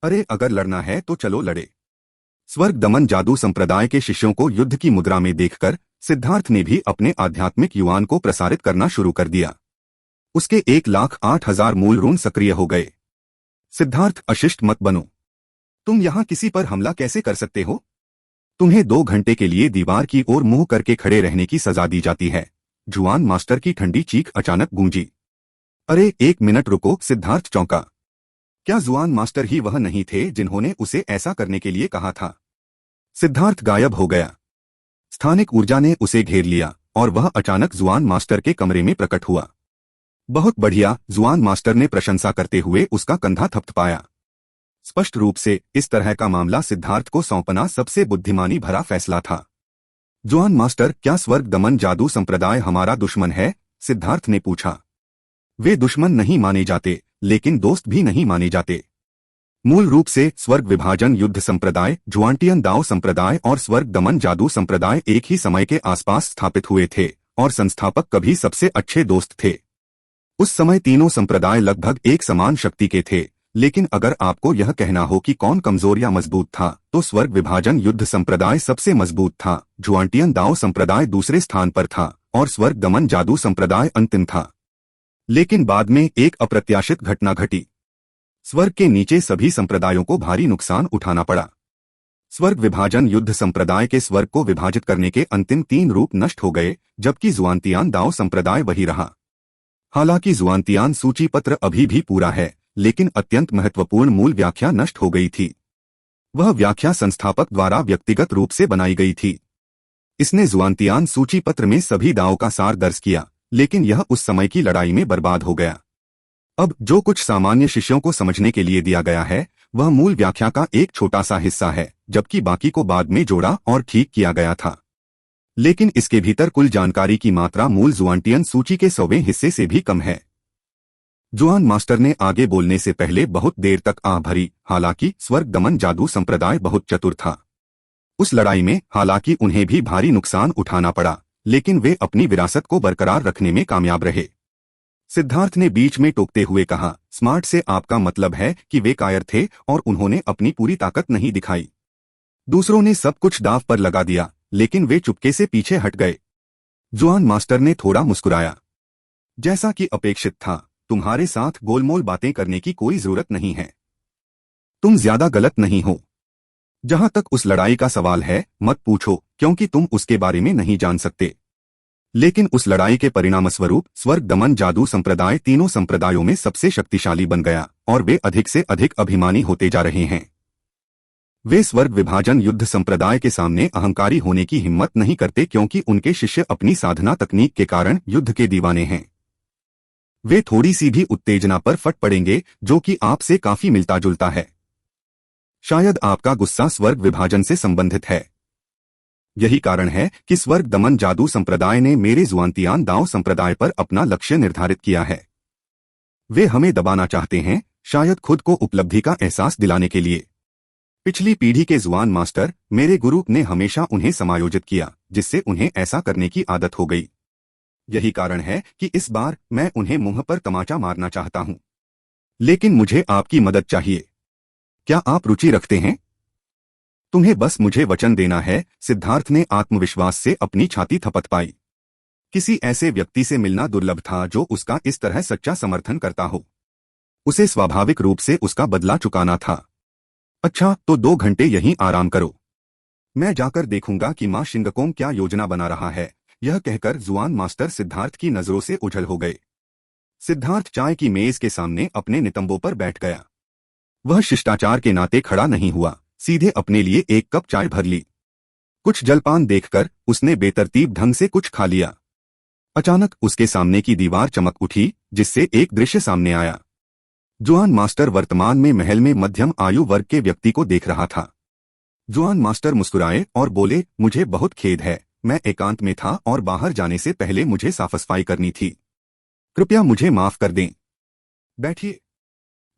अरे अगर लड़ना है तो चलो लड़े। स्वर्ग दमन जादू संप्रदाय के शिष्यों को युद्ध की मुद्रा में देखकर सिद्धार्थ ने भी अपने आध्यात्मिक युवान को प्रसारित करना शुरू कर दिया। उसके 1,08,000 मूल ऋण सक्रिय हो गए। सिद्धार्थ, अशिष्ट मत बनो। तुम यहाँ किसी पर हमला कैसे कर सकते हो? तुम्हें 2 घंटे के लिए दीवार की ओर मुंह करके खड़े रहने की सजा दी जाती है। जुआन मास्टर की ठंडी चीख अचानक गूंजी। अरे 1 मिनट रुको। सिद्धार्थ चौंका। क्या जुआन मास्टर ही वह नहीं थे जिन्होंने उसे ऐसा करने के लिए कहा था? सिद्धार्थ गायब हो गया। स्थानिक ऊर्जा ने उसे घेर लिया और वह अचानक जुआन मास्टर के कमरे में प्रकट हुआ। बहुत बढ़िया, जुआन मास्टर ने प्रशंसा करते हुए उसका कंधा थपथपाया। स्पष्ट रूप से इस तरह का मामला सिद्धार्थ को सौंपना सबसे बुद्धिमानी भरा फैसला था। जुआन मास्टर, क्या स्वर्ग दमन जादू संप्रदाय हमारा दुश्मन है? सिद्धार्थ ने पूछा। वे दुश्मन नहीं माने जाते, लेकिन दोस्त भी नहीं माने जाते। मूल रूप से स्वर्ग विभाजन युद्ध संप्रदाय, जुआंटियन दाओ संप्रदाय और स्वर्ग दमन जादू संप्रदाय एक ही समय के आसपास स्थापित हुए थे और संस्थापक कभी सबसे अच्छे दोस्त थे। उस समय तीनों संप्रदाय लगभग एक समान शक्ति के थे, लेकिन अगर आपको यह कहना हो कि कौन कमजोर या मजबूत था, तो स्वर्ग विभाजन युद्ध संप्रदाय सबसे मजबूत था, जुआंटियन दाओ संप्रदाय दूसरे स्थान पर था और स्वर्ग दमन जादू संप्रदाय अंतिम था। लेकिन बाद में एक अप्रत्याशित घटना घटी। स्वर्ग के नीचे सभी संप्रदायों को भारी नुकसान उठाना पड़ा। स्वर्ग विभाजन युद्ध संप्रदाय के स्वर्ग को विभाजित करने के अंतिम 3 रूप नष्ट हो गए, जबकि जुआंतियान दाओ संप्रदाय वही रहा। हालांकि जुआंतियान सूची पत्र अभी भी पूरा है, लेकिन अत्यंत महत्वपूर्ण मूल व्याख्या नष्ट हो गई थी। वह व्याख्या संस्थापक द्वारा व्यक्तिगत रूप से बनाई गई थी। इसने जुआंतियान सूची पत्र में सभी दावों का सार दर्ज किया, लेकिन यह उस समय की लड़ाई में बर्बाद हो गया। अब जो कुछ सामान्य शिष्यों को समझने के लिए दिया गया है, वह मूल व्याख्या का एक छोटा सा हिस्सा है, जबकि बाकी को बाद में जोड़ा और ठीक किया गया था। लेकिन इसके भीतर कुल जानकारी की मात्रा मूल जुआंटियन सूची के 100वें हिस्से से भी कम है। जुआन मास्टर ने आगे बोलने से पहले बहुत देर तक आह भरी। हालांकि स्वर्ग दमन जादू संप्रदाय बहुत चतुर था। उस लड़ाई में हालांकि उन्हें भी भारी नुकसान उठाना पड़ा, लेकिन वे अपनी विरासत को बरकरार रखने में कामयाब रहे। सिद्धार्थ ने बीच में टोकते हुए कहा, स्मार्ट से आपका मतलब है कि वे कायर थे और उन्होंने अपनी पूरी ताकत नहीं दिखाई। दूसरों ने सब कुछ दांव पर लगा दिया, लेकिन वे चुपके से पीछे हट गए। जुआन मास्टर ने थोड़ा मुस्कुराया। जैसा कि अपेक्षित था, तुम्हारे साथ गोलमोल बातें करने की कोई जरूरत नहीं है। तुम ज्यादा गलत नहीं हो। जहां तक उस लड़ाई का सवाल है, मत पूछो, क्योंकि तुम उसके बारे में नहीं जान सकते। लेकिन उस लड़ाई के परिणामस्वरूप स्वर्ग दमन जादू संप्रदाय तीनों संप्रदायों में सबसे शक्तिशाली बन गया और वे अधिक से अधिक अभिमानी होते जा रहे हैं। वे स्वर्ग विभाजन युद्ध संप्रदाय के सामने अहंकारी होने की हिम्मत नहीं करते, क्योंकि उनके शिष्य अपनी साधना तकनीक के कारण युद्ध के दीवाने हैं। वे थोड़ी सी भी उत्तेजना पर फट पड़ेंगे, जो कि आपसे काफी मिलता जुलता है। शायद आपका गुस्सा स्वर्ग विभाजन से संबंधित है। यही कारण है कि स्वर्ग दमन जादू संप्रदाय ने मेरे जुआंतियान दाओ संप्रदाय पर अपना लक्ष्य निर्धारित किया है। वे हमें दबाना चाहते हैं, शायद खुद को उपलब्धि का एहसास दिलाने के लिए। पिछली पीढ़ी के जुआन मास्टर, मेरे गुरु, ने हमेशा उन्हें समायोजित किया, जिससे उन्हें ऐसा करने की आदत हो गई। यही कारण है कि इस बार मैं उन्हें मुंह पर तमाचा मारना चाहता हूं। लेकिन मुझे आपकी मदद चाहिए। क्या आप रुचि रखते हैं? तुम्हें बस मुझे वचन देना है। सिद्धार्थ ने आत्मविश्वास से अपनी छाती थपथपाई। किसी ऐसे व्यक्ति से मिलना दुर्लभ था जो उसका इस तरह सच्चा समर्थन करता हो। उसे स्वाभाविक रूप से उसका बदला चुकाना था। अच्छा, तो 2 घंटे यहीं आराम करो। मैं जाकर देखूंगा कि मां शिंगकोंग क्या योजना बना रहा है। यह कहकर जुआन मास्टर सिद्धार्थ की नजरों से ओझल हो गए। सिद्धार्थ चाय की मेज के सामने अपने नितंबों पर बैठ गया। वह शिष्टाचार के नाते खड़ा नहीं हुआ, सीधे अपने लिए एक कप चाय भर ली। कुछ जलपान देखकर उसने बेतरतीब ढंग से कुछ खा लिया। अचानक उसके सामने की दीवार चमक उठी, जिससे एक दृश्य सामने आया। जुआन मास्टर वर्तमान में महल में मध्यम आयु वर्ग के व्यक्ति को देख रहा था। जुआन मास्टर मुस्कुराए और बोले, मुझे बहुत खेद है, मैं एकांत में था और बाहर जाने से पहले मुझे साफ-सफाई करनी थी। कृपया मुझे माफ कर दें। बैठिए।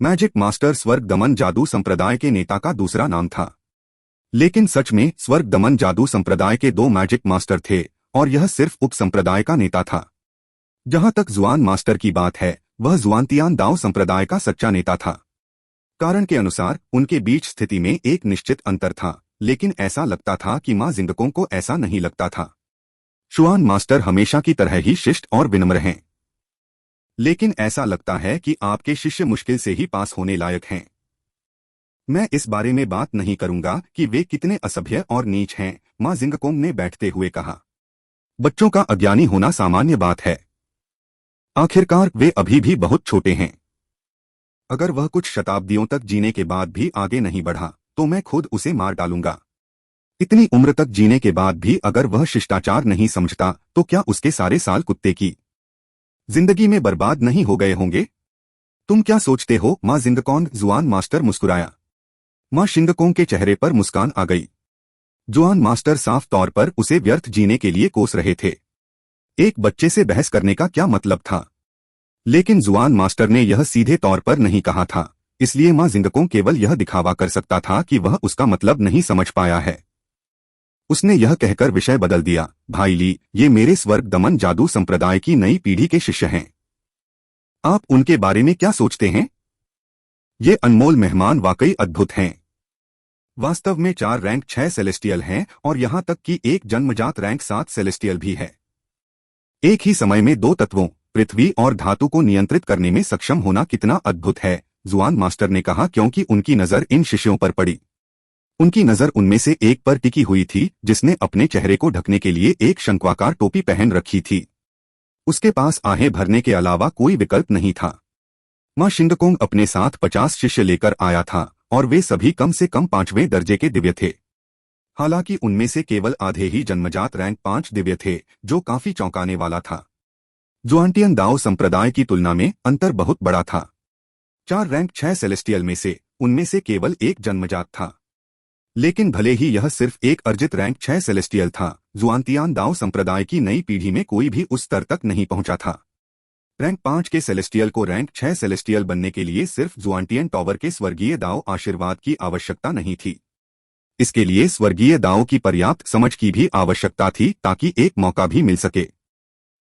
मैजिक मास्टर स्वर्ग दमन जादू संप्रदाय के नेता का दूसरा नाम था। लेकिन सच में स्वर्ग दमन जादू संप्रदाय के 2 मैजिक मास्टर थे और यह सिर्फ उप संप्रदाय का नेता था। जहां तक जुआन मास्टर की बात है, वह जुआंतियान दाओ संप्रदाय का सच्चा नेता था। कारण के अनुसार उनके बीच स्थिति में एक निश्चित अंतर था, लेकिन ऐसा लगता था कि मां जिंगकोंग को ऐसा नहीं लगता था। शुआन मास्टर हमेशा की तरह ही शिष्ट और विनम्र हैं, लेकिन ऐसा लगता है कि आपके शिष्य मुश्किल से ही पास होने लायक हैं। मैं इस बारे में बात नहीं करूंगा कि वे कितने असभ्य और नीच हैं, मां जिंगकोंग ने बैठते हुए कहा। बच्चों का अज्ञानी होना सामान्य बात है। आखिरकार वे अभी भी बहुत छोटे हैं। अगर वह कुछ शताब्दियों तक जीने के बाद भी आगे नहीं बढ़ा तो मैं खुद उसे मार डालूंगा। इतनी उम्र तक जीने के बाद भी अगर वह शिष्टाचार नहीं समझता तो क्या उसके सारे साल कुत्ते की जिंदगी में बर्बाद नहीं हो गए होंगे? तुम क्या सोचते हो मां जिंगकोंग? जुआन मास्टर मुस्कुराया। मां शिंगकोंग के चेहरे पर मुस्कान आ गई। जुआन मास्टर साफ तौर पर उसे व्यर्थ जीने के लिए कोस रहे थे। एक बच्चे से बहस करने का क्या मतलब था? लेकिन जुआन मास्टर ने यह सीधे तौर पर नहीं कहा था, इसलिए मां जिंगकोंग केवल यह दिखावा कर सकता था कि वह उसका मतलब नहीं समझ पाया है। उसने यह कहकर विषय बदल दिया, भाई ली, ये मेरे स्वर्ग दमन जादू संप्रदाय की नई पीढ़ी के शिष्य हैं। आप उनके बारे में क्या सोचते हैं? ये अनमोल मेहमान वाकई अद्भुत हैं। वास्तव में 4 रैंक 6 सेलेस्टियल हैं और यहां तक कि एक जन्मजात रैंक 7 सेलेस्टियल भी है। एक ही समय में 2 तत्वों पृथ्वी और धातु को नियंत्रित करने में सक्षम होना कितना अद्भुत है, जुआन मास्टर ने कहा, क्योंकि उनकी नजर इन शिष्यों पर पड़ी। उनकी नजर उनमें से एक पर टिकी हुई थी जिसने अपने चेहरे को ढकने के लिए एक शंक्वाकार टोपी पहन रखी थी। उसके पास आहें भरने के अलावा कोई विकल्प नहीं था। मां शिंगकोंग अपने साथ 50 शिष्य लेकर आया था और वे सभी कम से कम 5वें दर्जे के दिव्य थे। हालांकि उनमें से केवल आधे ही जन्मजात रैंक 5 दिव्य थे, जो काफी चौंकाने वाला था। जुआनटियन दाओ संप्रदाय की तुलना में अंतर बहुत बड़ा था। 4 रैंक 6 सेलेस्टियल में से उनमें से केवल एक जन्मजात था। लेकिन भले ही यह सिर्फ एक अर्जित रैंक 6 सेलेस्टियल था, जुआनटियान दाओ संप्रदाय की नई पीढ़ी में कोई भी उस स्तर तक नहीं पहुंचा था। रैंक 5 के सेलेस्टियल को रैंक 6 सेलेस्टियल बनने के लिए सिर्फ जुआनटियन टॉवर के स्वर्गीय दाओ आशीर्वाद की आवश्यकता नहीं थी। इसके लिए स्वर्गीय दाओ की पर्याप्त समझ की भी आवश्यकता थी ताकि एक मौका भी मिल सके।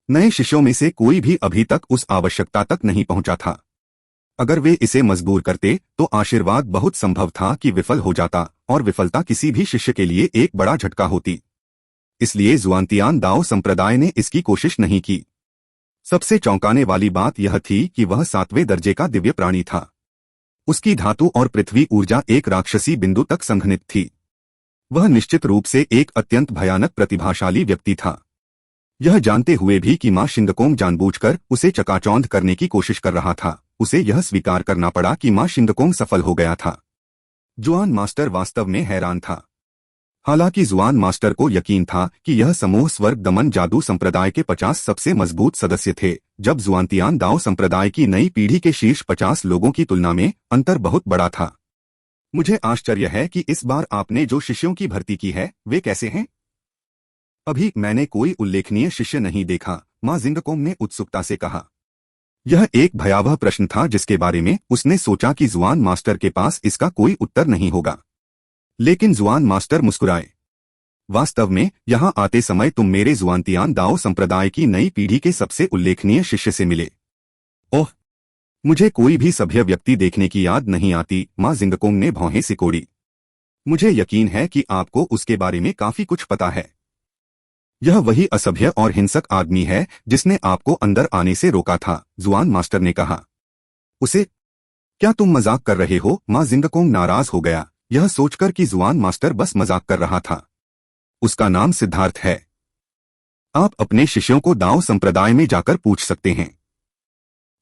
नए शिष्यों में से कोई भी अभी तक उस आवश्यकता तक नहीं पहुंचा था। अगर वे इसे मजबूर करते तो आशीर्वाद बहुत संभव था कि विफल हो जाता और विफलता किसी भी शिष्य के लिए एक बड़ा झटका होती। इसलिए जुआनटियान दाओ संप्रदाय ने इसकी कोशिश नहीं की। सबसे चौंकाने वाली बात यह थी कि वह 7वें दर्जे का दिव्य प्राणी था। उसकी धातु और पृथ्वी ऊर्जा एक राक्षसी बिंदु तक संघनित थी। वह निश्चित रूप से एक अत्यंत भयानक प्रतिभाशाली व्यक्ति था। यह जानते हुए भी कि मां शिंगकोंग जानबूझकर उसे चकाचौंध करने की कोशिश कर रहा था, उसे यह स्वीकार करना पड़ा कि मां शिंगकोंग सफल हो गया था। जुआन मास्टर वास्तव में हैरान था। हालांकि जुआन मास्टर को यकीन था कि यह समूह स्वर्ग दमन जादू संप्रदाय के 50 सबसे मजबूत सदस्य थे, जब जुआनटियान दाओ संप्रदाय की नई पीढ़ी के शीर्ष 50 लोगों की तुलना में अंतर बहुत बड़ा था। मुझे आश्चर्य है कि इस बार आपने जो शिष्यों की भर्ती की है वे कैसे हैं? अभी मैंने कोई उल्लेखनीय शिष्य नहीं देखा, मां जिंगकोंग ने उत्सुकता से कहा। यह एक भयावह प्रश्न था जिसके बारे में उसने सोचा कि जुआन मास्टर के पास इसका कोई उत्तर नहीं होगा। लेकिन जुआन मास्टर मुस्कुराए। वास्तव में यहां आते समय तुम मेरे जुआनटियान दाओ संप्रदाय की नई पीढ़ी के सबसे उल्लेखनीय शिष्य से मिले। ओह, मुझे कोई भी सभ्य व्यक्ति देखने की याद नहीं आती, मां जिंगकोंग ने भौहें सिकोड़ी। मुझे यकीन है कि आपको उसके बारे में काफी कुछ पता है। यह वही असभ्य और हिंसक आदमी है जिसने आपको अंदर आने से रोका था, जुआन मास्टर ने कहा। उसे? क्या तुम मजाक कर रहे हो? मां जिंगकोंग नाराज हो गया, यह सोचकर कि जुआन मास्टर बस मजाक कर रहा था। उसका नाम सिद्धार्थ है। आप अपने शिष्यों को दाओ संप्रदाय में जाकर पूछ सकते हैं।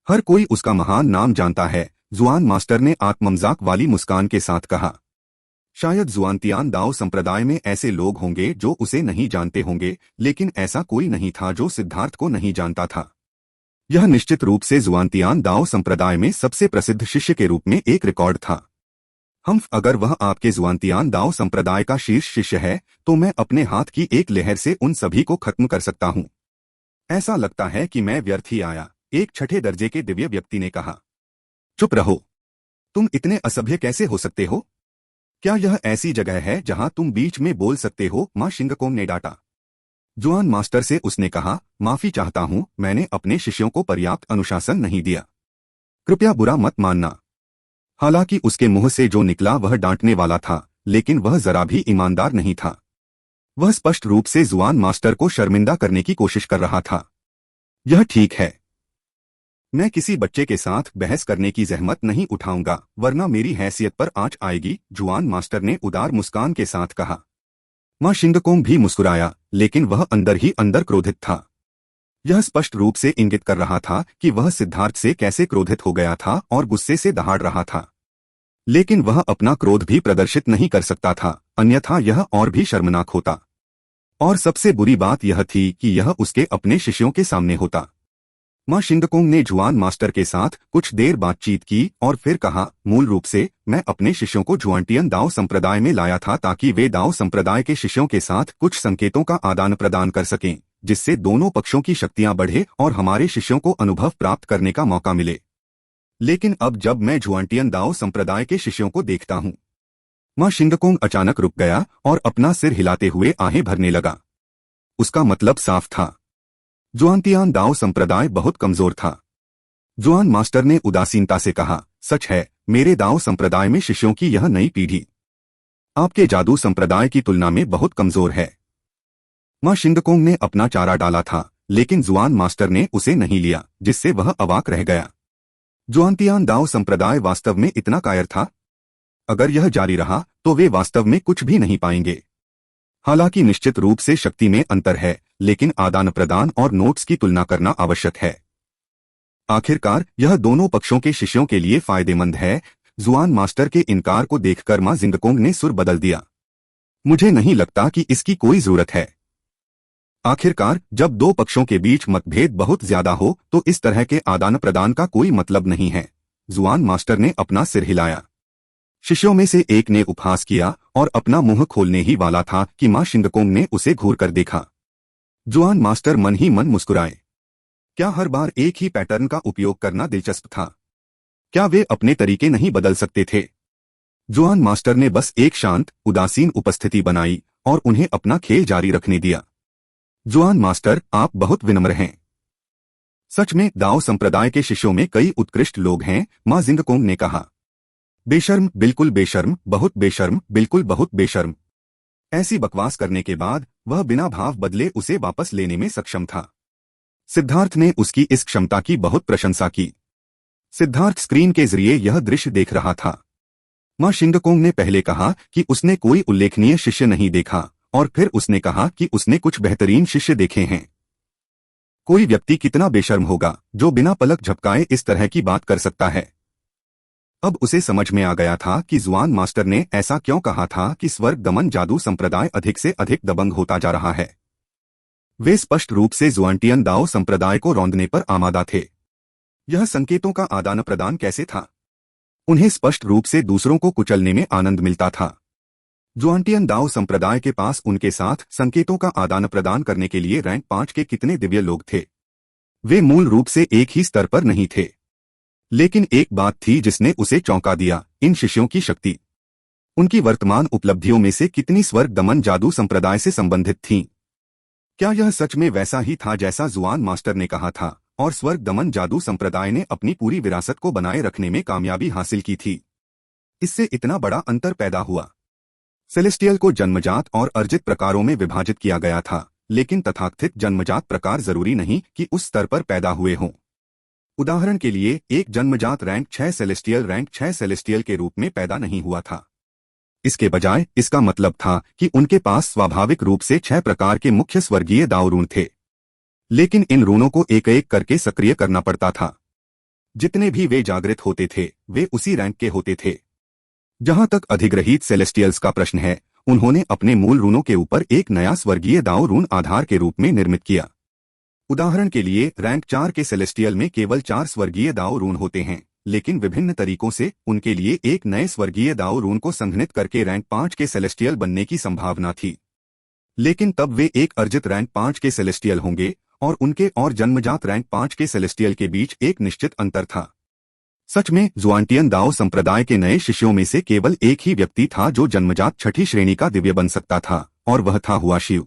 हर कोई उसका महान नाम जानता है, जुआन मास्टर ने आत्ममजाक वाली मुस्कान के साथ कहा। शायद जुआनटियान दाओ संप्रदाय में ऐसे लोग होंगे जो उसे नहीं जानते होंगे, लेकिन ऐसा कोई नहीं था जो सिद्धार्थ को नहीं जानता था। यह निश्चित रूप से जुआनटियान दाओ संप्रदाय में सबसे प्रसिद्ध शिष्य के रूप में एक रिकॉर्ड था। अगर वह आपके जुआनटियान दाओ संप्रदाय का शीर्ष शिष्य है तो मैं अपने हाथ की एक लहर से उन सभी को खत्म कर सकता हूं। ऐसा लगता है कि मैं व्यर्थ ही आया, एक 6ठे दर्जे के दिव्य व्यक्ति ने कहा। चुप रहो, तुम इतने असभ्य कैसे हो सकते हो? क्या यह ऐसी जगह है जहां तुम बीच में बोल सकते हो? मां शिंगकोंग ने डांटा। जुआन मास्टर से उसने कहा, माफी चाहता हूं, मैंने अपने शिष्यों को पर्याप्त अनुशासन नहीं दिया। कृपया बुरा मत मानना। हालांकि उसके मुंह से जो निकला वह डांटने वाला था, लेकिन वह जरा भी ईमानदार नहीं था। वह स्पष्ट रूप से जुआन मास्टर को शर्मिंदा करने की कोशिश कर रहा था। यह ठीक है, मैं किसी बच्चे के साथ बहस करने की जहमत नहीं उठाऊंगा, वरना मेरी हैसियत पर आंच आएगी, जुआन मास्टर ने उदार मुस्कान के साथ कहा। मां शिंगकोंग भी मुस्कुराया, लेकिन वह अंदर ही अंदर क्रोधित था। यह स्पष्ट रूप से इंगित कर रहा था कि वह सिद्धार्थ से कैसे क्रोधित हो गया था और गुस्से से दहाड़ रहा था। लेकिन वह अपना क्रोध भी प्रदर्शित नहीं कर सकता था, अन्यथा यह और भी शर्मनाक होता। और सबसे बुरी बात यह थी कि यह उसके अपने शिष्यों के सामने होता। मां शिंगकोंग ने जुआन मास्टर के साथ कुछ देर बातचीत की और फिर कहा, मूल रूप से मैं अपने शिष्यों को जुआनटियन दाओ संप्रदाय में लाया था ताकि वे दाओ संप्रदाय के शिष्यों के साथ कुछ संकेतों का आदान प्रदान कर सकें, जिससे दोनों पक्षों की शक्तियां बढ़े और हमारे शिष्यों को अनुभव प्राप्त करने का मौका मिले। लेकिन अब जब मैं जुआनटियन दाओ संप्रदाय के शिष्यों को देखता हूं। मां शिंगकोंग अचानक रुक गया और अपना सिर हिलाते हुए आहें भरने लगा। उसका मतलब साफ था, जुआनटियन दाओ संप्रदाय बहुत कमजोर था। जुआन मास्टर ने उदासीनता से कहा, सच है, मेरे दाओ संप्रदाय में शिष्यों की यह नई पीढ़ी आपके जादू संप्रदाय की तुलना में बहुत कमजोर है। मां शिंगकोंग ने अपना चारा डाला था, लेकिन जुआन मास्टर ने उसे नहीं लिया, जिससे वह अवाक रह गया। जुआनटियन दाओ संप्रदाय वास्तव में इतना कायर था? अगर यह जारी रहा तो वे वास्तव में कुछ भी नहीं पाएंगे। हालांकि निश्चित रूप से शक्ति में अंतर है, लेकिन आदान प्रदान और नोट्स की तुलना करना आवश्यक है। आखिरकार यह दोनों पक्षों के शिष्यों के लिए फायदेमंद है। जुआन मास्टर के इनकार को देखकर मां शिंगकोंग ने सुर बदल दिया। मुझे नहीं लगता कि इसकी कोई जरूरत है। आखिरकार जब दो पक्षों के बीच मतभेद बहुत ज्यादा हो तो इस तरह के आदान प्रदान का कोई मतलब नहीं है। जुआन मास्टर ने अपना सिर हिलाया। शिष्यों में से एक ने उपहास किया और अपना मुंह खोलने ही वाला था कि मां शिंगकोंग ने उसे घूर कर देखा। जुआन मास्टर मन ही मन मुस्कुराए। क्या हर बार एक ही पैटर्न का उपयोग करना दिलचस्प था? क्या वे अपने तरीके नहीं बदल सकते थे? जुआन मास्टर ने बस एक शांत, उदासीन उपस्थिति बनाई और उन्हें अपना खेल जारी रखने दिया। जुआन मास्टर, आप बहुत विनम्र हैं। सच में दाओ संप्रदाय के शिष्यों में कई उत्कृष्ट लोग हैं, मां शिंगकोंग ने कहा। बेशर्म, बिल्कुल बेशर्म, बहुत बेशर्म, बिल्कुल बहुत बेशर्म। ऐसी बकवास करने के बाद वह बिना भाव बदले उसे वापस लेने में सक्षम था। सिद्धार्थ ने उसकी इस क्षमता की बहुत प्रशंसा की। सिद्धार्थ स्क्रीन के जरिए यह दृश्य देख रहा था। मां शिंगकोंग ने पहले कहा कि उसने कोई उल्लेखनीय शिष्य नहीं देखा और फिर उसने कहा कि उसने कुछ बेहतरीन शिष्य देखे हैं। कोई व्यक्ति कितना बेशर्म होगा जो बिना पलक झपकाए इस तरह की बात कर सकता है। अब उसे समझ में आ गया था कि जुआन मास्टर ने ऐसा क्यों कहा था कि स्वर्ग दमन जादू संप्रदाय अधिक से अधिक दबंग होता जा रहा है। वे स्पष्ट रूप से जुआनटियन दाओ संप्रदाय को रौंदने पर आमादा थे। यह संकेतों का आदान प्रदान कैसे था? उन्हें स्पष्ट रूप से दूसरों को कुचलने में आनंद मिलता था। जुआनटियन दाओ संप्रदाय के पास उनके साथ संकेतों का आदान प्रदान करने के लिए रैंक 5 के कितने दिव्य लोग थे? वे मूल रूप से एक ही स्तर पर नहीं थे। लेकिन एक बात थी जिसने उसे चौंका दिया, इन शिष्यों की शक्ति। उनकी वर्तमान उपलब्धियों में से कितनी स्वर्ग दमन जादू संप्रदाय से संबंधित थीं? क्या यह सच में वैसा ही था जैसा जुआन मास्टर ने कहा था और स्वर्ग दमन जादू संप्रदाय ने अपनी पूरी विरासत को बनाए रखने में कामयाबी हासिल की थी? इससे इतना बड़ा अंतर पैदा हुआ। सेलेस्टियल को जन्मजात और अर्जित प्रकारों में विभाजित किया गया था, लेकिन तथाकथित जन्मजात प्रकार जरूरी नहीं कि उस स्तर पर पैदा हुए हों। उदाहरण के लिए, एक जन्मजात रैंक 6 सेलेस्टियल के रूप में पैदा नहीं हुआ था। इसके बजाय इसका मतलब था कि उनके पास स्वाभाविक रूप से 6 प्रकार के मुख्य स्वर्गीय दाव रून थे। लेकिन इन रूनों को एक एक करके सक्रिय करना पड़ता था। जितने भी वे जागृत होते थे वे उसी रैंक के होते थे। जहां तक अधिग्रहित सेलेस्टियल्स का प्रश्न है, उन्होंने अपने मूल रूनों के ऊपर एक नया स्वर्गीय दाव रून आधार के रूप में निर्मित किया। उदाहरण के लिए, रैंक 4 के सेलेस्टियल में केवल 4 स्वर्गीय दाव रून होते हैं, लेकिन विभिन्न तरीकों से उनके लिए एक नए स्वर्गीय दाव रून को संघनित करके रैंक 5 के सेलेस्टियल बनने की संभावना थी। लेकिन तब वे एक अर्जित रैंक 5 के सेलेस्टियल होंगे और उनके और जन्मजात रैंक 5 के सेलेस्टियल के बीच एक निश्चित अंतर था। सच में जुआनटियन दाओ संप्रदाय के नए शिष्यों में से केवल एक ही व्यक्ति था जो जन्मजात 6ठी श्रेणी का दिव्य बन सकता था, और वह था हुआ शिव।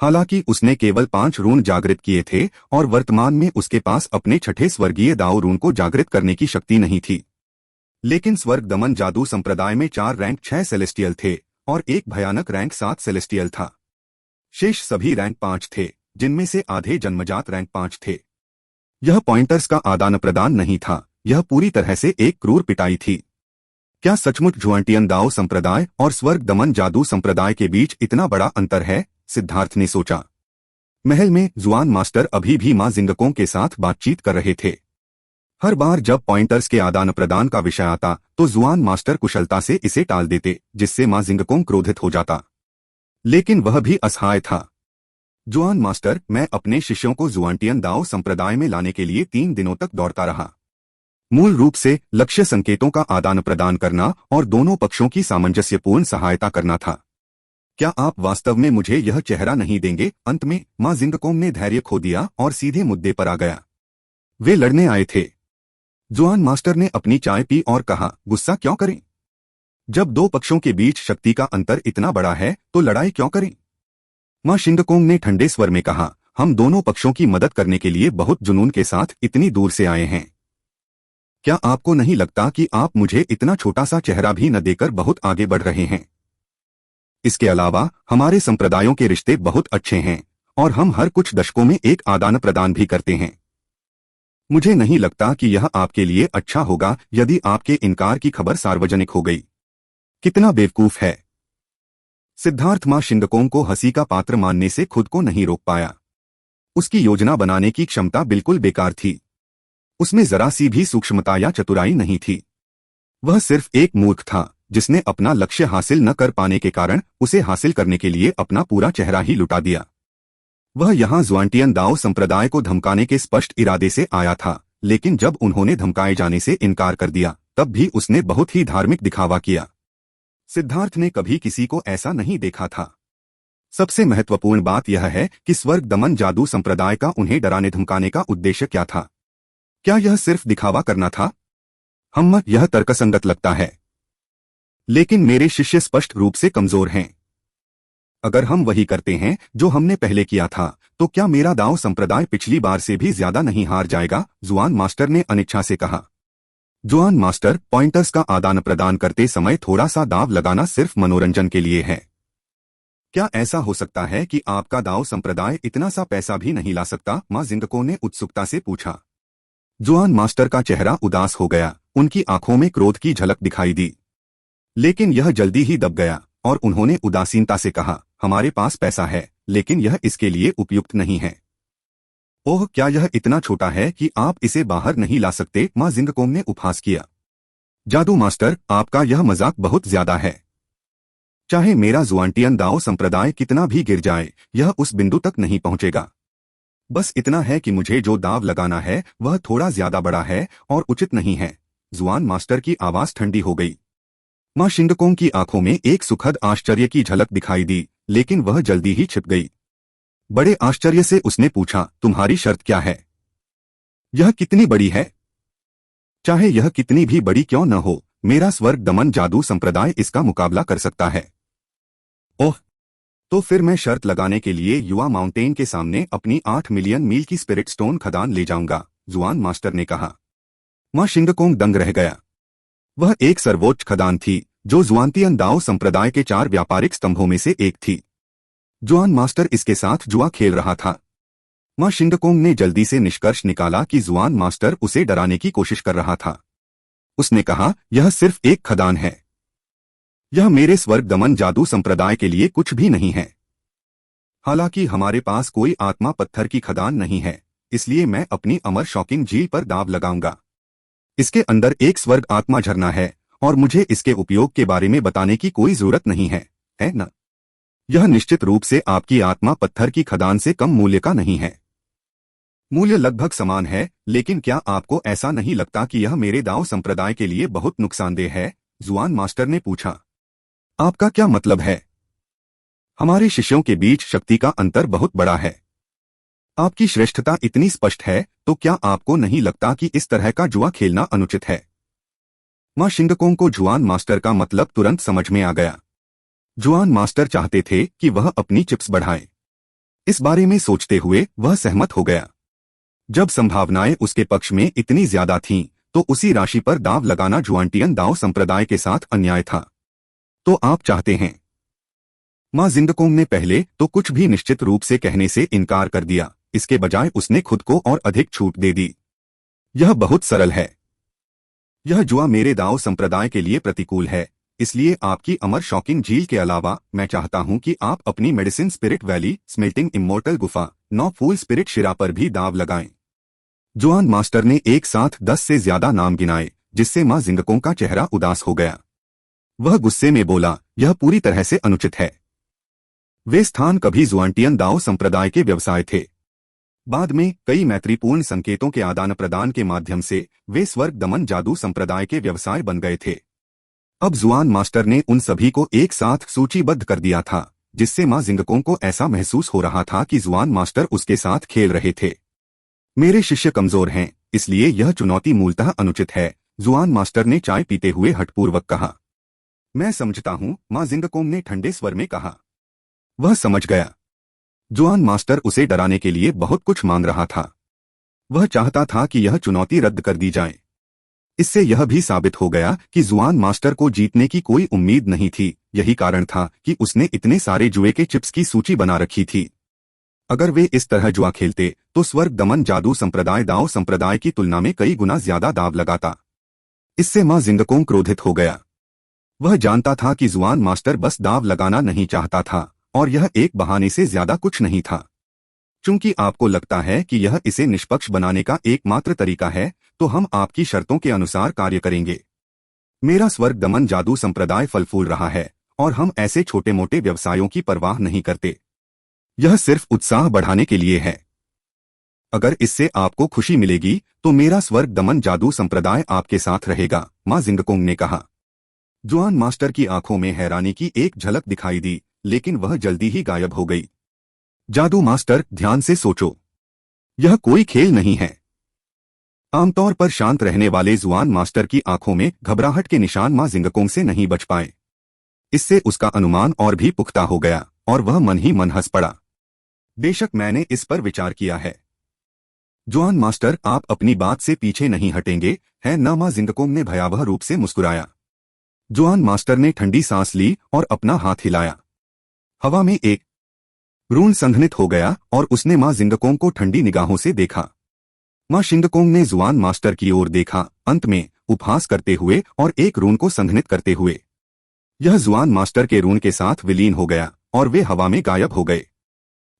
हालांकि उसने केवल 5 रून जागृत किए थे और वर्तमान में उसके पास अपने 6ठे स्वर्गीय दाओ रून को जागृत करने की शक्ति नहीं थी। लेकिन स्वर्ग दमन जादू संप्रदाय में 4 रैंक 6 सेलेस्टियल थे और एक भयानक रैंक 7 सेलेस्टियल था। शेष सभी रैंक 5 थे, जिनमें से आधे जन्मजात रैंक 5 थे। यह पॉइंटर्स का आदान प्रदान नहीं था, यह पूरी तरह से एक क्रूर पिटाई थी। क्या सचमुच जुआंटियन दाओ संप्रदाय और स्वर्ग दमन जादू संप्रदाय के बीच इतना बड़ा अंतर है? सिद्धार्थ ने सोचा। महल में जुआन मास्टर अभी भी मां जिंगकोंग के साथ बातचीत कर रहे थे। हर बार जब पॉइंटर्स के आदान प्रदान का विषय आता तो जुआन मास्टर कुशलता से इसे टाल देते, जिससे मां जिंगकोंग क्रोधित हो जाता। लेकिन वह भी असहाय था। जुआन मास्टर, मैं अपने शिष्यों को जुआंटियन दाओ संप्रदाय में लाने के लिए 3 दिनों तक दौड़ता रहा। मूल रूप से लक्ष्य संकेतों का आदान प्रदान करना और दोनों पक्षों की सामंजस्यपूर्ण सहायता करना था। क्या आप वास्तव में मुझे यह चेहरा नहीं देंगे? अंत में मां जिंगकोंग ने धैर्य खो दिया और सीधे मुद्दे पर आ गया। वे लड़ने आए थे। जुआन मास्टर ने अपनी चाय पी और कहा, गुस्सा क्यों करें? जब 2 पक्षों के बीच शक्ति का अंतर इतना बड़ा है तो लड़ाई क्यों करें? मां जिंगकोंग ने ठंडे स्वर में कहा, हम दोनों पक्षों की मदद करने के लिए बहुत जुनून के साथ इतनी दूर से आए हैं। क्या आपको नहीं लगता कि आप मुझे इतना छोटा सा चेहरा भी न देकर बहुत आगे बढ़ रहे हैं? इसके अलावा हमारे संप्रदायों के रिश्ते बहुत अच्छे हैं और हम हर कुछ दशकों में एक आदान प्रदान भी करते हैं। मुझे नहीं लगता कि यह आपके लिए अच्छा होगा यदि आपके इनकार की खबर सार्वजनिक हो गई। कितना बेवकूफ है। सिद्धार्थ मां जिंगकोंग को हंसी का पात्र मानने से खुद को नहीं रोक पाया। उसकी योजना बनाने की क्षमता बिल्कुल बेकार थी। उसमें जरा सी भी सूक्ष्मता या चतुराई नहीं थी। वह सिर्फ एक मूर्ख था जिसने अपना लक्ष्य हासिल न कर पाने के कारण उसे हासिल करने के लिए अपना पूरा चेहरा ही लुटा दिया। वह यहाँ जुआंटियन दाओ संप्रदाय को धमकाने के स्पष्ट इरादे से आया था, लेकिन जब उन्होंने धमकाए जाने से इनकार कर दिया तब भी उसने बहुत ही धार्मिक दिखावा किया। सिद्धार्थ ने कभी किसी को ऐसा नहीं देखा था। सबसे महत्वपूर्ण बात यह है कि स्वर्ग दमन जादू संप्रदाय का उन्हें डराने धमकाने का उद्देश्य क्या था? क्या यह सिर्फ दिखावा करना था? यह तर्कसंगत लगता है। लेकिन मेरे शिष्य स्पष्ट रूप से कमजोर हैं। अगर हम वही करते हैं जो हमने पहले किया था तो क्या मेरा दाओ संप्रदाय पिछली बार से भी ज्यादा नहीं हार जाएगा? जुआन मास्टर ने अनिच्छा से कहा। जुआन मास्टर, पॉइंटर्स का आदान प्रदान करते समय थोड़ा सा दाव लगाना सिर्फ मनोरंजन के लिए है। क्या ऐसा हो सकता है कि आपका दाओ संप्रदाय इतना सा पैसा भी नहीं ला सकता? मां जिंगकोंग ने उत्सुकता से पूछा। जुआन मास्टर का चेहरा उदास हो गया। उनकी आंखों में क्रोध की झलक दिखाई दी, लेकिन यह जल्दी ही दब गया और उन्होंने उदासीनता से कहा, हमारे पास पैसा है लेकिन यह इसके लिए उपयुक्त नहीं है। ओह, क्या यह इतना छोटा है कि आप इसे बाहर नहीं ला सकते? मां जिंगकोंग ने उपहास किया। जादू मास्टर, आपका यह मजाक बहुत ज्यादा है। चाहे मेरा जुआंटियन दाओ संप्रदाय कितना भी गिर जाए, यह उस बिंदु तक नहीं पहुंचेगा। बस इतना है कि मुझे जो दाव लगाना है वह थोड़ा ज्यादा बड़ा है और उचित नहीं है। जुआन मास्टर की आवाज ठंडी हो गई। मां जिंगकोंग की आंखों में एक सुखद आश्चर्य की झलक दिखाई दी, लेकिन वह जल्दी ही छिप गई। बड़े आश्चर्य से उसने पूछा, तुम्हारी शर्त क्या है? यह कितनी बड़ी है? चाहे यह कितनी भी बड़ी क्यों न हो, मेरा स्वर्ग दमन जादू संप्रदाय इसका मुकाबला कर सकता है। ओह, तो फिर मैं शर्त लगाने के लिए युवा माउंटेन के सामने अपनी 8 मिलियन मील की स्पिरिट स्टोन खदान ले जाऊंगा, जुआन मास्टर ने कहा। मां जिंगकोंग दंग रह गया। वह एक सर्वोच्च खदान थी जो जुआंटियन दाओ संप्रदाय के 4 व्यापारिक स्तंभों में से एक थी। जुआन मास्टर इसके साथ जुआ खेल रहा था। मां जिंगकोंग ने जल्दी से निष्कर्ष निकाला कि जुआन मास्टर उसे डराने की कोशिश कर रहा था। उसने कहा, यह सिर्फ एक खदान है। यह मेरे स्वर्ग दमन जादू संप्रदाय के लिए कुछ भी नहीं है। हालांकि हमारे पास कोई आत्मा पत्थर की खदान नहीं है, इसलिए मैं अपनी अमर शॉकिंग झील पर दाव लगाऊंगा। इसके अंदर एक स्वर्ग आत्मा झरना है और मुझे इसके उपयोग के बारे में बताने की कोई जरूरत नहीं है न? यह निश्चित रूप से आपकी आत्मा पत्थर की खदान से कम मूल्य का नहीं है। मूल्य लगभग समान है, लेकिन क्या आपको ऐसा नहीं लगता कि यह मेरे दाओ संप्रदाय के लिए बहुत नुकसानदेह है? जुआन मास्टर ने पूछा। आपका क्या मतलब है? हमारे शिष्यों के बीच शक्ति का अंतर बहुत बड़ा है। आपकी श्रेष्ठता इतनी स्पष्ट है, तो क्या आपको नहीं लगता कि इस तरह का जुआ खेलना अनुचित है? मां जिंगकोंग को जुआन मास्टर का मतलब तुरंत समझ में आ गया। जुआन मास्टर चाहते थे कि वह अपनी चिप्स बढ़ाए। इस बारे में सोचते हुए वह सहमत हो गया। जब संभावनाएं उसके पक्ष में इतनी ज्यादा थीं, तो उसी राशि पर दाव लगाना जुआनटियन दाव संप्रदाय के साथ अन्याय था। तो आप चाहते हैं? मां जिंगकोंग ने पहले तो कुछ भी निश्चित रूप से कहने से इनकार कर दिया, इसके बजाय उसने खुद को और अधिक छूट दे दी। यह बहुत सरल है। यह जुआ मेरे दाव संप्रदाय के लिए प्रतिकूल है, इसलिए आपकी अमर शॉकिंग झील के अलावा मैं चाहता हूं कि आप अपनी medicine spirit valley, smelting immortal गुफा, 9 फूल स्पिरिट शिरा पर भी दाव लगाएं। जुआन मास्टर ने एक साथ 10 से ज्यादा नाम गिनाए, जिससे मां जिंगकोंग का चेहरा उदास हो गया। वह गुस्से में बोला, यह पूरी तरह से अनुचित है। वे स्थान कभी जुआनटियन दाओ संप्रदाय के व्यवसाय थे। बाद में कई मैत्रीपूर्ण संकेतों के आदान प्रदान के माध्यम से वे स्वर्ग दमन जादू संप्रदाय के व्यवसाय बन गए थे। अब जुआन मास्टर ने उन सभी को एक साथ सूचीबद्ध कर दिया था, जिससे मां जिंगकोंग को ऐसा महसूस हो रहा था कि जुआन मास्टर उसके साथ खेल रहे थे। मेरे शिष्य कमजोर हैं, इसलिए यह चुनौती मूलतः अनुचित है, जुआन मास्टर ने चाय पीते हुए हठपूर्वक कहा। मैं समझता हूं, मां जिंगकोंग ने ठंडे स्वर में कहा। वह समझ गया। जुआन मास्टर उसे डराने के लिए बहुत कुछ मांग रहा था। वह चाहता था कि यह चुनौती रद्द कर दी जाए। इससे यह भी साबित हो गया कि जुआन मास्टर को जीतने की कोई उम्मीद नहीं थी। यही कारण था कि उसने इतने सारे जुए के चिप्स की सूची बना रखी थी। अगर वे इस तरह जुआ खेलते तो स्वर्ग दमन जादू संप्रदाय दाव संप्रदाय की तुलना में कई गुना ज्यादा दाव लगाता। इससे मां जिंगकोंग क्रोधित हो गया। वह जानता था कि जुआन मास्टर बस दाव लगाना नहीं चाहता था, और यह एक बहाने से ज्यादा कुछ नहीं था। चूंकि आपको लगता है कि यह इसे निष्पक्ष बनाने का एकमात्र तरीका है, तो हम आपकी शर्तों के अनुसार कार्य करेंगे। मेरा स्वर्ग दमन जादू संप्रदाय फल फूल रहा है, और हम ऐसे छोटे मोटे व्यवसायों की परवाह नहीं करते। यह सिर्फ उत्साह बढ़ाने के लिए है। अगर इससे आपको खुशी मिलेगी तो मेरा स्वर्ग दमन जादू संप्रदाय आपके साथ रहेगा, मां जिंगकोंग ने कहा। जुआन मास्टर की आंखों में हैरानी की एक झलक दिखाई दी, लेकिन वह जल्दी ही गायब हो गई। जादू मास्टर, ध्यान से सोचो, यह कोई खेल नहीं है। आमतौर पर शांत रहने वाले जुआन मास्टर की आंखों में घबराहट के निशान मां जिंगकोंग से नहीं बच पाए। इससे उसका अनुमान और भी पुख्ता हो गया, और वह मन ही मन हंस पड़ा। बेशक मैंने इस पर विचार किया है। जुआन मास्टर, आप अपनी बात से पीछे नहीं हटेंगे, है न? मां जिंगकोंग ने भयावह रूप से मुस्कुराया। जुआन मास्टर ने ठंडी सांस ली और अपना हाथ हिलाया। हवा में एक रून संघनित हो गया और उसने मां जिंगकोंग को ठंडी निगाहों से देखा। मां जिंगकोंग ने जुआन मास्टर की ओर देखा, अंत में उपहास करते हुए और एक रून को संघनित करते हुए। यह जुआन मास्टर के रून के साथ विलीन हो गया और वे हवा में गायब हो गए।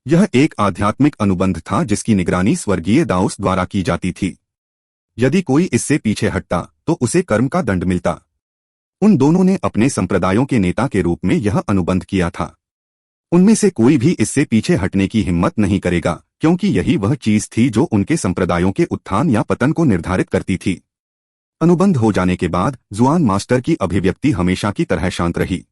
यह एक आध्यात्मिक अनुबंध था जिसकी निगरानी स्वर्गीय दाउस द्वारा की जाती थी। यदि कोई इससे पीछे हटता तो उसे कर्म का दंड मिलता। उन दोनों ने अपने संप्रदायों के नेता के रूप में यह अनुबंध किया था। उनमें से कोई भी इससे पीछे हटने की हिम्मत नहीं करेगा, क्योंकि यही वह चीज थी जो उनके संप्रदायों के उत्थान या पतन को निर्धारित करती थी। अनुबंध हो जाने के बाद जुआन मास्टर की अभिव्यक्ति हमेशा की तरह शांत रही।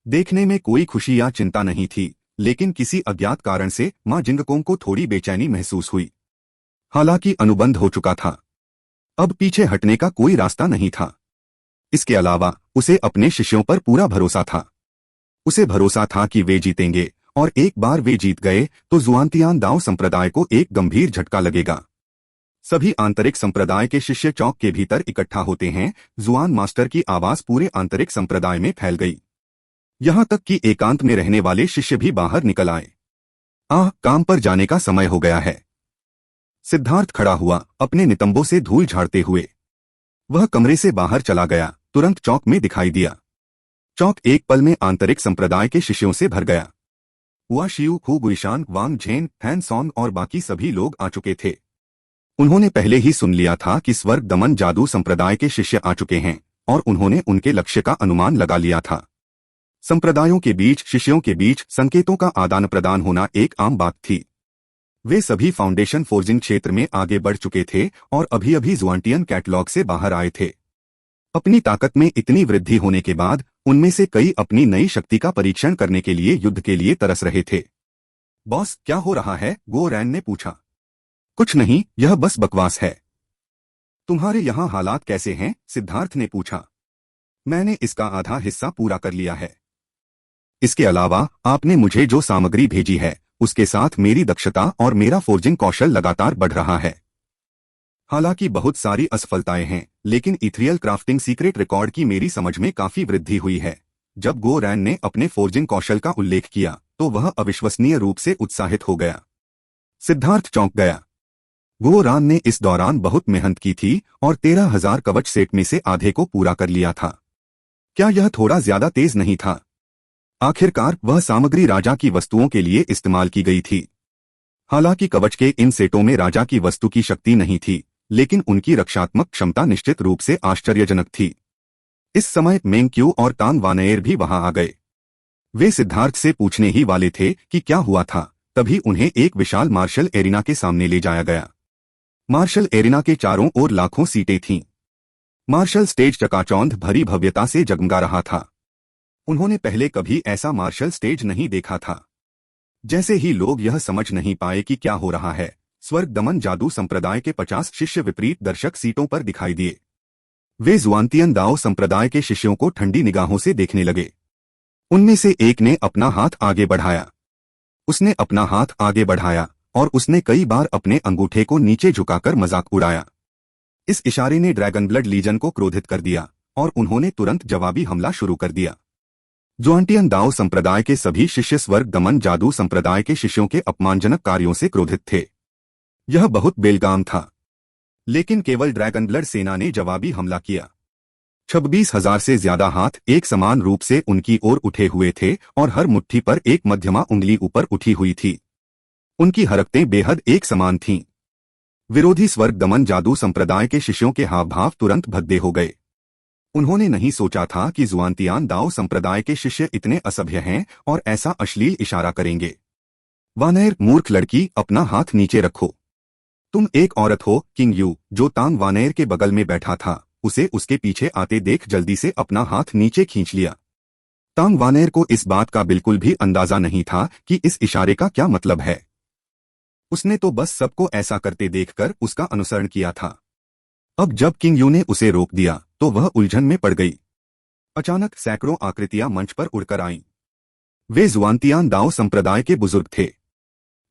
देखने में कोई खुशी या चिंता नहीं थी, लेकिन किसी अज्ञात कारण से मां जिंगकोंग को थोड़ी बेचैनी महसूस हुई। हालांकि अनुबंध हो चुका था, अब पीछे हटने का कोई रास्ता नहीं था। इसके अलावा उसे अपने शिष्यों पर पूरा भरोसा था। उसे भरोसा था कि वे जीतेंगे, और एक बार वे जीत गए तो जुआनटियान दाओ संप्रदाय को एक गंभीर झटका लगेगा। सभी आंतरिक संप्रदाय के शिष्य चौक के भीतर इकट्ठा होते हैं। जुआन मास्टर की आवाज पूरे आंतरिक संप्रदाय में फैल गई, यहां तक कि एकांत में रहने वाले शिष्य भी बाहर निकल आए। काम पर जाने का समय हो गया है। सिद्धार्थ खड़ा हुआ, अपने नितंबों से धूल झाड़ते हुए। वह कमरे से बाहर चला गया, तुरंत चौक में दिखाई दिया। चौक एक पल में आंतरिक संप्रदाय के शिष्यों से भर गया। Hua Xiu, Hu Guishan, Wang Zhen, Han Song और बाकी सभी लोग आ चुके थे। उन्होंने पहले ही सुन लिया था कि स्वर्ग दमन जादू संप्रदाय के शिष्य आ चुके हैं, और उन्होंने उनके लक्ष्य का अनुमान लगा लिया था। संप्रदायों के बीच, शिष्यों के बीच संकेतों का आदान प्रदान होना एक आम बात थी। वे सभी फाउंडेशन फोर्जिंग क्षेत्र में आगे बढ़ चुके थे और अभी अभी जुआनटियन कैटलॉग से बाहर आए थे। अपनी ताकत में इतनी वृद्धि होने के बाद उनमें से कई अपनी नई शक्ति का परीक्षण करने के लिए युद्ध के लिए तरस रहे थे। बॉस, क्या हो रहा है? गो रैन ने पूछा। कुछ नहीं, यह बस बकवास है। तुम्हारे यहाँ हालात कैसे हैं? सिद्धार्थ ने पूछा। मैंने इसका आधा हिस्सा पूरा कर लिया है। इसके अलावा आपने मुझे जो सामग्री भेजी है उसके साथ मेरी दक्षता और मेरा फोर्जिंग कौशल लगातार बढ़ रहा है। हालांकि बहुत सारी असफलताएं हैं, लेकिन इथरियल क्राफ्टिंग सीक्रेट रिकॉर्ड की मेरी समझ में काफी वृद्धि हुई है। जब गो रैन ने अपने फोर्जिंग कौशल का उल्लेख किया तो वह अविश्वसनीय रूप से उत्साहित हो गया। सिद्धार्थ चौंक गया। गो रैन ने इस दौरान बहुत मेहनत की थी और 13,000 कवच सेट में से आधे को पूरा कर लिया था। क्या यह थोड़ा ज्यादा तेज नहीं था? आखिरकार वह सामग्री राजा की वस्तुओं के लिए इस्तेमाल की गई थी। हालांकि कवच के इन सेटों में राजा की वस्तु की शक्ति नहीं थी, लेकिन उनकी रक्षात्मक क्षमता निश्चित रूप से आश्चर्यजनक थी। इस समय मेंग्क्यू और तांग वानएयर भी वहां आ गए। वे सिद्धार्थ से पूछने ही वाले थे कि क्या हुआ था, तभी उन्हें एक विशाल मार्शल एरिना के सामने ले जाया गया। मार्शल एरिना के चारों ओर लाखों सीटें थीं। मार्शल स्टेज चकाचौंध भरी भव्यता से जगमगा रहा था। उन्होंने पहले कभी ऐसा मार्शल स्टेज नहीं देखा था। जैसे ही लोग यह समझ नहीं पाए कि क्या हो रहा है, स्वर्ग दमन जादू संप्रदाय के 50 शिष्य विपरीत दर्शक सीटों पर दिखाई दिए। वे जुआनतियन दाओ संप्रदाय के शिष्यों को ठंडी निगाहों से देखने लगे। उनमें से एक ने अपना हाथ आगे बढ़ाया। उसने अपना हाथ आगे बढ़ाया और उसने कई बार अपने अंगूठे को नीचे झुकाकर मजाक उड़ाया। इस इशारे ने ड्रैगन ब्लड लीजन को क्रोधित कर दिया और उन्होंने तुरंत जवाबी हमला शुरू कर दिया। जुआनटियन दाओ संप्रदाय के सभी शिष्य स्वर्ग दमन जादू संप्रदाय के शिष्यों के अपमानजनक कार्यों से क्रोधित थे। यह बहुत बेलगाम था, लेकिन केवल ड्रैगन ब्लड सेना ने जवाबी हमला किया। 26,000 से ज्यादा हाथ एक समान रूप से उनकी ओर उठे हुए थे और हर मुट्ठी पर एक मध्यमा उंगली ऊपर उठी हुई थी। उनकी हरकतें बेहद एक समान थीं। विरोधी स्वर्ग दमन जादू संप्रदाय के शिष्यों के हाव भाव तुरंत भद्दे हो गए। उन्होंने नहीं सोचा था कि जुआनतियान दाओ संप्रदाय के शिष्य इतने असभ्य हैं और ऐसा अश्लील इशारा करेंगे। वानएर, मूर्ख लड़की, अपना हाथ नीचे रखो। तुम एक औरत हो। किंग यू, जो तांग वानएर के बगल में बैठा था, उसे उसके पीछे आते देख जल्दी से अपना हाथ नीचे खींच लिया। तांग वानएर को इस बात का बिल्कुल भी अंदाजा नहीं था कि इस इशारे का क्या मतलब है। उसने तो बस सबको ऐसा करते देखकर उसका अनुसरण किया था। अब जब किंग यू ने उसे रोक दिया तो वह उलझन में पड़ गई। अचानक सैकड़ों आकृतियां मंच पर उड़कर आईं। वे जुआनतियान दाओ संप्रदाय के बुजुर्ग थे।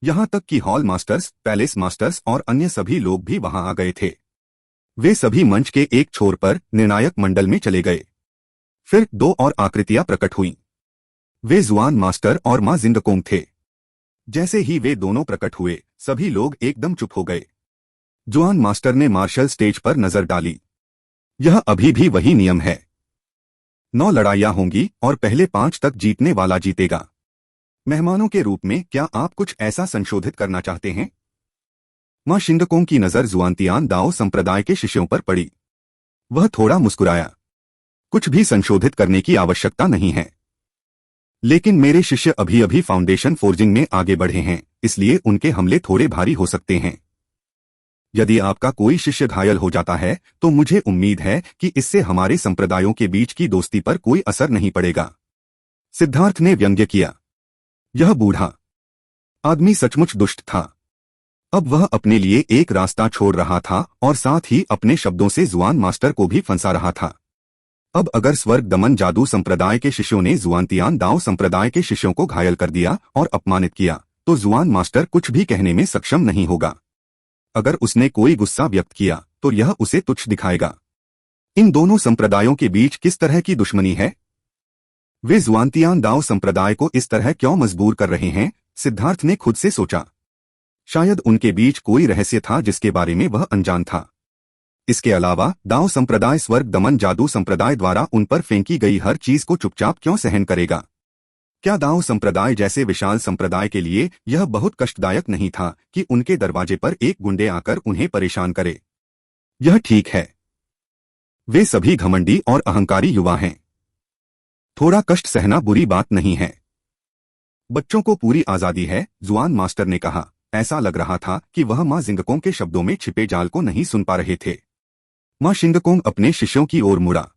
यहां तक कि हॉल मास्टर्स, पैलेस मास्टर्स और अन्य सभी लोग भी वहां आ गए थे। वे सभी मंच के एक छोर पर निर्णायक मंडल में चले गए। फिर 2 और आकृतियां प्रकट हुईं। वे जुआन मास्टर और मां जिंगकोंग थे। जैसे ही वे दोनों प्रकट हुए, सभी लोग एकदम चुप हो गए। जुआन मास्टर ने मार्शल स्टेज पर नजर डाली। यह अभी भी वही नियम है। 9 लड़ाइयां होंगी और पहले 5 तक जीतने वाला जीतेगा। मेहमानों के रूप में क्या आप कुछ ऐसा संशोधित करना चाहते हैं? मां शिंगकोंग की नजर जुआनतियान दाओ संप्रदाय के शिष्यों पर पड़ी। वह थोड़ा मुस्कुराया। कुछ भी संशोधित करने की आवश्यकता नहीं है। लेकिन मेरे शिष्य अभी अभी फाउंडेशन फोर्जिंग में आगे बढ़े हैं, इसलिए उनके हमले थोड़े भारी हो सकते हैं। यदि आपका कोई शिष्य घायल हो जाता है तो मुझे उम्मीद है कि इससे हमारे संप्रदायों के बीच की दोस्ती पर कोई असर नहीं पड़ेगा। सिद्धार्थ ने व्यंग्य किया। यह बूढ़ा आदमी सचमुच दुष्ट था। अब वह अपने लिए एक रास्ता छोड़ रहा था और साथ ही अपने शब्दों से जुआन मास्टर को भी फंसा रहा था। अब अगर स्वर्ग दमन जादू संप्रदाय के शिष्यों ने जुआनतियान दाओ संप्रदाय के शिष्यों को घायल कर दिया और अपमानित किया, तो जुआन मास्टर कुछ भी कहने में सक्षम नहीं होगा। अगर उसने कोई गुस्सा व्यक्त किया तो यह उसे तुच्छ दिखाएगा। इन दोनों संप्रदायों के बीच किस तरह की दुश्मनी है? वे जुआनतियान दाओ संप्रदाय को इस तरह क्यों मजबूर कर रहे हैं? सिद्धार्थ ने खुद से सोचा। शायद उनके बीच कोई रहस्य था जिसके बारे में वह अनजान था। इसके अलावा दाओ संप्रदाय स्वर्ग दमन जादू संप्रदाय द्वारा उन पर फेंकी गई हर चीज को चुपचाप क्यों सहन करेगा? क्या दाओ संप्रदाय जैसे विशाल संप्रदाय के लिए यह बहुत कष्टदायक नहीं था कि उनके दरवाजे पर एक गुंडे आकर उन्हें परेशान करे? यह ठीक है। वे सभी घमंडी और अहंकारी युवा हैं। थोड़ा कष्ट सहना बुरी बात नहीं है। बच्चों को पूरी आजादी है, जुआन मास्टर ने कहा। ऐसा लग रहा था कि वह मां जिंगकोंग के शब्दों में छिपे जाल को नहीं सुन पा रहे थे। मां शिंगकोंग अपने शिष्यों की ओर मुड़ा।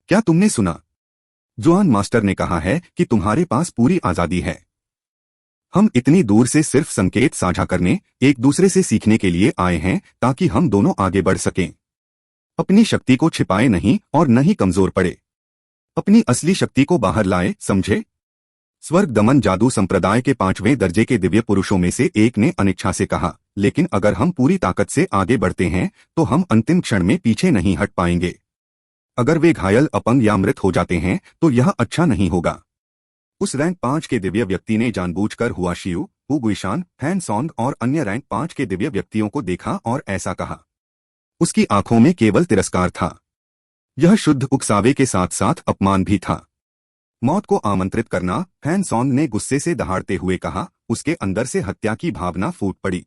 क्या तुमने सुना? जुआन मास्टर ने कहा है कि तुम्हारे पास पूरी आजादी है। हम इतनी दूर से सिर्फ संकेत साझा करने, एक दूसरे से सीखने के लिए आए हैं ताकि हम दोनों आगे बढ़ सकें। अपनी शक्ति को छिपाए नहीं और न ही कमजोर पड़े। अपनी असली शक्ति को बाहर लाए, समझे? स्वर्ग दमन जादू संप्रदाय के 5वें दर्जे के दिव्य पुरुषों में से एक ने अनिच्छा से कहा। लेकिन अगर हम पूरी ताकत से आगे बढ़ते हैं तो हम अंतिम क्षण में पीछे नहीं हट पाएंगे। अगर वे घायल, अपंग या मृत हो जाते हैं तो यह अच्छा नहीं होगा। उस रैंक 5 के दिव्य व्यक्ति ने जानबूझकर हुआ शियू, हु गुइशान, फैन सॉन्ग और अन्य रैंक 5 के दिव्य व्यक्तियों को देखा और ऐसा कहा। उसकी आंखों में केवल तिरस्कार था। यह शुद्ध उकसावे के साथ साथ अपमान भी था। मौत को आमंत्रित करना, फैन सॉन्ग ने गुस्से से दहाड़ते हुए कहा। उसके अंदर से हत्या की भावना फूट पड़ी।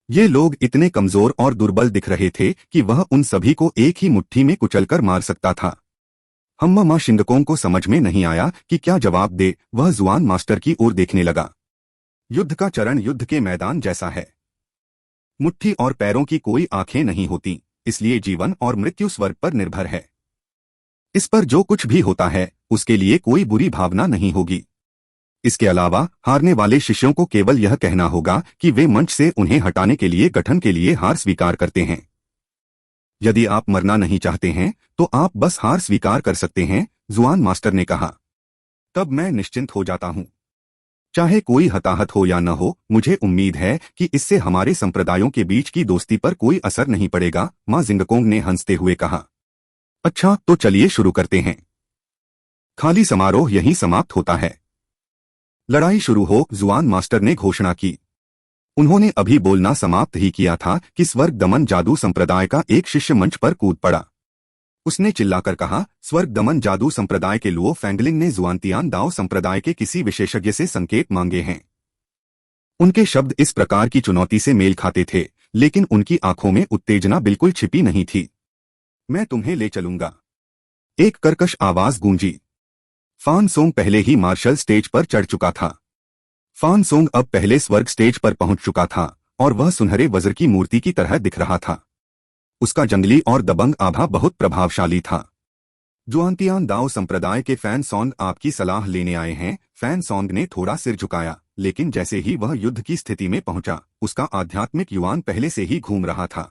ये लोग इतने कमजोर और दुर्बल दिख रहे थे कि वह उन सभी को एक ही मुट्ठी में कुचलकर मार सकता था। हम्मा शिंगकोंग को समझ में नहीं आया कि क्या जवाब दे। वह जुआन मास्टर की ओर देखने लगा। युद्ध का चरण युद्ध के मैदान जैसा है। मुट्ठी और पैरों की कोई आंखें नहीं होती, इसलिए जीवन और मृत्यु स्वर्ग पर निर्भर है। इस पर जो कुछ भी होता है उसके लिए कोई बुरी भावना नहीं होगी। इसके अलावा हारने वाले शिष्यों को केवल यह कहना होगा कि वे मंच से उन्हें हटाने के लिए गठन के लिए हार स्वीकार करते हैं। यदि आप मरना नहीं चाहते हैं तो आप बस हार स्वीकार कर सकते हैं, जुआन मास्टर ने कहा। तब मैं निश्चिंत हो जाता हूं। चाहे कोई हताहत हो या न हो, मुझे उम्मीद है कि इससे हमारे संप्रदायों के बीच की दोस्ती पर कोई असर नहीं पड़ेगा, मां जिंगकोंग ने हंसते हुए कहा। अच्छा, तो चलिए शुरू करते हैं। खाली समारोह यहीं समाप्त होता है। लड़ाई शुरू हो, जुआन मास्टर ने घोषणा की। उन्होंने अभी बोलना समाप्त ही किया था कि स्वर्ग दमन जादू संप्रदाय का एक शिष्य मंच पर कूद पड़ा। उसने चिल्लाकर कहा, स्वर्ग दमन जादू संप्रदाय के लुओ फैंगलिंग ने जुआनतियान दाओ संप्रदाय के किसी विशेषज्ञ से संकेत मांगे हैं। उनके शब्द इस प्रकार की चुनौती से मेल खाते थे, लेकिन उनकी आंखों में उत्तेजना बिल्कुल छिपी नहीं थी। मैं तुम्हें ले चलूंगा, एक कर्कश आवाज गूंजी। फान सोंग पहले ही मार्शल स्टेज पर चढ़ चुका था। फान सोंग अब पहले स्वर्ग स्टेज पर पहुंच चुका था और वह सुनहरे वज्र की मूर्ति की तरह दिख रहा था। उसका जंगली और दबंग आभा बहुत प्रभावशाली था। जुआनतियान दाओ संप्रदाय के फैन सॉन्ग आपकी सलाह लेने आए हैं। फैन सॉन्ग ने थोड़ा सिर झुकाया, लेकिन जैसे ही वह युद्ध की स्थिति में पहुंचा, उसका आध्यात्मिक युवान पहले से ही घूम रहा था।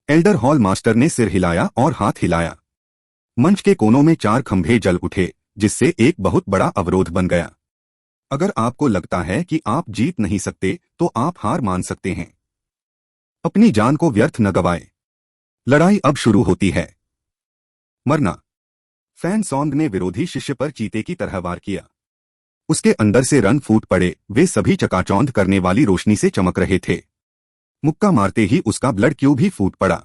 एल्डर हॉल मास्टर ने सिर हिलाया और हाथ हिलाया। मंच के कोनों में 4 खंभे जल उठे, जिससे एक बहुत बड़ा अवरोध बन गया। अगर आपको लगता है कि आप जीत नहीं सकते तो आप हार मान सकते हैं। अपनी जान को व्यर्थ न गवाएं। लड़ाई अब शुरू होती है। मरना। फैन सॉन्ग ने विरोधी शिष्य पर चीते की तरह वार किया। उसके अंदर से रंग फूट पड़े, वे सभी चकाचौंध करने वाली रोशनी से चमक रहे थे। मुक्का मारते ही उसका ब्लड क्यू भी फूट पड़ा।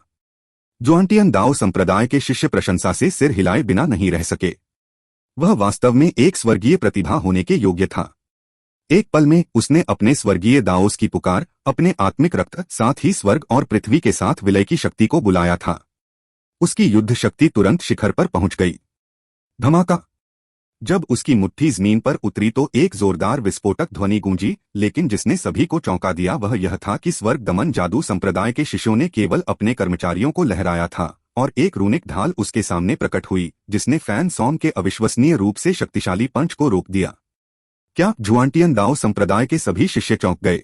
जुआनतियान दाओ संप्रदाय के शिष्य प्रशंसा से सिर हिलाए बिना नहीं रह सके। वह वास्तव में एक स्वर्गीय प्रतिभा होने के योग्य था। एक पल में उसने अपने स्वर्गीय दाओस की पुकार, अपने आत्मिक रक्त, साथ ही स्वर्ग और पृथ्वी के साथ विलय की शक्ति को बुलाया था। उसकी युद्ध शक्ति तुरंत शिखर पर पहुंच गई। धमाका। जब उसकी मुट्ठी जमीन पर उतरी तो एक जोरदार विस्फोटक ध्वनि गूंजी, लेकिन जिसने सभी को चौंका दिया वह यह था कि स्वर्ग दमन जादू संप्रदाय के शिष्यों ने केवल अपने कर्मचारियों को लहराया था और एक रूनिक ढाल उसके सामने प्रकट हुई, जिसने फैन सॉन्ग के अविश्वसनीय रूप से शक्तिशाली पंच को रोक दिया। क्या जुआनतियान दाओ संप्रदाय के सभी शिष्य चौंक गए?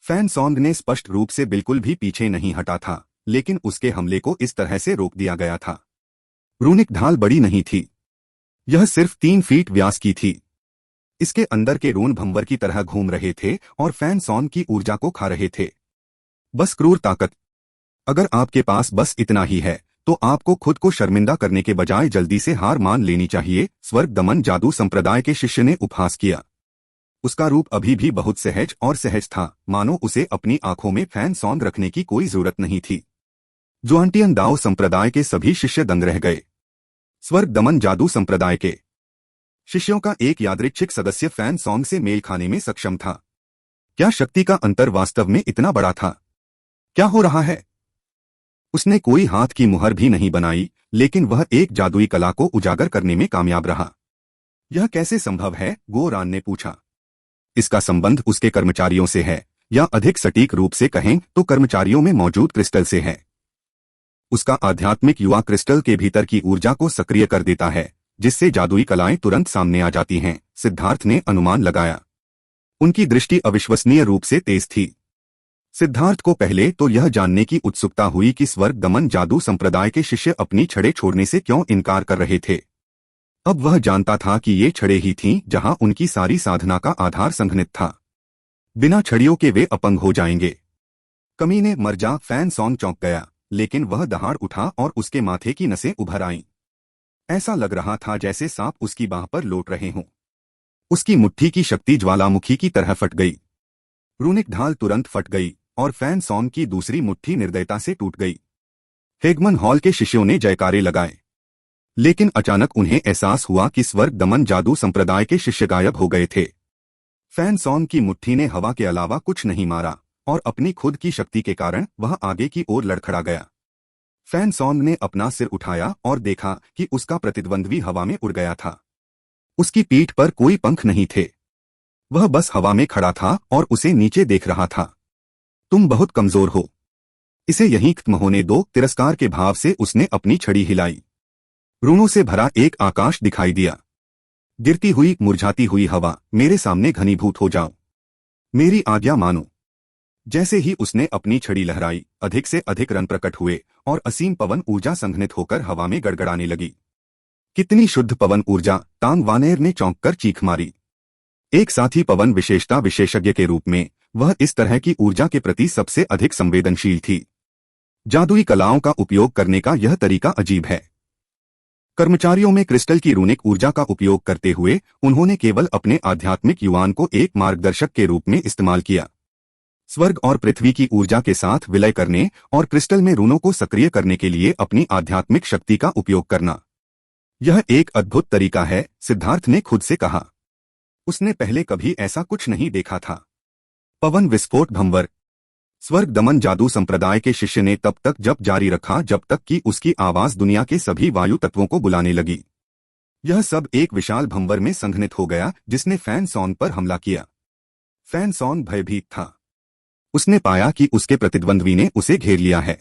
फैन सॉन्ग ने स्पष्ट रूप से बिल्कुल भी पीछे नहीं हटा था, लेकिन उसके हमले को इस तरह से रोक दिया गया था। रूनिक ढाल बड़ी नहीं थी, यह सिर्फ 3 फीट व्यास की थी। इसके अंदर के रून भंवर की तरह घूम रहे थे और फैन सॉन्ग की ऊर्जा को खा रहे थे। बस क्रूर ताकत। अगर आपके पास बस इतना ही है तो आपको खुद को शर्मिंदा करने के बजाय जल्दी से हार मान लेनी चाहिए, स्वर्ग दमन जादू संप्रदाय के शिष्य ने उपहास किया। उसका रूप अभी भी बहुत सहज और सहज था, मानो उसे अपनी आंखों में फैन सॉन्ग रखने की कोई जरूरत नहीं थी। जुआनतियान दाओ संप्रदाय के सभी शिष्य दंग रह गए। स्वर्ग दमन जादू संप्रदाय के शिष्यों का एक यादृच्छिक सदस्य फैन सॉन्ग से मेल खाने में सक्षम था। क्या शक्ति का अंतर वास्तव में इतना बड़ा था? क्या हो रहा है? उसने कोई हाथ की मुहर भी नहीं बनाई, लेकिन वह एक जादुई कला को उजागर करने में कामयाब रहा। यह कैसे संभव है? गो रान ने पूछा। इसका संबंध उसके कर्मचारियों से है, या अधिक सटीक रूप से कहें तो कर्मचारियों में मौजूद क्रिस्टल से है। उसका आध्यात्मिक युवा क्रिस्टल के भीतर की ऊर्जा को सक्रिय कर देता है, जिससे जादुई कलाएं तुरंत सामने आ जाती हैं, सिद्धार्थ ने अनुमान लगाया। उनकी दृष्टि अविश्वसनीय रूप से तेज थी। सिद्धार्थ को पहले तो यह जानने की उत्सुकता हुई कि स्वर्ग दमन जादू संप्रदाय के शिष्य अपनी छड़ें छोड़ने से क्यों इनकार कर रहे थे। अब वह जानता था कि ये छड़ें ही थीं जहां उनकी सारी साधना का आधार संघनित था। बिना छड़ियों के वे अपंग हो जाएंगे। कमीने मर जा। फैन सॉन्ग चौंक गया, लेकिन वह दहाड़ उठा और उसके माथे की नसें उभर आईं। ऐसा लग रहा था जैसे सांप उसकी बाह पर लौट रहे हों। उसकी मुट्ठी की शक्ति ज्वालामुखी की तरह फट गई। रूनिक ढाल तुरंत फट गई और फैन सॉन्ग की दूसरी मुट्ठी निर्दयता से टूट गई। हेगमन हॉल के शिष्यों ने जयकारे लगाए, लेकिन अचानक उन्हें एहसास हुआ कि स्वर्ग दमन जादू संप्रदाय के शिष्य गायब हो गए थे। फैन सॉन्ग की मुट्ठी ने हवा के अलावा कुछ नहीं मारा और अपनी खुद की शक्ति के कारण वह आगे की ओर लड़खड़ा गया। फैन सॉन्ग ने अपना सिर उठाया और देखा कि उसका प्रतिद्वंद्वी हवा में उड़ गया था। उसकी पीठ पर कोई पंख नहीं थे। वह बस हवा में खड़ा था और उसे नीचे देख रहा था। तुम बहुत कमजोर हो, इसे यहीं खत्म होने दो। तिरस्कार के भाव से उसने अपनी छड़ी हिलाई। रूणों से भरा एक आकाश दिखाई दिया। गिरती हुई मुरझाती हुई हवा, मेरे सामने घनीभूत हो जाओ, मेरी आज्ञा मानो। जैसे ही उसने अपनी छड़ी लहराई, अधिक से अधिक रन प्रकट हुए और असीम पवन ऊर्जा संघनित होकर हवा में गड़गड़ाने लगी। कितनी शुद्ध पवन ऊर्जा! तांग वानेर ने चौंक कर चीख मारी। एक साथी पवन विशेषता विशेषज्ञ के रूप में वह इस तरह की ऊर्जा के प्रति सबसे अधिक संवेदनशील थी। जादुई कलाओं का उपयोग करने का यह तरीका अजीब है। कर्मचारियों में क्रिस्टल की रूनिक ऊर्जा का उपयोग करते हुए उन्होंने केवल अपने आध्यात्मिक युवान को एक मार्गदर्शक के रूप में इस्तेमाल किया। स्वर्ग और पृथ्वी की ऊर्जा के साथ विलय करने और क्रिस्टल में रूनों को सक्रिय करने के लिए अपनी आध्यात्मिक शक्ति का उपयोग करना, यह एक अद्भुत तरीका है, सिद्धार्थ ने खुद से कहा। उसने पहले कभी ऐसा कुछ नहीं देखा था। पवन विस्फोट भंवर। स्वर्ग दमन जादू संप्रदाय के शिष्य ने तब तक जप जारी रखा जब तक कि उसकी आवाज दुनिया के सभी वायु तत्वों को बुलाने लगी। यह सब एक विशाल भंवर में संघनित हो गया जिसने फैन सॉन्ग पर हमला किया। फैन सॉन्ग भयभीत था। उसने पाया कि उसके प्रतिद्वंद्वी ने उसे घेर लिया है।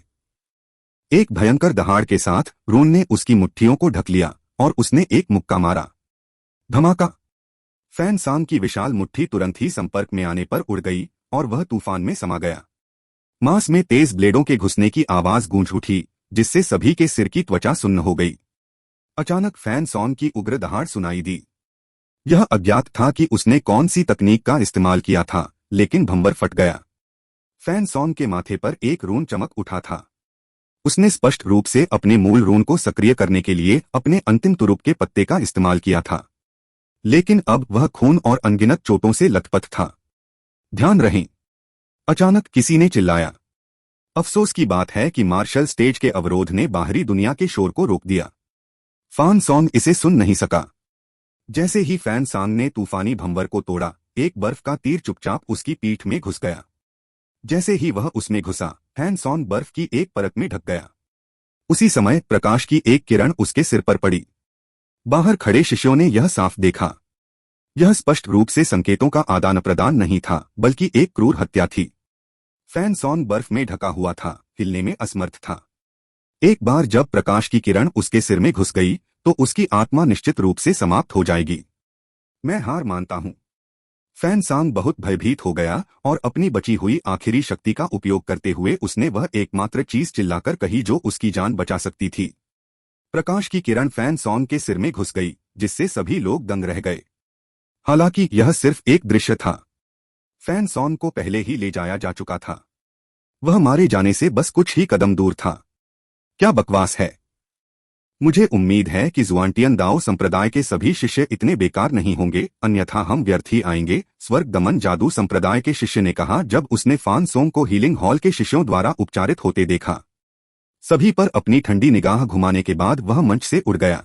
एक भयंकर दहाड़ के साथ रून ने उसकी मुट्ठियों को ढक लिया और उसने एक मुक्का मारा। धमाका! फैन सॉन्ग की विशाल मुट्ठी तुरंत ही संपर्क में आने पर उड़ गई और वह तूफान में समा गया। मांस में तेज ब्लेडों के घुसने की आवाज गूंज उठी, जिससे सभी के सिर की त्वचा सुन्न हो गई। अचानक फैन सॉन्ग की उग्र दहाड़ सुनाई दी। यह अज्ञात था कि उसने कौन सी तकनीक का इस्तेमाल किया था, लेकिन भंवर फट गया। फैन सॉन्ग के माथे पर एक रून चमक उठा था। उसने स्पष्ट रूप से अपने मूल रून को सक्रिय करने के लिए अपने अंतिम तुरुप के पत्ते का इस्तेमाल किया था, लेकिन अब वह खून और अनगिनत चोटों से लथपथ था। ध्यान रहे! अचानक किसी ने चिल्लाया। अफसोस की बात है कि मार्शल स्टेज के अवरोध ने बाहरी दुनिया के शोर को रोक दिया। फैन सॉन्ग इसे सुन नहीं सका। जैसे ही फैन सॉन्ग ने तूफानी भंवर को तोड़ा, एक बर्फ का तीर चुपचाप उसकी पीठ में घुस गया। जैसे ही वह उसमें घुसा, फैन सॉन्ग बर्फ की एक परत में ढक गया। उसी समय प्रकाश की एक किरण उसके सिर पर पड़ी। बाहर खड़े शिष्यों ने यह साफ देखा। यह स्पष्ट रूप से संकेतों का आदान प्रदान नहीं था, बल्कि एक क्रूर हत्या थी। फैन सॉन्ग बर्फ में ढका हुआ था, हिलने में असमर्थ था। एक बार जब प्रकाश की किरण उसके सिर में घुस गई, तो उसकी आत्मा निश्चित रूप से समाप्त हो जाएगी। मैं हार मानता हूं। फैन सॉन्ग बहुत भयभीत हो गया और अपनी बची हुई आखिरी शक्ति का उपयोग करते हुए उसने वह एकमात्र चीज चिल्लाकर कही जो उसकी जान बचा सकती थी। प्रकाश की किरण फैन सॉन्ग के सिर में घुस गई, जिससे सभी लोग दंग रह गए। हालांकि यह सिर्फ एक दृश्य था। फैन सॉन्ग को पहले ही ले जाया जा चुका था। वह मारे जाने से बस कुछ ही कदम दूर था। क्या बकवास है! मुझे उम्मीद है कि जुआंटियन दाओ संप्रदाय के सभी शिष्य इतने बेकार नहीं होंगे, अन्यथा हम व्यर्थ ही आएंगे, स्वर्ग दमन जादू संप्रदाय के शिष्य ने कहा जब उसने फैन सॉन्ग को हीलिंग हॉल के शिष्यों द्वारा उपचारित होते देखा। सभी पर अपनी ठंडी निगाह घुमाने के बाद वह मंच से उड़ गया।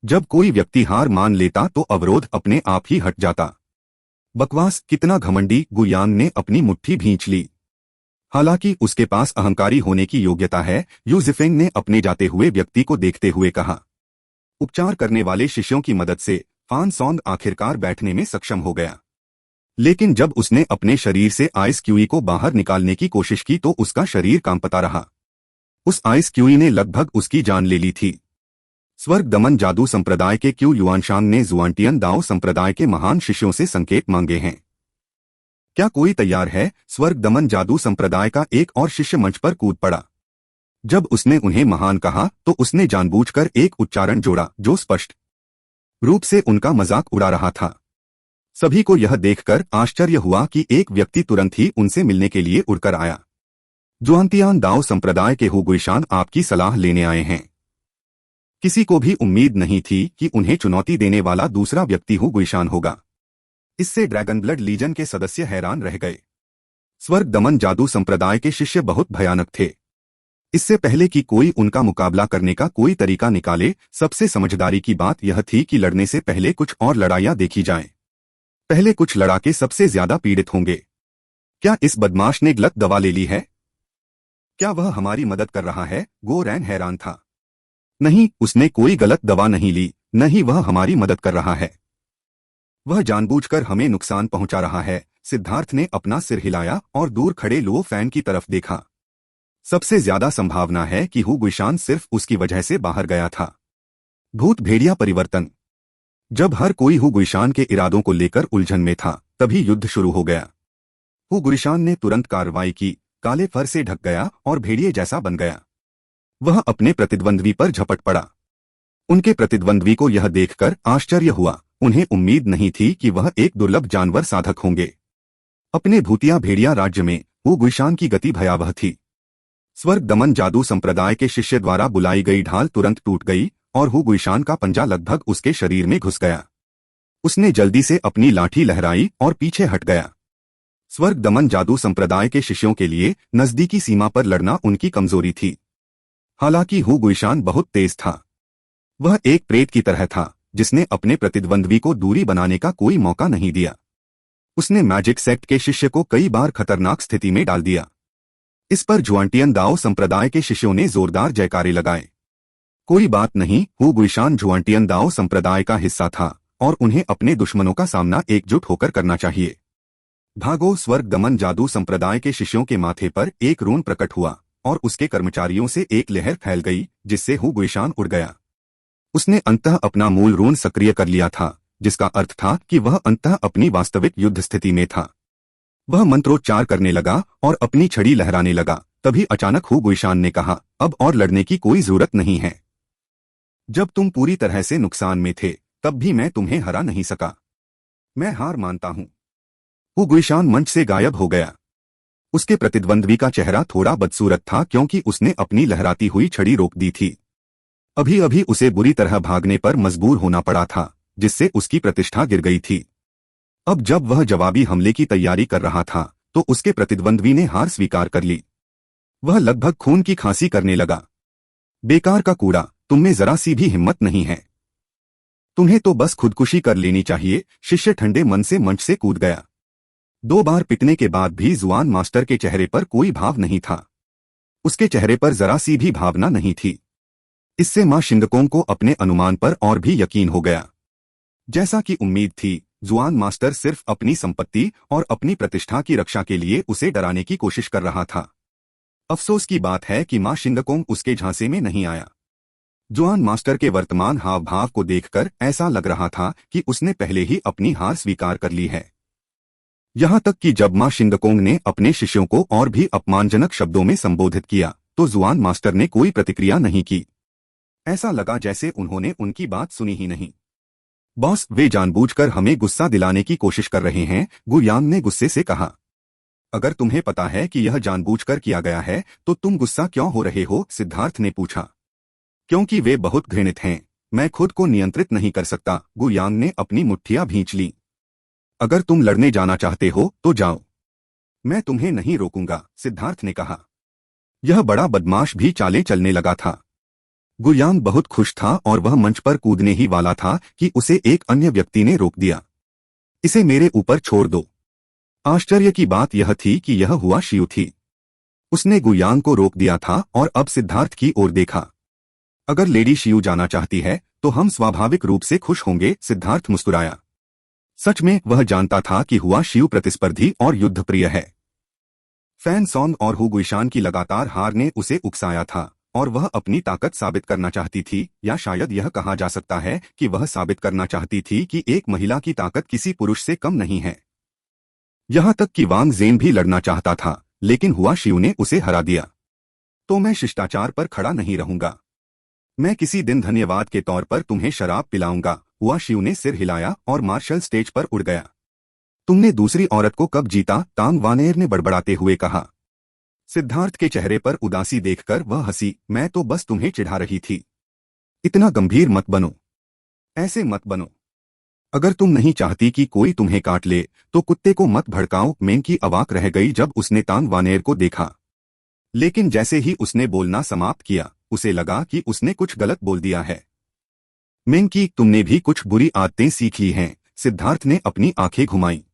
जब कोई व्यक्ति हार मान लेता तो अवरोध अपने आप ही हट जाता। बकवास! कितना घमंडी! गुयान ने अपनी मुट्ठी भींच ली। हालांकि उसके पास अहंकारी होने की योग्यता है, यू जिफेंग ने अपने जाते हुए व्यक्ति को देखते हुए कहा। उपचार करने वाले शिष्यों की मदद से फैन सॉन्ग आखिरकार बैठने में सक्षम हो गया। लेकिन जब उसने अपने शरीर से आइस क्यूई को बाहर निकालने की कोशिश की तो उसका शरीर कांपता रहा। उस आइस क्यूई ने लगभग उसकी जान ले ली थी। स्वर्ग दमन जादू संप्रदाय के क्यू युआनशांग ने जुआंटियन दाओ संप्रदाय के महान शिष्यों से संकेत मांगे हैं। क्या कोई तैयार है? स्वर्ग दमन जादू संप्रदाय का एक और शिष्य मंच पर कूद पड़ा। जब उसने उन्हें महान कहा तो उसने जानबूझकर एक उच्चारण जोड़ा जो स्पष्ट रूप से उनका मजाक उड़ा रहा था। सभी को यह देखकर आश्चर्य हुआ कि एक व्यक्ति तुरंत ही उनसे मिलने के लिए उड़कर आया। जुआनतियान दाओ संप्रदाय के हुगुइशान आपकी सलाह लेने आए हैं। किसी को भी उम्मीद नहीं थी कि उन्हें चुनौती देने वाला दूसरा व्यक्ति हुगुइशान होगा। इससे ड्रैगन ब्लड लीजन के सदस्य हैरान रह गए। स्वर्ग दमन जादू संप्रदाय के शिष्य बहुत भयानक थे। इससे पहले कि कोई उनका मुकाबला करने का कोई तरीका निकाले, सबसे समझदारी की बात यह थी कि लड़ने से पहले कुछ और लड़ाइयां देखी जाएं। पहले कुछ लड़ाके सबसे ज्यादा पीड़ित होंगे। क्या इस बदमाश ने गलत दवा ले ली है? क्या वह हमारी मदद कर रहा है? गो रैन हैरान था। नहीं, उसने कोई गलत दवा नहीं ली, न ही वह हमारी मदद कर रहा है। वह जानबूझकर हमें नुकसान पहुंचा रहा है। सिद्धार्थ ने अपना सिर हिलाया और दूर खड़े लो फैन की तरफ देखा। सबसे ज्यादा संभावना है कि हुगुइशान सिर्फ उसकी वजह से बाहर गया था। भूत भेड़िया परिवर्तन। जब हर कोई हुगुइशान के इरादों को लेकर उलझन में था, तभी युद्ध शुरू हो गया। हुगुइशान ने तुरंत कार्रवाई की, काले फर से ढक गया और भेड़िए जैसा बन गया। वह अपने प्रतिद्वंद्वी पर झपट पड़ा। उनके प्रतिद्वंद्वी को यह देखकर आश्चर्य हुआ। उन्हें उम्मीद नहीं थी कि वह एक दुर्लभ जानवर साधक होंगे। अपने भूतिया भेड़िया राज्य में हुगुइशान की गति भयावह थी। स्वर्ग दमन जादू संप्रदाय के शिष्य द्वारा बुलाई गई ढाल तुरंत टूट गई और हुगुइशान का पंजा लगभग उसके शरीर में घुस गया। उसने जल्दी से अपनी लाठी लहराई और पीछे हट गया। स्वर्ग दमन जादू संप्रदाय के शिष्यों के लिए नजदीकी सीमा पर लड़ना उनकी कमजोरी थी। हालांकि हुगुइशान बहुत तेज था। वह एक प्रेत की तरह था जिसने अपने प्रतिद्वंद्वी को दूरी बनाने का कोई मौका नहीं दिया। उसने मैजिक सेक्ट के शिष्य को कई बार खतरनाक स्थिति में डाल दिया। इस पर जुआनटियन दाओ संप्रदाय के शिष्यों ने जोरदार जयकारे लगाए। कोई बात नहीं, हुगुइशान जुआनटियन दाओ संप्रदाय का हिस्सा था और उन्हें अपने दुश्मनों का सामना एकजुट होकर करना चाहिए। भागो! स्वर्ग दमन जादू संप्रदाय के शिष्यों के माथे पर एक रून प्रकट हुआ और उसके कर्मचारियों से एक लहर फैल गई जिससे हुगुइशान उड़ गया। उसने अंततः अपना मूल रून सक्रिय कर लिया था, जिसका अर्थ था कि वह अंततः अपनी वास्तविक युद्ध स्थिति में था। वह मंत्रोच्चार करने लगा और अपनी छड़ी लहराने लगा। तभी अचानक हुगुइशान ने कहा, अब और लड़ने की कोई जरूरत नहीं है। जब तुम पूरी तरह से नुकसान में थे, तब भी मैं तुम्हें हरा नहीं सका। मैं हार मानता हूं। हुगुइशान मंच से गायब हो गया। उसके प्रतिद्वंद्वी का चेहरा थोड़ा बदसूरत था क्योंकि उसने अपनी लहराती हुई छड़ी रोक दी थी। अभी अभी उसे बुरी तरह भागने पर मजबूर होना पड़ा था, जिससे उसकी प्रतिष्ठा गिर गई थी। अब जब वह जवाबी हमले की तैयारी कर रहा था, तो उसके प्रतिद्वंद्वी ने हार स्वीकार कर ली। वह लगभग खून की खांसी करने लगा। बेकार का कूड़ा, तुममें जरा सी भी हिम्मत नहीं है। तुम्हें तो बस खुदकुशी कर लेनी चाहिए। शिष्य ठंडे मन से मंच से कूद गया। 2 बार पिटने के बाद भी जुआन मास्टर के चेहरे पर कोई भाव नहीं था। उसके चेहरे पर जरा सी भी भावना नहीं थी। इससे मां शिंगकोंग को अपने अनुमान पर और भी यकीन हो गया। जैसा कि उम्मीद थी, जुआन मास्टर सिर्फ अपनी संपत्ति और अपनी प्रतिष्ठा की रक्षा के लिए उसे डराने की कोशिश कर रहा था। अफसोस की बात है कि मां शिंगकोंग उसके झांसे में नहीं आया। जुआन मास्टर के वर्तमान हाव भाव को देखकर ऐसा लग रहा था कि उसने पहले ही अपनी हार स्वीकार कर ली है। यहां तक कि जब मां शिंगकोंग ने अपने शिष्यों को और भी अपमानजनक शब्दों में संबोधित किया, तो जुआन मास्टर ने कोई प्रतिक्रिया नहीं की। ऐसा लगा जैसे उन्होंने उनकी बात सुनी ही नहीं। बॉस, वे जानबूझकर हमें गुस्सा दिलाने की कोशिश कर रहे हैं, गुयांग ने गुस्से से कहा। अगर तुम्हें पता है कि यह जानबूझकर किया गया है, तो तुम गुस्सा क्यों हो रहे हो? सिद्धार्थ ने पूछा। क्योंकि वे बहुत घृणित हैं। मैं खुद को नियंत्रित नहीं कर सकता। गुयांग ने अपनी मुट्ठियां भींच ली। अगर तुम लड़ने जाना चाहते हो तो जाओ, मैं तुम्हें नहीं रोकूंगा, सिद्धार्थ ने कहा। यह बड़ा बदमाश भी चालें चलने लगा था। गुयांग बहुत खुश था और वह मंच पर कूदने ही वाला था कि उसे एक अन्य व्यक्ति ने रोक दिया। इसे मेरे ऊपर छोड़ दो। आश्चर्य की बात यह थी कि यह हुआ शियू थी। उसने गुयांग को रोक दिया था और अब सिद्धार्थ की ओर देखा। अगर लेडी शियू जाना चाहती है तो हम स्वाभाविक रूप से खुश होंगे, सिद्धार्थ मुस्कुराया। सच में वह जानता था कि हुआ शियू प्रतिस्पर्धी और युद्धप्रिय है। फैन सॉन्ग और हुगुइशान की लगातार हार ने उसे उकसाया था और वह अपनी ताकत साबित करना चाहती थी, या शायद यह कहा जा सकता है कि वह साबित करना चाहती थी कि एक महिला की ताकत किसी पुरुष से कम नहीं है। यहां तक कि वांग ज़ेन भी लड़ना चाहता था, लेकिन हुआ शियू ने उसे हरा दिया। तो मैं शिष्टाचार पर खड़ा नहीं रहूंगा। मैं किसी दिन धन्यवाद के तौर पर तुम्हें शराब पिलाऊंगा। हुआ शियू ने सिर हिलाया और मार्शल स्टेज पर उड़ गया। तुमने दूसरी औरत को कब जीता? तांग वानेर ने बड़बड़ाते हुए कहा। सिद्धार्थ के चेहरे पर उदासी देखकर वह हंसी। मैं तो बस तुम्हें चिढ़ा रही थी। इतना गंभीर मत बनो। ऐसे मत बनो। अगर तुम नहीं चाहती कि कोई तुम्हें काट ले तो कुत्ते को मत भड़काओ। मेंकी अवाक रह गई जब उसने तांग वानेर को देखा, लेकिन जैसे ही उसने बोलना समाप्त किया उसे लगा कि उसने कुछ गलत बोल दिया है। मेंकी, तुमने भी कुछ बुरी आदतें सीख ली हैं। सिद्धार्थ ने अपनी आंखें घुमाई।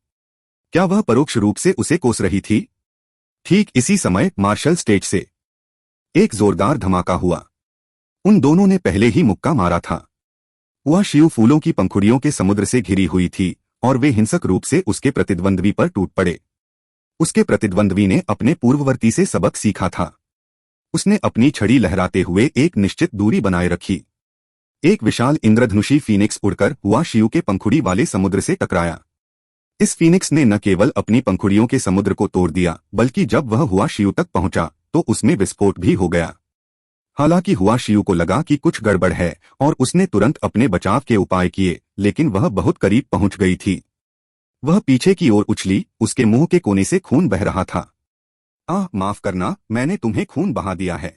क्या वह परोक्ष रूप से उसे कोस रही थी? ठीक इसी समय मार्शल स्टेज से एक जोरदार धमाका हुआ। उन दोनों ने पहले ही मुक्का मारा था। वह शिव फूलों की पंखुड़ियों के समुद्र से घिरी हुई थी और वे हिंसक रूप से उसके प्रतिद्वंद्वी पर टूट पड़े। उसके प्रतिद्वंद्वी ने अपने पूर्ववर्ती से सबक सीखा था। उसने अपनी छड़ी लहराते हुए एक निश्चित दूरी बनाए रखी। एक विशाल इंद्रधनुषी फीनिक्स उड़कर हुआ शिव के पंखुड़ी वाले समुद्र से टकराया। इस फीनिक्स ने न केवल अपनी पंखुड़ियों के समुद्र को तोड़ दिया, बल्कि जब वह हुआ शिव तक पहुंचा तो उसमें विस्फोट भी हो गया। हालांकि हुआ शिव को लगा कि कुछ गड़बड़ है और उसने तुरंत अपने बचाव के उपाय किए, लेकिन वह बहुत करीब पहुंच गई थी। वह पीछे की ओर उछली। उसके मुंह के कोने से खून बह रहा था। माफ करना, मैंने तुम्हें खून बहा दिया है।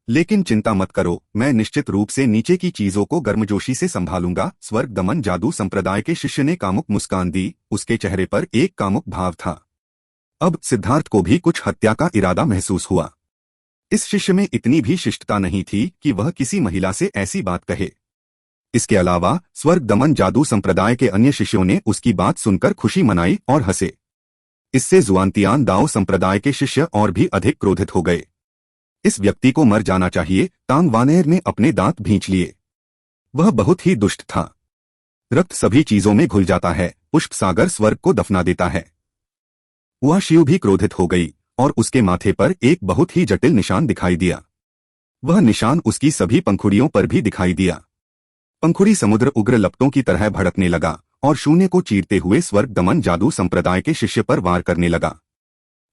लेकिन चिंता मत करो, मैं निश्चित रूप से नीचे की चीजों को गर्मजोशी से संभालूंगा। स्वर्ग दमन जादू संप्रदाय के शिष्य ने कामुक मुस्कान दी। उसके चेहरे पर एक कामुक भाव था। अब सिद्धार्थ को भी कुछ हत्या का इरादा महसूस हुआ। इस शिष्य में इतनी भी शिष्टता नहीं थी कि वह किसी महिला से ऐसी बात कहे। इसके अलावा स्वर्ग दमन जादू संप्रदाय के अन्य शिष्यों ने उसकी बात सुनकर खुशी मनाई और हंसे। इससे जुआनतियान दाओ संप्रदाय के शिष्य और भी अधिक क्रोधित हो गए। इस व्यक्ति को मर जाना चाहिए। तांग वानेर ने अपने दांत भींच लिए। वह बहुत ही दुष्ट था। रक्त सभी चीजों में घुल जाता है। पुष्प सागर स्वर्ग को दफना देता है। वह शिव भी क्रोधित हो गई और उसके माथे पर एक बहुत ही जटिल निशान दिखाई दिया। वह निशान उसकी सभी पंखुड़ियों पर भी दिखाई दिया। पंखुड़ी समुद्र उग्र लपटों की तरह भड़कने लगा और शून्य को चीरते हुए स्वर्ग दमन जादू संप्रदाय के शिष्य पर वार करने लगा।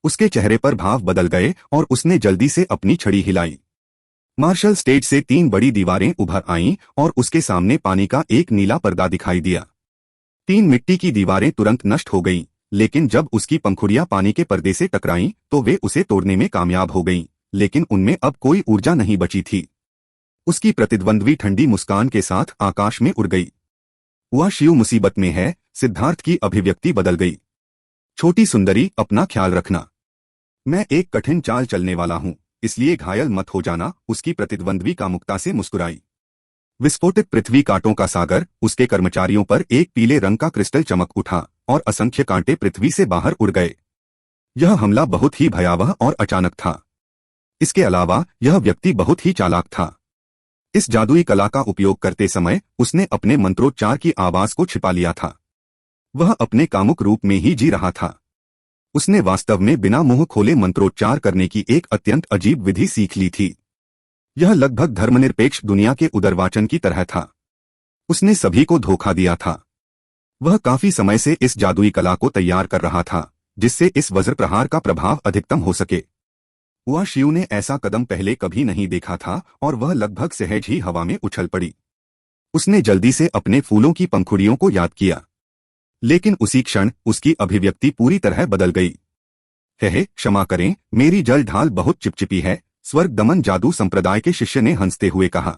उसके चेहरे पर भाव बदल गए और उसने जल्दी से अपनी छड़ी हिलाई। मार्शल स्टेज से 3 बड़ी दीवारें उभर आईं और उसके सामने पानी का एक नीला पर्दा दिखाई दिया। 3 मिट्टी की दीवारें तुरंत नष्ट हो गईं, लेकिन जब उसकी पंखुड़ियां पानी के पर्दे से टकराईं तो वे उसे तोड़ने में कामयाब हो गईं, लेकिन उनमें अब कोई ऊर्जा नहीं बची थी। उसकी प्रतिद्वंद्वी ठंडी मुस्कान के साथ आकाश में उड़ गई। वह शिव मुसीबत में है। सिद्धार्थ की अभिव्यक्ति बदल गई। छोटी सुंदरी, अपना ख्याल रखना। मैं एक कठिन चाल चलने वाला हूं, इसलिए घायल मत हो जाना। उसकी प्रतिद्वंद्वी कामुकता से मुस्कुराई। विस्फोटित पृथ्वी कांटों का सागर। उसके कर्मचारियों पर एक पीले रंग का क्रिस्टल चमक उठा और असंख्य कांटे पृथ्वी से बाहर उड़ गए। यह हमला बहुत ही भयावह और अचानक था। इसके अलावा यह व्यक्ति बहुत ही चालाक था। इस जादुई कला का उपयोग करते समय उसने अपने मंत्रोच्चार की आवाज को छिपा लिया था। वह अपने कामुक रूप में ही जी रहा था। उसने वास्तव में बिना मुंह खोले मंत्रोच्चार करने की एक अत्यंत अजीब विधि सीख ली थी। यह लगभग धर्मनिरपेक्ष दुनिया के उदरवाचन की तरह था। उसने सभी को धोखा दिया था। वह काफी समय से इस जादुई कला को तैयार कर रहा था, जिससे इस वज्र प्रहार का प्रभाव अधिकतम हो सके। वह शिव ने ऐसा कदम पहले कभी नहीं देखा था और वह लगभग सहज ही हवा में उछल पड़ी। उसने जल्दी से अपने फूलों की पंखुड़ियों को याद किया, लेकिन उसी क्षण उसकी अभिव्यक्ति पूरी तरह बदल गई। हे क्षमा करें, मेरी जल ढाल बहुत चिपचिपी है। स्वर्ग दमन जादू संप्रदाय के शिष्य ने हंसते हुए कहा।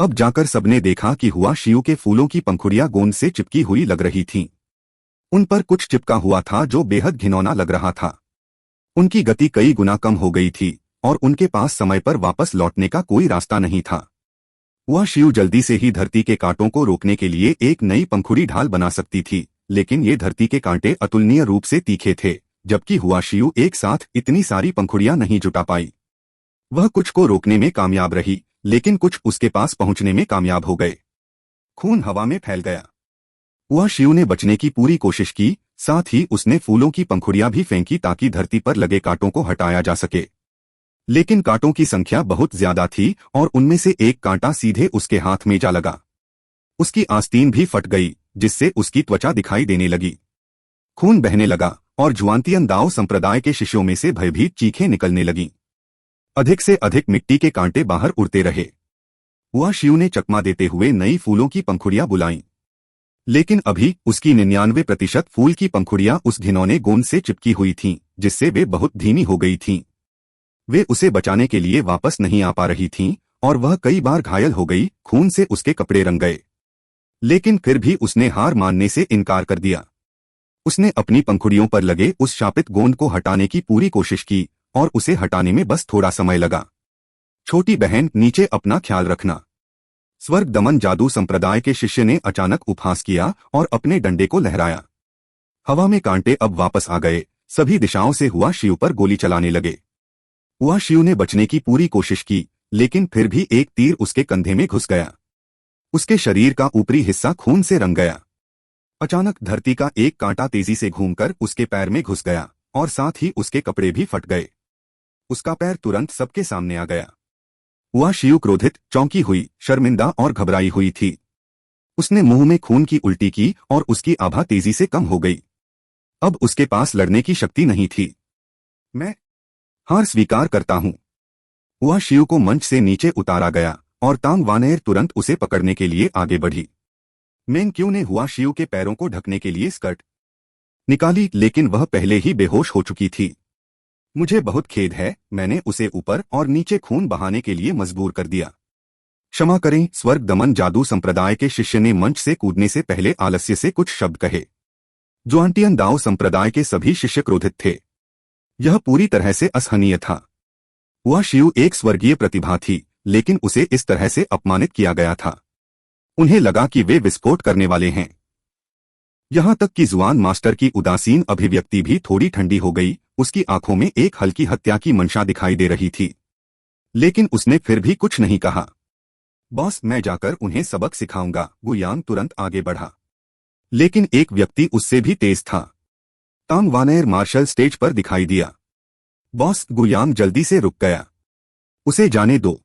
अब जाकर सबने देखा कि हुआ शिव के फूलों की पंखुड़ियां गोंद से चिपकी हुई लग रही थीं। उन पर कुछ चिपका हुआ था जो बेहद घिनौना लग रहा था। उनकी गति कई गुना कम हो गई थी और उनके पास समय पर वापस लौटने का कोई रास्ता नहीं था। वह शिव जल्दी से ही धरती के कांटों को रोकने के लिए एक नई पंखुड़ी ढाल बना सकती थी, लेकिन ये धरती के कांटे अतुलनीय रूप से तीखे थे, जबकि हुआ शिव एक साथ इतनी सारी पंखुड़ियां नहीं जुटा पाई। वह कुछ को रोकने में कामयाब रही, लेकिन कुछ उसके पास पहुंचने में कामयाब हो गए। खून हवा में फैल गया। वह शिव ने बचने की पूरी कोशिश की, साथ ही उसने फूलों की पंखुड़ियां भी फेंकी ताकि धरती पर लगे कांटों को हटाया जा सके। लेकिन कांटों की संख्या बहुत ज्यादा थी और उनमें से एक कांटा सीधे उसके हाथ में जा लगा। उसकी आस्तीन भी फट गई, जिससे उसकी त्वचा दिखाई देने लगी। खून बहने लगा और जुआनतियन दाओ संप्रदाय के शिष्यों में से भयभीत चीखें निकलने लगीं। अधिक से अधिक मिट्टी के कांटे बाहर उड़ते रहे। वह शिव ने चकमा देते हुए नई फूलों की पंखुड़ियां बुलाईं, लेकिन अभी उसकी 99% फूल की पंखुड़ियां उस घिनौने गोंद से चिपकी हुई थीं, जिससे वे बहुत धीमी हो गई थीं। वे उसे बचाने के लिए वापस नहीं आ पा रही थीं और वह कई बार घायल हो गई, खून से उसके कपड़े रंग गए। लेकिन फिर भी उसने हार मानने से इनकार कर दिया। उसने अपनी पंखुड़ियों पर लगे उस शापित गोंद को हटाने की पूरी कोशिश की और उसे हटाने में बस थोड़ा समय लगा। छोटी बहन, नीचे अपना ख्याल रखना। स्वर्ग दमन जादू संप्रदाय के शिष्य ने अचानक उपहास किया और अपने डंडे को लहराया। हवा में कांटे अब वापस आ गए। सभी दिशाओं से हुआ शिव पर गोली चलाने लगे। हुआ शिव ने बचने की पूरी कोशिश की, लेकिन फिर भी एक तीर उसके कंधे में घुस गया। उसके शरीर का ऊपरी हिस्सा खून से रंग गया। अचानक धरती का एक कांटा तेजी से घूमकर उसके पैर में घुस गया और साथ ही उसके कपड़े भी फट गए। उसका पैर तुरंत सबके सामने आ गया। हुआ शिव क्रोधित, चौंकी हुई, शर्मिंदा और घबराई हुई थी। उसने मुंह में खून की उल्टी की और उसकी आभा तेजी से कम हो गई। अब उसके पास लड़ने की शक्ति नहीं थी। मैं हार स्वीकार करता हूं। हुआ शिव को मंच से नीचे उतारा गया और तांग वानेर तुरंत उसे पकड़ने के लिए आगे बढ़ी। मेंग्क्यू ने हुआ शिव के पैरों को ढकने के लिए स्कर्ट निकाली, लेकिन वह पहले ही बेहोश हो चुकी थी। मुझे बहुत खेद है, मैंने उसे ऊपर और नीचे खून बहाने के लिए मजबूर कर दिया। क्षमा करें। स्वर्ग दमन जादू संप्रदाय के शिष्य ने मंच से कूदने से पहले आलस्य से कुछ शब्द कहे। जुआंटियन दाओ संप्रदाय के सभी शिष्य क्रोधित थे। यह पूरी तरह से असहनीय था। हुआ शिव एक स्वर्गीय प्रतिभा थी, लेकिन उसे इस तरह से अपमानित किया गया था। उन्हें लगा कि वे विस्फोट करने वाले हैं। यहां तक कि जुआन मास्टर की उदासीन अभिव्यक्ति भी थोड़ी ठंडी हो गई। उसकी आंखों में एक हल्की हत्या की मंशा दिखाई दे रही थी, लेकिन उसने फिर भी कुछ नहीं कहा। बॉस, मैं जाकर उन्हें सबक सिखाऊंगा। गुयांग तुरंत आगे बढ़ा, लेकिन एक व्यक्ति उससे भी तेज था। तांग वानेर मार्शल स्टेज पर दिखाई दिया। बॉस, गुयांग जल्दी से रुक गया। उसे जाने दो।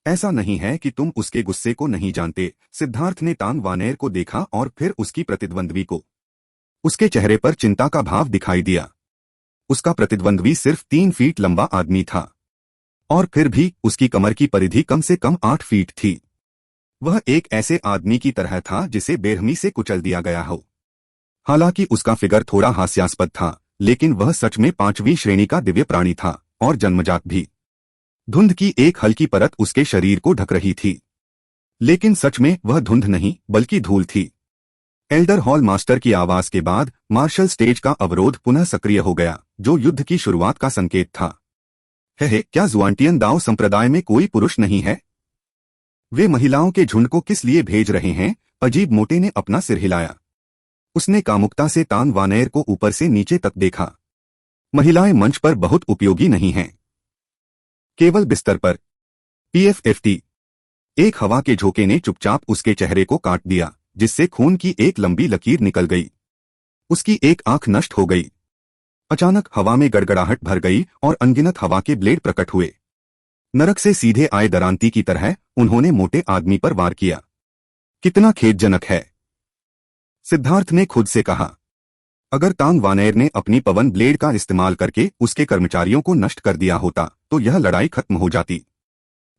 ऐसा नहीं है कि तुम उसके गुस्से को नहीं जानते। सिद्धार्थ ने तांग वानेर को देखा और फिर उसकी प्रतिद्वंद्वी को। उसके चेहरे पर चिंता का भाव दिखाई दिया। उसका प्रतिद्वंद्वी सिर्फ 3 फीट लंबा आदमी था और फिर भी उसकी कमर की परिधि कम से कम 8 फीट थी। वह एक ऐसे आदमी की तरह था जिसे बेरहमी से कुचल दिया गया हो। हालांकि उसका फिगर थोड़ा हास्यास्पद था, लेकिन वह सच में 5वीं श्रेणी का दिव्य प्राणी था और जन्मजात भी। धुंध की एक हल्की परत उसके शरीर को ढक रही थी, लेकिन सच में वह धुंध नहीं बल्कि धूल थी। एल्डर हॉल मास्टर की आवाज के बाद मार्शल स्टेज का अवरोध पुनः सक्रिय हो गया, जो युद्ध की शुरुआत का संकेत था। क्या जुआंटियन दाओ संप्रदाय में कोई पुरुष नहीं है? वे महिलाओं के झुंड को किस लिए भेज रहे हैं? अजीब मोटे ने अपना सिर हिलाया। उसने कामुकता से तांग वानेर को ऊपर से नीचे तक देखा। महिलाएं मंच पर बहुत उपयोगी नहीं हैं, केवल बिस्तर पर। PFFT। एक हवा के झोंके ने चुपचाप उसके चेहरे को काट दिया, जिससे खून की एक लंबी लकीर निकल गई। उसकी एक आंख नष्ट हो गई। अचानक हवा में गड़गड़ाहट भर गई और अनगिनत हवा के ब्लेड प्रकट हुए। नरक से सीधे आए दरांती की तरह उन्होंने मोटे आदमी पर वार किया। कितना खेदजनक है, सिद्धार्थ ने खुद से कहा। अगर तांग वानेर ने अपनी पवन ब्लेड का इस्तेमाल करके उसके कर्मचारियों को नष्ट कर दिया होता तो यह लड़ाई खत्म हो जाती,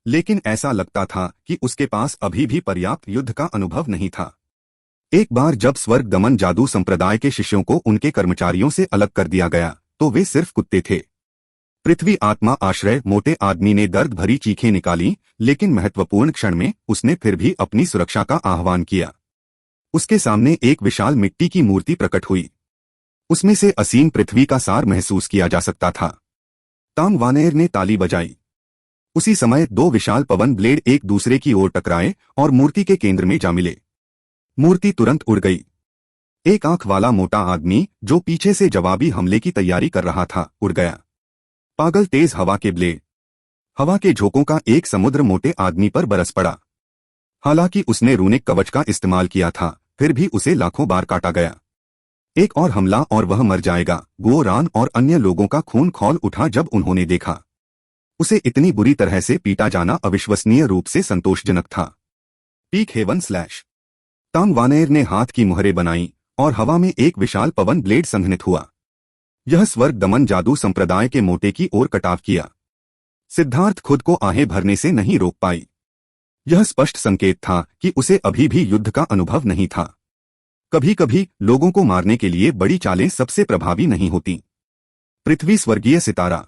लेकिन ऐसा लगता था कि उसके पास अभी भी पर्याप्त युद्ध का अनुभव नहीं था। एक बार जब स्वर्ग दमन जादू संप्रदाय के शिष्यों को उनके कर्मचारियों से अलग कर दिया गया तो वे सिर्फ कुत्ते थे। पृथ्वी आत्मा आश्रय मोटे आदमी ने दर्द भरी चीखें निकाली, लेकिन महत्वपूर्ण क्षण में उसने फिर भी अपनी सुरक्षा का आह्वान किया। उसके सामने एक विशाल मिट्टी की मूर्ति प्रकट हुई। उसमें से असीम पृथ्वी का सार महसूस किया जा सकता था। तांग वानेर ने ताली बजाई। उसी समय 2 विशाल पवन ब्लेड एक दूसरे की ओर टकराए और मूर्ति के केंद्र में जा मिले। मूर्ति तुरंत उड़ गई। एक आंख वाला मोटा आदमी जो पीछे से जवाबी हमले की तैयारी कर रहा था उड़ गया। पागल तेज हवा के ब्लेड। हवा के झोंकों का एक समुद्र मोटे आदमी पर बरस पड़ा। हालांकि उसने रूनिक कवच का इस्तेमाल किया था, फिर भी उसे लाखों बार काटा गया। एक और हमला और वह मर जाएगा। गुओरान और अन्य लोगों का खून खौल उठा जब उन्होंने देखा। उसे इतनी बुरी तरह से पीटा जाना अविश्वसनीय रूप से संतोषजनक था। Peak heaven slash. Tang Waner ने हाथ की मुहरें बनाई और हवा में एक विशाल पवन ब्लेड संघनित हुआ। यह स्वर्ग दमन जादू संप्रदाय के मोटे की ओर कटाव किया। सिद्धार्थ खुद को आहें भरने से नहीं रोक पाई। यह स्पष्ट संकेत था कि उसे अभी भी युद्ध का अनुभव नहीं था। कभी कभी लोगों को मारने के लिए बड़ी चालें सबसे प्रभावी नहीं होती। पृथ्वी स्वर्गीय सितारा।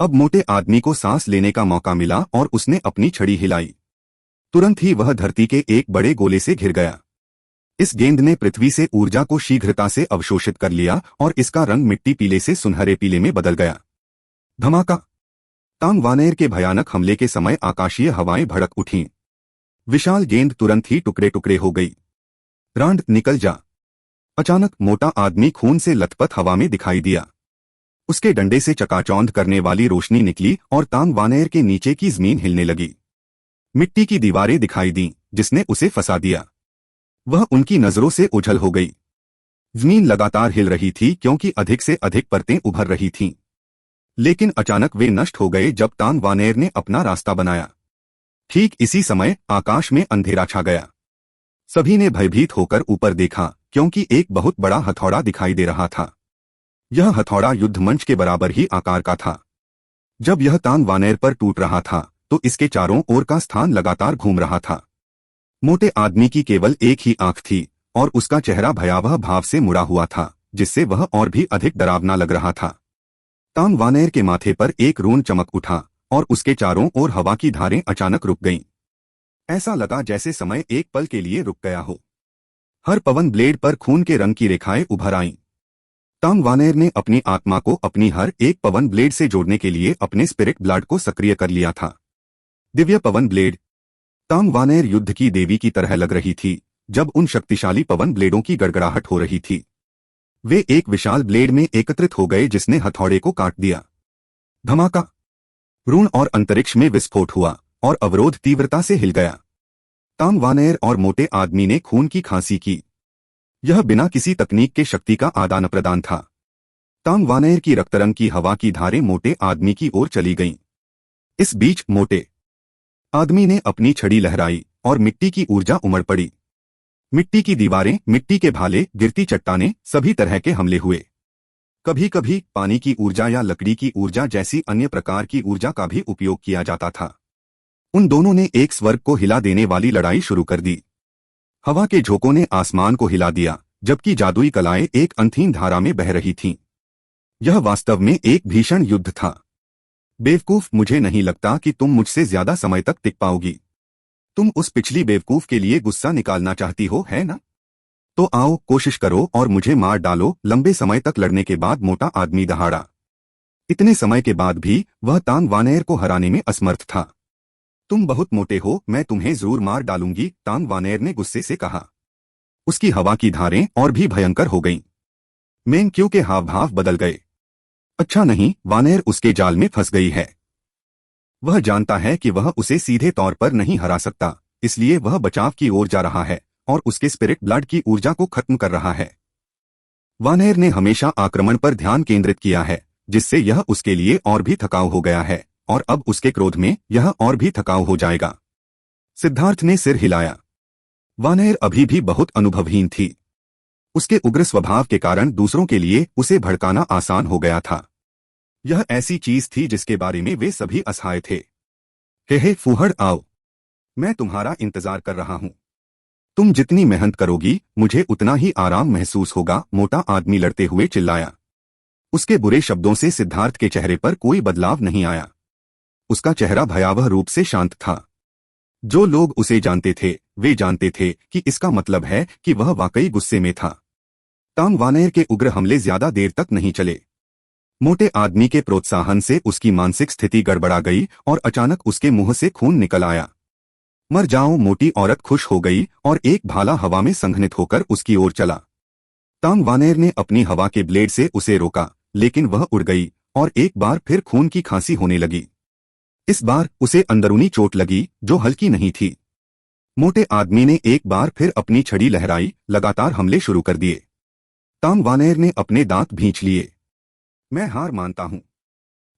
अब मोटे आदमी को सांस लेने का मौका मिला और उसने अपनी छड़ी हिलाई। तुरंत ही वह धरती के एक बड़े गोले से घिर गया। इस गेंद ने पृथ्वी से ऊर्जा को शीघ्रता से अवशोषित कर लिया और इसका रंग मिट्टी पीले से सुनहरे पीले में बदल गया। धमाका। तांग वानेर के भयानक हमले के समय आकाशीय हवाएं भड़क उठीं। विशाल गेंद तुरंत ही टुकड़े टुकड़े हो गई। रांड, निकल जा। अचानक मोटा आदमी खून से लथपथ हवा में दिखाई दिया। उसके डंडे से चकाचौंध करने वाली रोशनी निकली और तांग वानेर के नीचे की जमीन हिलने लगी। मिट्टी की दीवारें दिखाई दीं, जिसने उसे फंसा दिया। वह उनकी नजरों से ओझल हो गई। जमीन लगातार हिल रही थी क्योंकि अधिक से अधिक परतें उभर रही थीं। लेकिन अचानक वे नष्ट हो गए जब तांग वानेर ने अपना रास्ता बनाया। ठीक इसी समय आकाश में अंधेरा छा गया। सभी ने भयभीत होकर ऊपर देखा क्योंकि एक बहुत बड़ा हथौड़ा दिखाई दे रहा था। यह हथौड़ा युद्ध मंच के बराबर ही आकार का था। जब यह तांग वानेर पर टूट रहा था तो इसके चारों ओर का स्थान लगातार घूम रहा था। मोटे आदमी की केवल एक ही आंख थी और उसका चेहरा भयावह भाव से मुड़ा हुआ था, जिससे वह और भी अधिक डरावना लग रहा था। तांग वानेर के माथे पर एक रून चमक उठा और उसके चारों ओर हवा की धारें अचानक रुक गईं। ऐसा लगा जैसे समय एक पल के लिए रुक गया हो। हर पवन ब्लेड पर खून के रंग की रेखाएं उभर आईं। तांग वानेर ने अपनी आत्मा को अपनी हर एक पवन ब्लेड से जोड़ने के लिए अपने स्पिरिट ब्लड को सक्रिय कर लिया था। दिव्य पवन ब्लेड। तांग वानेर युद्ध की देवी की तरह लग रही थी जब उन शक्तिशाली पवन ब्लेडों की गड़गड़ाहट हो रही थी। वे एक विशाल ब्लेड में एकत्रित हो गए जिसने हथौड़े को काट दिया। धमाका। ऋण और अंतरिक्ष में विस्फोट हुआ और अवरोध तीव्रता से हिल गया। तांग वानेर और मोटे आदमी ने खून की खांसी की। यह बिना किसी तकनीक के शक्ति का आदान प्रदान था। तांग वानेर की रक्तरंग की हवा की धारें मोटे आदमी की ओर चली गईं। इस बीच मोटे आदमी ने अपनी छड़ी लहराई और मिट्टी की ऊर्जा उमड़ पड़ी। मिट्टी की दीवारें, मिट्टी के भाले, गिरती चट्टानें, सभी तरह के हमले हुए। कभी कभी पानी की ऊर्जा या लकड़ी की ऊर्जा जैसी अन्य प्रकार की ऊर्जा का भी उपयोग किया जाता था। उन दोनों ने एक स्वर्ग को हिला देने वाली लड़ाई शुरू कर दी। हवा के झोंकों ने आसमान को हिला दिया, जबकि जादुई कलाएं एक अंतहीन धारा में बह रही थीं। यह वास्तव में एक भीषण युद्ध था। बेवकूफ, मुझे नहीं लगता कि तुम मुझसे ज्यादा समय तक टिक पाओगी। तुम उस पिछली बेवकूफ के लिए गुस्सा निकालना चाहती हो, है ना? तो आओ, कोशिश करो और मुझे मार डालो। लंबे समय तक लड़ने के बाद मोटा आदमी दहाड़ा। इतने समय के बाद भी वह तांग वानेर को हराने में असमर्थ था। तुम बहुत मोटे हो, मैं तुम्हें जरूर मार डालूंगी, तांग वानेर ने गुस्से से कहा। उसकी हवा की धारें और भी भयंकर हो गईं। मेंग्क्यू के हाव भाव बदल गए। अच्छा नहीं, वानेर उसके जाल में फंस गई है। वह जानता है कि वह उसे सीधे तौर पर नहीं हरा सकता, इसलिए वह बचाव की ओर जा रहा है और उसके स्पिरिट ब्लड की ऊर्जा को खत्म कर रहा है। वानेर ने हमेशा आक्रमण पर ध्यान केंद्रित किया है, जिससे यह उसके लिए और भी थकाऊ हो गया है और अब उसके क्रोध में यह और भी थकाऊ हो जाएगा। सिद्धार्थ ने सिर हिलाया। वानेर अभी भी बहुत अनुभवहीन थी। उसके उग्र स्वभाव के कारण दूसरों के लिए उसे भड़काना आसान हो गया था। यह ऐसी चीज थी जिसके बारे में वे सभी असहाय थे। हे फूहड़, आओ, मैं तुम्हारा इंतजार कर रहा हूं। तुम जितनी मेहनत करोगी मुझे उतना ही आराम महसूस होगा, मोटा आदमी लड़ते हुए चिल्लाया। उसके बुरे शब्दों से सिद्धार्थ के चेहरे पर कोई बदलाव नहीं आया। उसका चेहरा भयावह रूप से शांत था। जो लोग उसे जानते थे वे जानते थे कि इसका मतलब है कि वह वाकई गुस्से में था। तांग वानेर के उग्र हमले ज्यादा देर तक नहीं चले। मोटे आदमी के प्रोत्साहन से उसकी मानसिक स्थिति गड़बड़ा गई और अचानक उसके मुंह से खून निकल आया। मर जाओ, मोटी औरत खुश हो गई और एक भाला हवा में संघनित होकर उसकी ओर चला। तांग वानेर ने अपनी हवा के ब्लेड से उसे रोका, लेकिन वह उड़ गई और एक बार फिर खून की खांसी होने लगी। इस बार उसे अंदरूनी चोट लगी जो हल्की नहीं थी। मोटे आदमी ने एक बार फिर अपनी छड़ी लहराई, लगातार हमले शुरू कर दिए। तांग वानेर ने अपने दांत भींच लिए। मैं हार मानता हूं।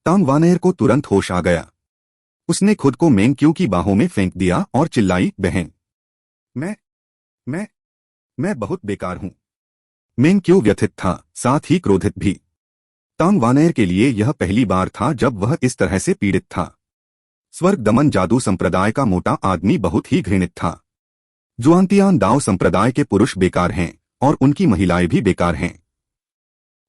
तांग वानेर को तुरंत होश आ गया। उसने खुद को मेंग्क्यू की बाहों में फेंक दिया और चिल्लाई, बहन, मैं बहुत बेकार हूं। मेंग्क्यू व्यथित था, साथ ही क्रोधित भी। तांग वानेर के लिए यह पहली बार था जब वह इस तरह से पीड़ित था। स्वर्ग दमन जादू संप्रदाय का मोटा आदमी बहुत ही घृणित था। जुआंतियान दाओ संप्रदाय के पुरुष बेकार हैं और उनकी महिलाएं भी बेकार हैं।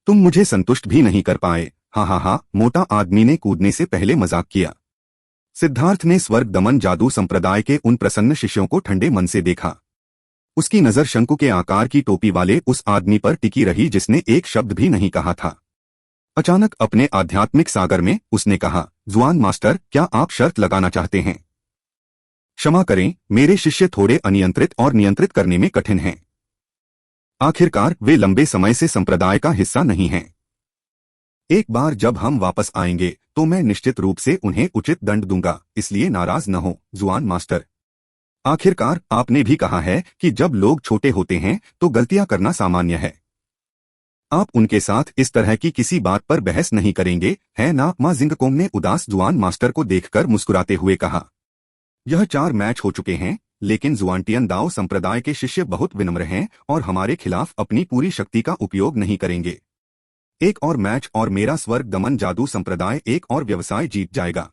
तुम मुझे संतुष्ट भी नहीं कर पाए, हाँ हाँ हाँ, मोटा आदमी ने कूदने से पहले मजाक किया। सिद्धार्थ ने स्वर्ग दमन जादू संप्रदाय के उन प्रसन्न शिष्यों को ठंडे मन से देखा। उसकी नजर शंकु के आकार की टोपी वाले उस आदमी पर टिकी रही जिसने एक शब्द भी नहीं कहा था। अचानक अपने आध्यात्मिक सागर में उसने कहा, जुआन मास्टर, क्या आप शर्त लगाना चाहते हैं? क्षमा करें, मेरे शिष्य थोड़े अनियंत्रित और नियंत्रित करने में कठिन हैं। आखिरकार वे लंबे समय से संप्रदाय का हिस्सा नहीं हैं। एक बार जब हम वापस आएंगे तो मैं निश्चित रूप से उन्हें उचित दंड दूंगा, इसलिए नाराज न हो जुआन मास्टर। आखिरकार आपने भी कहा है कि जब लोग छोटे होते हैं तो गलतियां करना सामान्य है। आप उनके साथ इस तरह की किसी बात पर बहस नहीं करेंगे, है ना? मां जिंगकोंग ने उदास जुआन मास्टर को देखकर मुस्कुराते हुए कहा। यह 4 मैच हो चुके हैं, लेकिन जुआनटियन दाओ संप्रदाय के शिष्य बहुत विनम्र हैं और हमारे खिलाफ अपनी पूरी शक्ति का उपयोग नहीं करेंगे। एक और मैच और मेरा स्वर्ग दमन जादू संप्रदाय एक और व्यवसाय जीत जाएगा।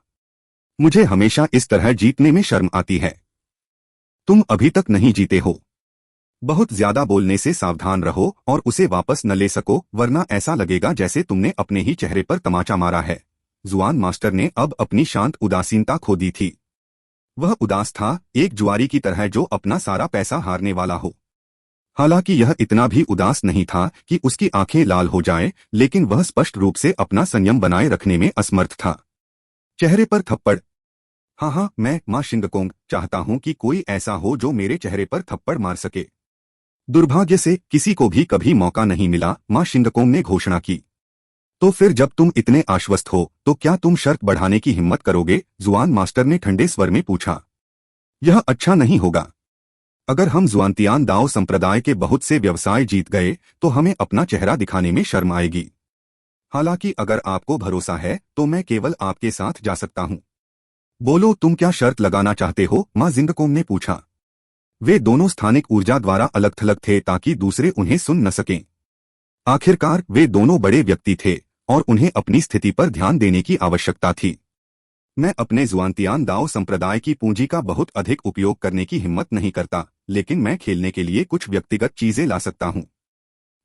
मुझे हमेशा इस तरह जीतने में शर्म आती है। तुम अभी तक नहीं जीते हो। बहुत ज्यादा बोलने से सावधान रहो और उसे वापस न ले सको, वरना ऐसा लगेगा जैसे तुमने अपने ही चेहरे पर तमाचा मारा है। जुआन मास्टर ने अब अपनी शांत उदासीनता खो दी थी। वह उदास था, एक जुआरी की तरह जो अपना सारा पैसा हारने वाला हो। हालांकि यह इतना भी उदास नहीं था कि उसकी आंखें लाल हो जाएं, लेकिन वह स्पष्ट रूप से अपना संयम बनाए रखने में असमर्थ था। चेहरे पर थप्पड़। हाँ, मैं मां शिंगकोंग चाहता हूं कि कोई ऐसा हो जो मेरे चेहरे पर थप्पड़ मार सके। दुर्भाग्य से किसी को भी कभी मौका नहीं मिला, मां शिंगकोंग ने घोषणा की। तो फिर जब तुम इतने आश्वस्त हो तो क्या तुम शर्त बढ़ाने की हिम्मत करोगे? जुआन मास्टर ने ठंडे स्वर में पूछा। यह अच्छा नहीं होगा। अगर हम जुआनतियान दाओ संप्रदाय के बहुत से व्यवसाय जीत गए तो हमें अपना चेहरा दिखाने में शर्म आएगी। हालांकि अगर आपको भरोसा है तो मैं केवल आपके साथ जा सकता हूं। बोलो, तुम क्या शर्त लगाना चाहते हो? मां जिंगकोंग ने पूछा। वे दोनों स्थानिक ऊर्जा द्वारा अलग थलग थे ताकि दूसरे उन्हें सुन न सकें। आखिरकार वे दोनों बड़े व्यक्ति थे और उन्हें अपनी स्थिति पर ध्यान देने की आवश्यकता थी। मैं अपने जुआनतियान दाओ संप्रदाय की पूंजी का बहुत अधिक उपयोग करने की हिम्मत नहीं करता, लेकिन मैं खेलने के लिए कुछ व्यक्तिगत चीजें ला सकता हूं।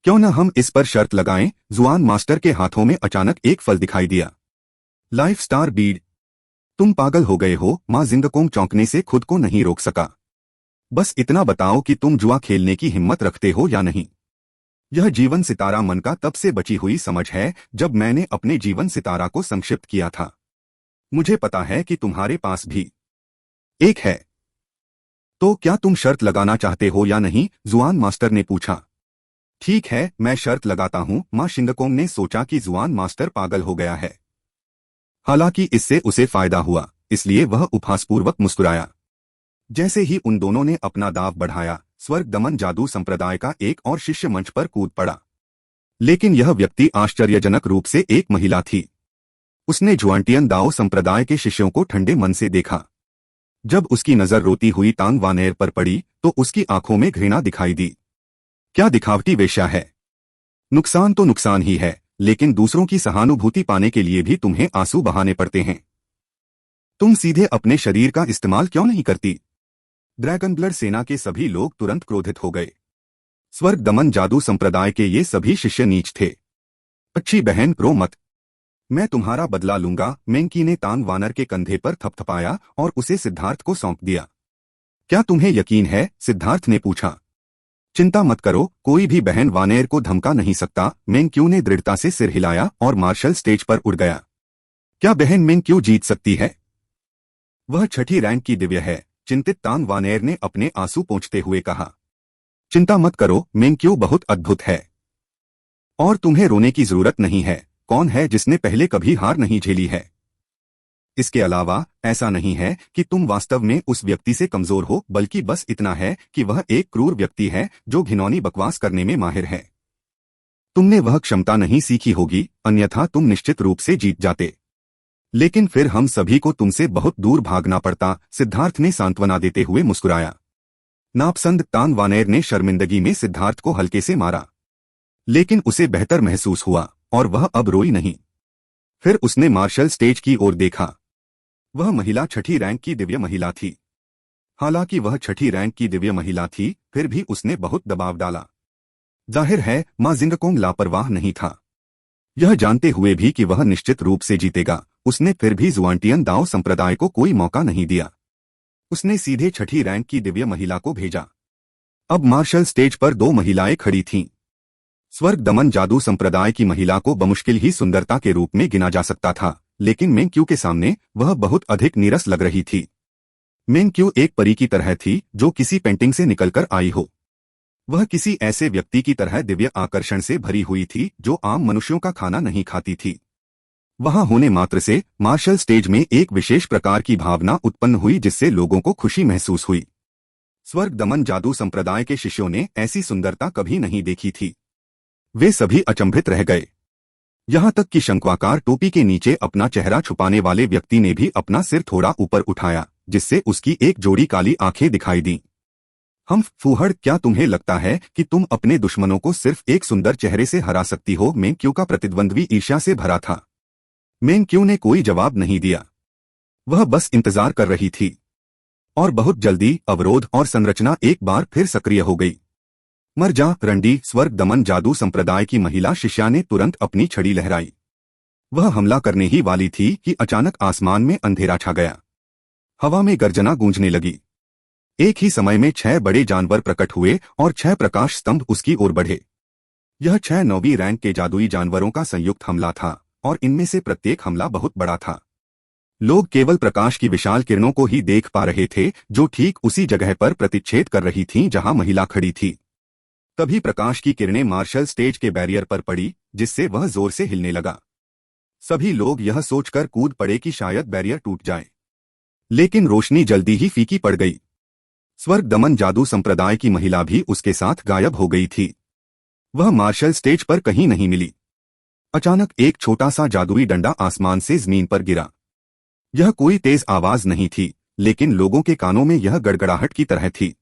क्यों न हम इस पर शर्त लगाएं? जुआन मास्टर के हाथों में अचानक एक फल दिखाई दिया। Life star Beed. तुम पागल हो गए हो? मां जिंगकोंग चौंकने से खुद को नहीं रोक सका। बस इतना बताओ कि तुम जुआ खेलने की हिम्मत रखते हो या नहीं। यह जीवन सितारा मन का तब से बची हुई समझ है जब मैंने अपने जीवन सितारा को संक्षिप्त किया था। मुझे पता है कि तुम्हारे पास भी एक है। तो क्या तुम शर्त लगाना चाहते हो या नहीं? जुआन मास्टर ने पूछा। ठीक है, मैं शर्त लगाता हूं। मां शिंगकोंग ने सोचा कि जुआन मास्टर पागल हो गया है। हालांकि इससे उसे फायदा हुआ, इसलिए वह उपहासपूर्वक मुस्कुराया। जैसे ही उन दोनों ने अपना दाव बढ़ाया, स्वर्ग दमन जादू संप्रदाय का एक और शिष्य मंच पर कूद पड़ा। लेकिन यह व्यक्ति आश्चर्यजनक रूप से एक महिला थी। उसने जुआनटियन दाओ संप्रदाय के शिष्यों को ठंडे मन से देखा। जब उसकी नजर रोती हुई तांग वानेर पर पड़ी तो उसकी आंखों में घृणा दिखाई दी। क्या दिखावटी वेश्या है। नुकसान तो नुकसान ही है, लेकिन दूसरों की सहानुभूति पाने के लिए भी तुम्हें आंसू बहाने पड़ते हैं। तुम सीधे अपने शरीर का इस्तेमाल क्यों नहीं करती? ड्रैगन ब्लड सेना के सभी लोग तुरंत क्रोधित हो गए। स्वर्ग दमन जादू संप्रदाय के ये सभी शिष्य नीच थे। अच्छी बहन, रो मत। मैं तुम्हारा बदला लूंगा। मेंकी ने तांग वानर के कंधे पर थपथपाया और उसे सिद्धार्थ को सौंप दिया। क्या तुम्हें यकीन है? सिद्धार्थ ने पूछा। चिंता मत करो, कोई भी बहन वानेर को धमका नहीं सकता। मेंक्यू ने दृढ़ता से सिर हिलाया और मार्शल स्टेज पर उड़ गया। क्या बहन मेंक्यू जीत सकती है? वह 6ठी रैंक की दिव्य है, चिंतित तांग वानेर ने अपने आंसू पोंछते हुए कहा। चिंता मत करो, मेंक्यू बहुत अद्भुत है और तुम्हें रोने की जरूरत नहीं है। कौन है जिसने पहले कभी हार नहीं झेली है? इसके अलावा ऐसा नहीं है कि तुम वास्तव में उस व्यक्ति से कमजोर हो, बल्कि बस इतना है कि वह एक क्रूर व्यक्ति है जो घिनौनी बकवास करने में माहिर है। तुमने वह क्षमता नहीं सीखी होगी, अन्यथा तुम निश्चित रूप से जीत जाते। लेकिन फिर हम सभी को तुमसे बहुत दूर भागना पड़ता। सिद्धार्थ ने सांत्वना देते हुए मुस्कुराया। नापसंद तांग वानेर ने शर्मिंदगी में सिद्धार्थ को हल्के से मारा, लेकिन उसे बेहतर महसूस हुआ और वह अब रोई नहीं। फिर उसने मार्शल स्टेज की ओर देखा। वह महिला 6ठी रैंक की दिव्य महिला थी। हालांकि वह 6ठी रैंक की दिव्य महिला थी, फिर भी उसने बहुत दबाव डाला। जाहिर है मां जिंगकोंग लापरवाह नहीं था। यह जानते हुए भी कि वह निश्चित रूप से जीतेगा, उसने फिर भी जुआंटियन दाओ संप्रदाय को कोई मौका नहीं दिया। उसने सीधे छठी रैंक की दिव्य महिला को भेजा। अब मार्शल स्टेज पर दो महिलाएं खड़ी थीं। स्वर्ग दमन जादू संप्रदाय की महिला को बमुश्किल ही सुंदरता के रूप में गिना जा सकता था, लेकिन मेंग्क्यू के सामने वह बहुत अधिक नीरस लग रही थी। मेंग्क्यू एक परी की तरह थी जो किसी पेंटिंग से निकलकर आई हो। वह किसी ऐसे व्यक्ति की तरह दिव्य आकर्षण से भरी हुई थी जो आम मनुष्यों का खाना नहीं खाती थी। वहां होने मात्र से मार्शल स्टेज में एक विशेष प्रकार की भावना उत्पन्न हुई जिससे लोगों को खुशी महसूस हुई। स्वर्ग दमन जादू संप्रदाय के शिष्यों ने ऐसी सुंदरता कभी नहीं देखी थी। वे सभी अचंभित रह गए। यहां तक कि शंक्वाकार टोपी के नीचे अपना चेहरा छुपाने वाले व्यक्ति ने भी अपना सिर थोड़ा ऊपर उठाया, जिससे उसकी एक जोड़ी काली आंखें दिखाई दीं। हम फूहड़, क्या तुम्हें लगता है कि तुम अपने दुश्मनों को सिर्फ एक सुंदर चेहरे से हरा सकती हो? मेंग्क्यू का प्रतिद्वंद्वी ईर्ष्या से भरा था। मेंग्क्यू ने कोई जवाब नहीं दिया। वह बस इंतजार कर रही थी। और बहुत जल्दी अवरोध और संरचना एक बार फिर सक्रिय हो गई। मर जा रंडी, स्वर्ग दमन जादू संप्रदाय की महिला शिष्या ने तुरंत अपनी छड़ी लहराई। वह हमला करने ही वाली थी कि अचानक आसमान में अंधेरा छा गया। हवा में गर्जना गूंजने लगी। एक ही समय में 6 बड़े जानवर प्रकट हुए और 6 प्रकाश स्तंभ उसकी ओर बढ़े। यह 6 9वीं रैंक के जादुई जानवरों का संयुक्त हमला था और इनमें से प्रत्येक हमला बहुत बड़ा था। लोग केवल प्रकाश की विशाल किरणों को ही देख पा रहे थे जो ठीक उसी जगह पर प्रतिच्छेद कर रही थीं जहां महिला खड़ी थी। तभी प्रकाश की किरणें मार्शल स्टेज के बैरियर पर पड़ी, जिससे वह जोर से हिलने लगा। सभी लोग यह सोचकर कूद पड़े कि शायद बैरियर टूट जाए, लेकिन रोशनी जल्दी ही फीकी पड़ गई। स्वर्ग दमन जादू संप्रदाय की महिला भी उसके साथ गायब हो गई थी। वह मार्शल स्टेज पर कहीं नहीं मिली। अचानक एक छोटा सा जादुई डंडा आसमान से जमीन पर गिरा। यह कोई तेज आवाज नहीं थी, लेकिन लोगों के कानों में यह गड़गड़ाहट की तरह थी।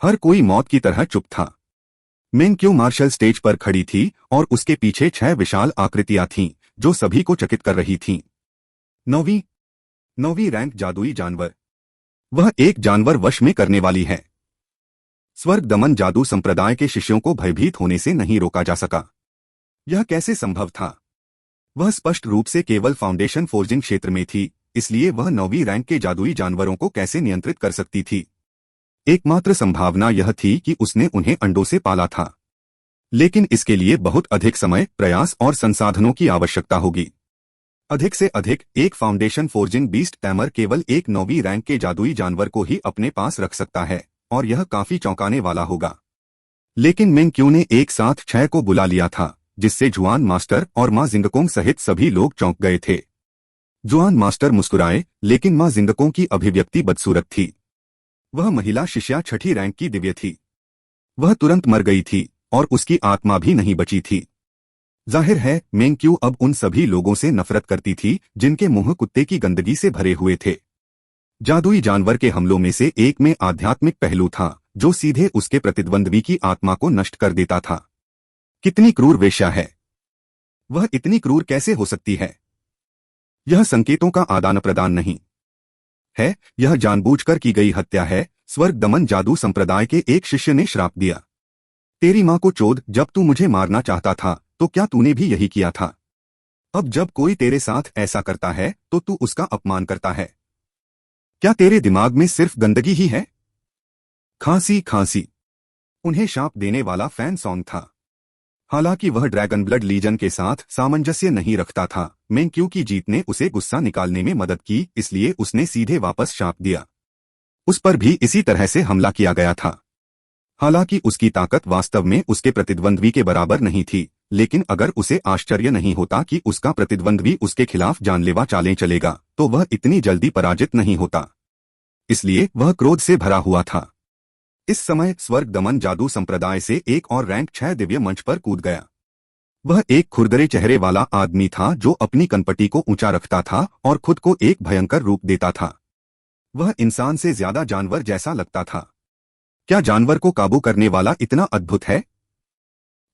हर कोई मौत की तरह चुप था। मेंग्क्यू मार्शल स्टेज पर खड़ी थी और उसके पीछे 6 विशाल आकृतियां थीं जो सभी को चकित कर रही थीं। 9वीं रैंक जादुई जानवर। वह एक जानवर वश में करने वाली है। स्वर्ग दमन जादू संप्रदाय के शिष्यों को भयभीत होने से नहीं रोका जा सका। यह कैसे संभव था? वह स्पष्ट रूप से केवल फाउंडेशन फोर्जिंग क्षेत्र में थी, इसलिए वह 9वीं रैंक के जादुई जानवरों को कैसे नियंत्रित कर सकती थी? एकमात्र संभावना यह थी कि उसने उन्हें अंडों से पाला था, लेकिन इसके लिए बहुत अधिक समय, प्रयास और संसाधनों की आवश्यकता होगी। अधिक से अधिक एक फाउंडेशन फोर्जिंग बीस्ट टैमर केवल एक 9वीं रैंक के जादुई जानवर को ही अपने पास रख सकता है, और यह काफी चौंकाने वाला होगा। लेकिन मेंग्क्यू ने एक साथ 6 को बुला लिया था, जिससे जुआन मास्टर और मां जिंगकोंग सहित सभी लोग चौंक गए थे। जुआन मास्टर मुस्कुराए, लेकिन मां जिंगकोंग की अभिव्यक्ति बदसूरत थी। वह महिला शिष्या 6ठी रैंक की दिव्य थी। वह तुरंत मर गई थी और उसकी आत्मा भी नहीं बची थी। जाहिर है मेंग्क्यू अब उन सभी लोगों से नफरत करती थी जिनके मुंह कुत्ते की गंदगी से भरे हुए थे। जादुई जानवर के हमलों में से एक में आध्यात्मिक पहलू था जो सीधे उसके प्रतिद्वंद्वी की आत्मा को नष्ट कर देता था। कितनी क्रूर वेश्या है! वह इतनी क्रूर कैसे हो सकती है? यह संकेतों का आदान प्रदान नहीं है, यह जानबूझकर की गई हत्या है। स्वर्ग दमन जादू संप्रदाय के एक शिष्य ने श्राप दिया। तेरी मां को चोद, जब तू मुझे मारना चाहता था तो क्या तूने भी यही किया था? अब जब कोई तेरे साथ ऐसा करता है तो तू उसका अपमान करता है। क्या तेरे दिमाग में सिर्फ गंदगी ही है? खांसी खांसी उन्हें शाप देने वाला फैन सॉन्ग था। हालांकि वह ड्रैगन ब्लड लीजन के साथ सामंजस्य नहीं रखता था, मेंग्क्यू की जीत ने उसे गुस्सा निकालने में मदद की, इसलिए उसने सीधे वापस शाप दिया। उस पर भी इसी तरह से हमला किया गया था। हालांकि उसकी ताकत वास्तव में उसके प्रतिद्वंद्वी के बराबर नहीं थी, लेकिन अगर उसे आश्चर्य नहीं होता कि उसका प्रतिद्वंद्वी उसके खिलाफ जानलेवा चालें चलेगा, तो वह इतनी जल्दी पराजित नहीं होता। इसलिए वह क्रोध से भरा हुआ था। इस समय स्वर्ग दमन जादू संप्रदाय से एक और रैंक 6 दिव्य मंच पर कूद गया। वह एक खुरदरे चेहरे वाला आदमी था जो अपनी कनपटी को ऊंचा रखता था और खुद को एक भयंकर रूप देता था। वह इंसान से ज्यादा जानवर जैसा लगता था। क्या जानवर को काबू करने वाला इतना अद्भुत है?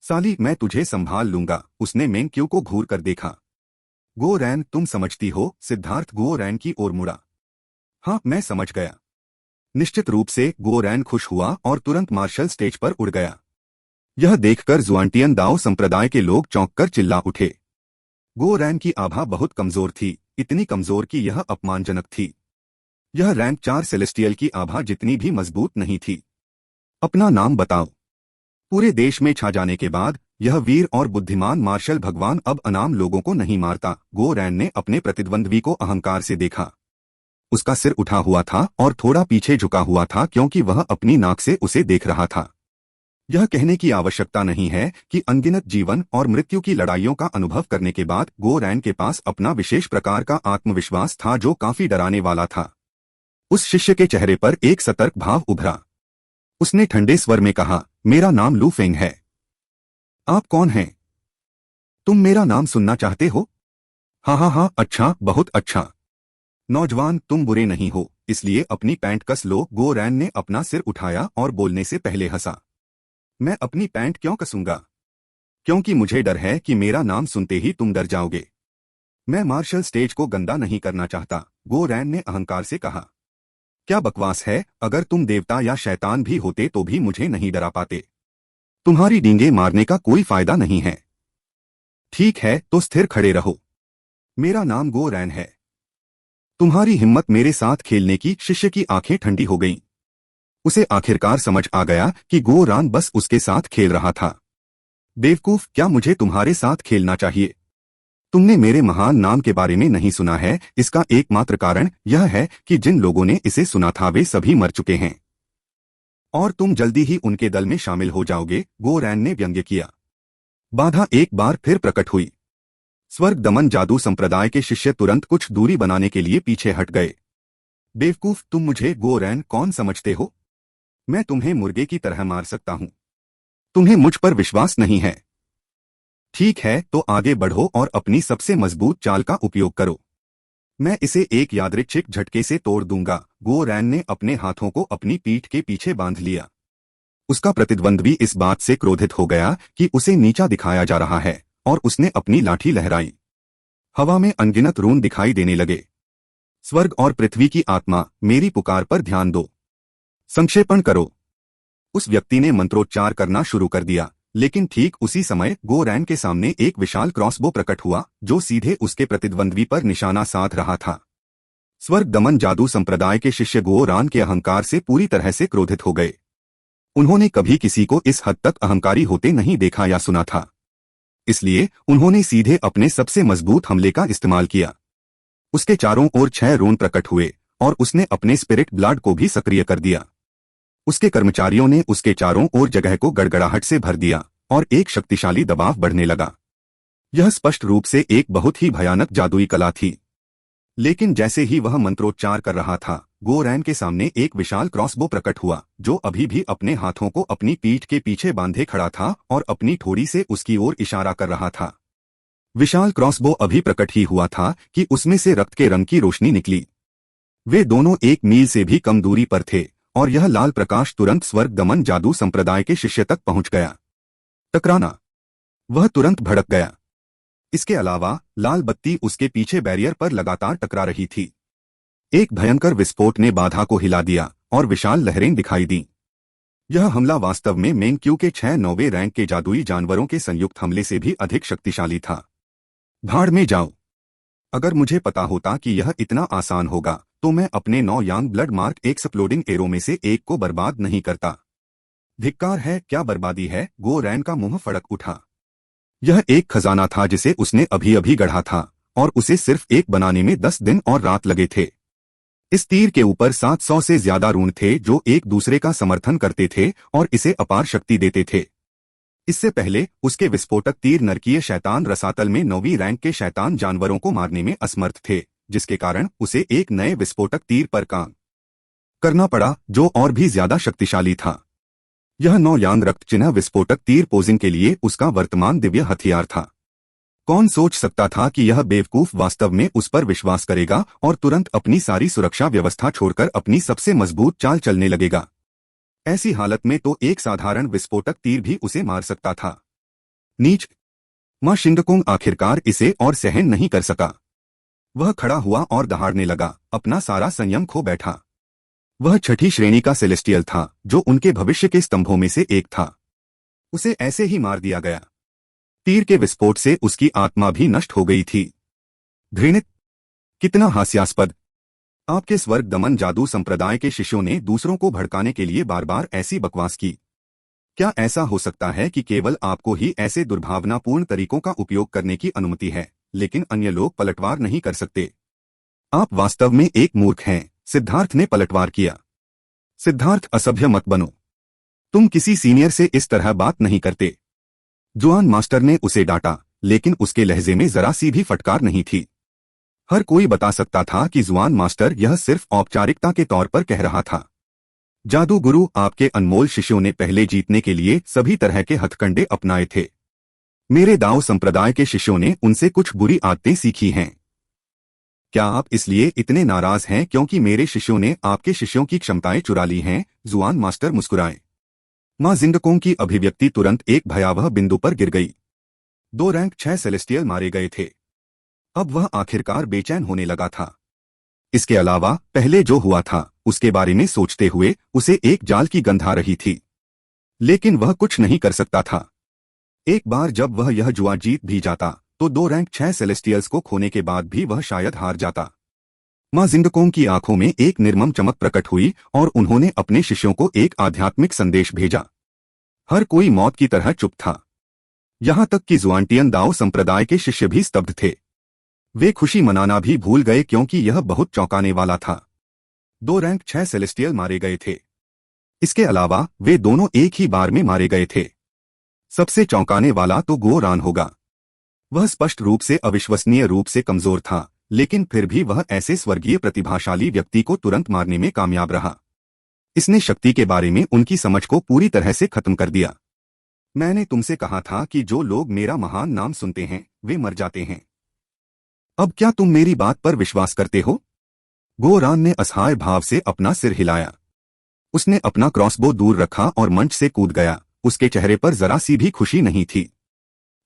साली, मैं तुझे संभाल लूंगा, उसने मेंग्क्यू को घूर कर देखा। गो रैन, तुम समझती हो? सिद्धार्थ गो रैन की ओर मुड़ा। हाँ, मैं समझ गया। निश्चित रूप से गो रैन खुश हुआ और तुरंत मार्शल स्टेज पर उड़ गया। यह देखकर जुआंटियन दाओ संप्रदाय के लोग चौंककर चिल्ला उठे। गो रैन की आभा बहुत कमजोर थी, इतनी कमजोर कि यह अपमानजनक थी। यह रैंक 4 सेलेस्टियल की आभा जितनी भी मजबूत नहीं थी। अपना नाम बताओ। पूरे देश में छा जाने के बाद यह वीर और बुद्धिमान मार्शल भगवान अब अनाम लोगों को नहीं मारता। गो रैन ने अपने प्रतिद्वंद्वी को अहंकार से देखा। उसका सिर उठा हुआ था और थोड़ा पीछे झुका हुआ था क्योंकि वह अपनी नाक से उसे देख रहा था। यह कहने की आवश्यकता नहीं है कि अनगिनत जीवन और मृत्यु की लड़ाइयों का अनुभव करने के बाद गो रैन के पास अपना विशेष प्रकार का आत्मविश्वास था जो काफी डराने वाला था। उस शिष्य के चेहरे पर एक सतर्क भाव उभरा। उसने ठंडे स्वर में कहा, मेरा नाम लू फेंग है। आप कौन हैं? तुम मेरा नाम सुनना चाहते हो? हाँ हाँ हाँ, अच्छा, बहुत अच्छा। नौजवान, तुम बुरे नहीं हो, इसलिए अपनी पैंट कस लो। गो रैन ने अपना सिर उठाया और बोलने से पहले हंसा। मैं अपनी पैंट क्यों कसूंगा? क्योंकि मुझे डर है कि मेरा नाम सुनते ही तुम डर जाओगे। मैं मार्शल स्टेज को गंदा नहीं करना चाहता, गो रैन ने अहंकार से कहा। क्या बकवास है, अगर तुम देवता या शैतान भी होते तो भी मुझे नहीं डरा पाते। तुम्हारी डींगे मारने का कोई फायदा नहीं है। ठीक है, तो स्थिर खड़े रहो। मेरा नाम गो रैन है। तुम्हारी हिम्मत मेरे साथ खेलने की। शिष्य की आंखें ठंडी हो गईं। उसे आखिरकार समझ आ गया कि गो रैन बस उसके साथ खेल रहा था। बेवकूफ, क्या मुझे तुम्हारे साथ खेलना चाहिए? तुमने मेरे महान नाम के बारे में नहीं सुना है। इसका एकमात्र कारण यह है कि जिन लोगों ने इसे सुना था वे सभी मर चुके हैं और तुम जल्दी ही उनके दल में शामिल हो जाओगे। गो रैन ने व्यंग्य किया। बाधा एक बार फिर प्रकट हुई। स्वर्ग दमन जादू संप्रदाय के शिष्य तुरंत कुछ दूरी बनाने के लिए पीछे हट गए। बेवकूफ, तुम मुझे गो रैन कौन समझते हो? मैं तुम्हें मुर्गे की तरह मार सकता हूं। तुम्हें मुझ पर विश्वास नहीं है। ठीक है, तो आगे बढ़ो और अपनी सबसे मजबूत चाल का उपयोग करो। मैं इसे एक यादृच्छिक झटके से तोड़ दूंगा। गो रैन ने अपने हाथों को अपनी पीठ के पीछे बांध लिया। उसका प्रतिद्वंद्वी इस बात से क्रोधित हो गया कि उसे नीचा दिखाया जा रहा है और उसने अपनी लाठी लहराई। हवा में अनगिनत रून दिखाई देने लगे। स्वर्ग और पृथ्वी की आत्मा, मेरी पुकार पर ध्यान दो। संक्षेपण करो। उस व्यक्ति ने मंत्रोच्चार करना शुरू कर दिया, लेकिन ठीक उसी समय गो रैन के सामने एक विशाल क्रॉसबो प्रकट हुआ जो सीधे उसके प्रतिद्वंद्वी पर निशाना साध रहा था। स्वर्ग दमन जादू संप्रदाय के शिष्य गो रैन के अहंकार से पूरी तरह से क्रोधित हो गए। उन्होंने कभी किसी को इस हद तक अहंकारी होते नहीं देखा या सुना था। इसलिए उन्होंने सीधे अपने सबसे मजबूत हमले का इस्तेमाल किया। उसके चारों ओर 6 रून प्रकट हुए और उसने अपने स्पिरिट ब्लड को भी सक्रिय कर दिया। उसके कर्मचारियों ने उसके चारों ओर जगह को गड़गड़ाहट से भर दिया और एक शक्तिशाली दबाव बढ़ने लगा। यह स्पष्ट रूप से एक बहुत ही भयानक जादुई कला थी। लेकिन जैसे ही वह मंत्रोच्चार कर रहा था, गो रैन के सामने एक विशाल क्रॉसबो प्रकट हुआ जो अभी भी अपने हाथों को अपनी पीठ के पीछे बांधे खड़ा था और अपनी ठोड़ी से उसकी ओर इशारा कर रहा था। विशाल क्रॉसबो अभी प्रकट ही हुआ था कि उसमें से रक्त के रंग की रोशनी निकली। वे दोनों 1 मील से भी कम दूरी पर थे और यह लाल प्रकाश तुरंत स्वर्ग दमन जादू संप्रदाय के शिष्य तक पहुंच गया। टकराना। वह तुरंत भड़क गया। इसके अलावा लाल बत्ती उसके पीछे बैरियर पर लगातार टकरा रही थी। एक भयंकर विस्फोट ने बाधा को हिला दिया और विशाल लहरें दिखाई दीं। यह हमला वास्तव में मेनक्यू के 6 नौवें रैंक के जादुई जानवरों के संयुक्त हमले से भी अधिक शक्तिशाली था। भाड़ में जाओ। अगर मुझे पता होता कि यह इतना आसान होगा तो मैं अपने 9 यांग ब्लड मार्क एक्सप्लोडिंग एरो में से एक को बर्बाद नहीं करता। धिक्कार है, क्या बर्बादी है? गो रैन का मुंह फड़क उठा। यह एक खजाना था जिसे उसने अभी अभी गढ़ा था और उसे सिर्फ एक बनाने में 10 दिन और रात लगे थे। इस तीर के ऊपर 700 से ज्यादा रून थे जो एक दूसरे का समर्थन करते थे और इसे अपार शक्ति देते थे। इससे पहले उसके विस्फोटक तीर नरकीय शैतान रसातल में 9वीं रैंक के शैतान जानवरों को मारने में असमर्थ थे, जिसके कारण उसे एक नए विस्फोटक तीर पर काम करना पड़ा जो और भी ज्यादा शक्तिशाली था। यह 9 यांग रक्त चिन्ह विस्फोटक तीर पोजिंग के लिए उसका वर्तमान दिव्य हथियार था। कौन सोच सकता था कि यह बेवकूफ वास्तव में उस पर विश्वास करेगा और तुरंत अपनी सारी सुरक्षा व्यवस्था छोड़कर अपनी सबसे मजबूत चाल चलने लगेगा। ऐसी हालत में तो एक साधारण विस्फोटक तीर भी उसे मार सकता था। नीच। मां शिंगकुंग आखिरकार इसे और सहन नहीं कर सका। वह खड़ा हुआ और दहाड़ने लगा, अपना सारा संयम खो बैठा। वह 6ठी श्रेणी का सेलेस्टियल था जो उनके भविष्य के स्तंभों में से एक था। उसे ऐसे ही मार दिया गया। तीर के विस्फोट से उसकी आत्मा भी नष्ट हो गई थी। घृणित! कितना हास्यास्पद! आपके स्वर्ग दमन जादू संप्रदाय के शिष्यों ने दूसरों को भड़काने के लिए बार बार ऐसी बकवास की। क्या ऐसा हो सकता है कि केवल आपको ही ऐसे दुर्भावनापूर्ण तरीकों का उपयोग करने की अनुमति है, लेकिन अन्य लोग पलटवार नहीं कर सकते? आप वास्तव में एक मूर्ख हैं, सिद्धार्थ ने पलटवार किया। सिद्धार्थ, असभ्य मत बनो। तुम किसी सीनियर से इस तरह बात नहीं करते। जुआन मास्टर ने उसे डांटा, लेकिन उसके लहजे में जरा सी भी फटकार नहीं थी। हर कोई बता सकता था कि जुआन मास्टर यह सिर्फ औपचारिकता के तौर पर कह रहा था। जादू गुरु, आपके अनमोल शिष्यों ने पहले जीतने के लिए सभी तरह के हथकंडे अपनाए थे। मेरे दाओ संप्रदाय के शिष्यों ने उनसे कुछ बुरी आदतें सीखी हैं। क्या आप इसलिए इतने नाराज हैं क्योंकि मेरे शिष्यों ने आपके शिष्यों की क्षमताएं चुरा ली हैं? जुआन मास्टर मुस्कुराए। मां जिंगकोंग की अभिव्यक्ति तुरंत एक भयावह बिंदु पर गिर गई। 2 रैंक 6 सेलेस्टियल मारे गए थे। अब वह आखिरकार बेचैन होने लगा था। इसके अलावा पहले जो हुआ था उसके बारे में सोचते हुए उसे एक जाल की गंध आ रही थी, लेकिन वह कुछ नहीं कर सकता था। एक बार जब वह यह जुआ जीत भी जाता तो 2 रैंक 6 सेलेस्टियल्स को खोने के बाद भी वह शायद हार जाता। मां जिंगकोंग की आंखों में एक निर्मम चमक प्रकट हुई और उन्होंने अपने शिष्यों को एक आध्यात्मिक संदेश भेजा। हर कोई मौत की तरह चुप था, यहां तक कि जुआनटियन दाओ संप्रदाय के शिष्य भी स्तब्ध थे। वे खुशी मनाना भी भूल गए क्योंकि यह बहुत चौंकाने वाला था। 2 रैंक 6 सेलेस्टियल मारे गए थे। इसके अलावा वे दोनों एक ही बार में मारे गए थे। सबसे चौंकाने वाला तो गुओ रान होगा। वह स्पष्ट रूप से अविश्वसनीय रूप से कमजोर था, लेकिन फिर भी वह ऐसे स्वर्गीय प्रतिभाशाली व्यक्ति को तुरंत मारने में कामयाब रहा। इसने शक्ति के बारे में उनकी समझ को पूरी तरह से खत्म कर दिया। मैंने तुमसे कहा था कि जो लोग मेरा महान नाम सुनते हैं वे मर जाते हैं। अब क्या तुम मेरी बात पर विश्वास करते हो? गुओ रान ने असहाय भाव से अपना सिर हिलाया। उसने अपना क्रॉसबो दूर रखा और मंच से कूद गया। उसके चेहरे पर जरा सी भी खुशी नहीं थी।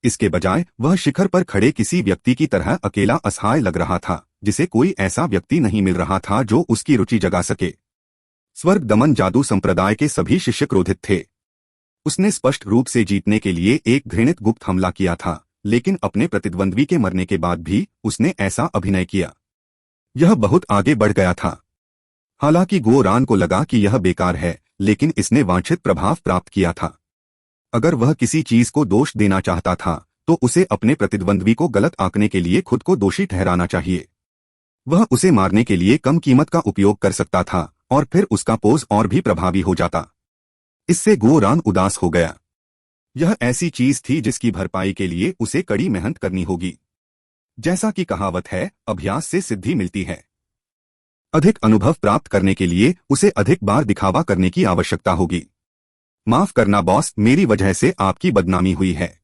इसके बजाय वह शिखर पर खड़े किसी व्यक्ति की तरह अकेला असहाय लग रहा था, जिसे कोई ऐसा व्यक्ति नहीं मिल रहा था जो उसकी रुचि जगा सके। स्वर्ग दमन जादू संप्रदाय के सभी शिष्य क्रोधित थे। उसने स्पष्ट रूप से जीतने के लिए एक घृणित गुप्त हमला किया था, लेकिन अपने प्रतिद्वंद्वी के मरने के बाद भी उसने ऐसा अभिनय किया। यह बहुत आगे बढ़ गया था। हालांकि गुओ रान को लगा कि यह बेकार है, लेकिन इसने वांछित प्रभाव प्राप्त किया था। अगर वह किसी चीज को दोष देना चाहता था तो उसे अपने प्रतिद्वंद्वी को गलत आंकने के लिए खुद को दोषी ठहराना चाहिए। वह उसे मारने के लिए कम कीमत का उपयोग कर सकता था और फिर उसका पोज और भी प्रभावी हो जाता। इससे गुओ रान उदास हो गया। यह ऐसी चीज थी जिसकी भरपाई के लिए उसे कड़ी मेहनत करनी होगी। जैसा कि कहावत है, अभ्यास से सिद्धि मिलती है। अधिक अनुभव प्राप्त करने के लिए उसे अधिक बार दिखावा करने की आवश्यकता होगी। माफ करना बॉस, मेरी वजह से आपकी बदनामी हुई है।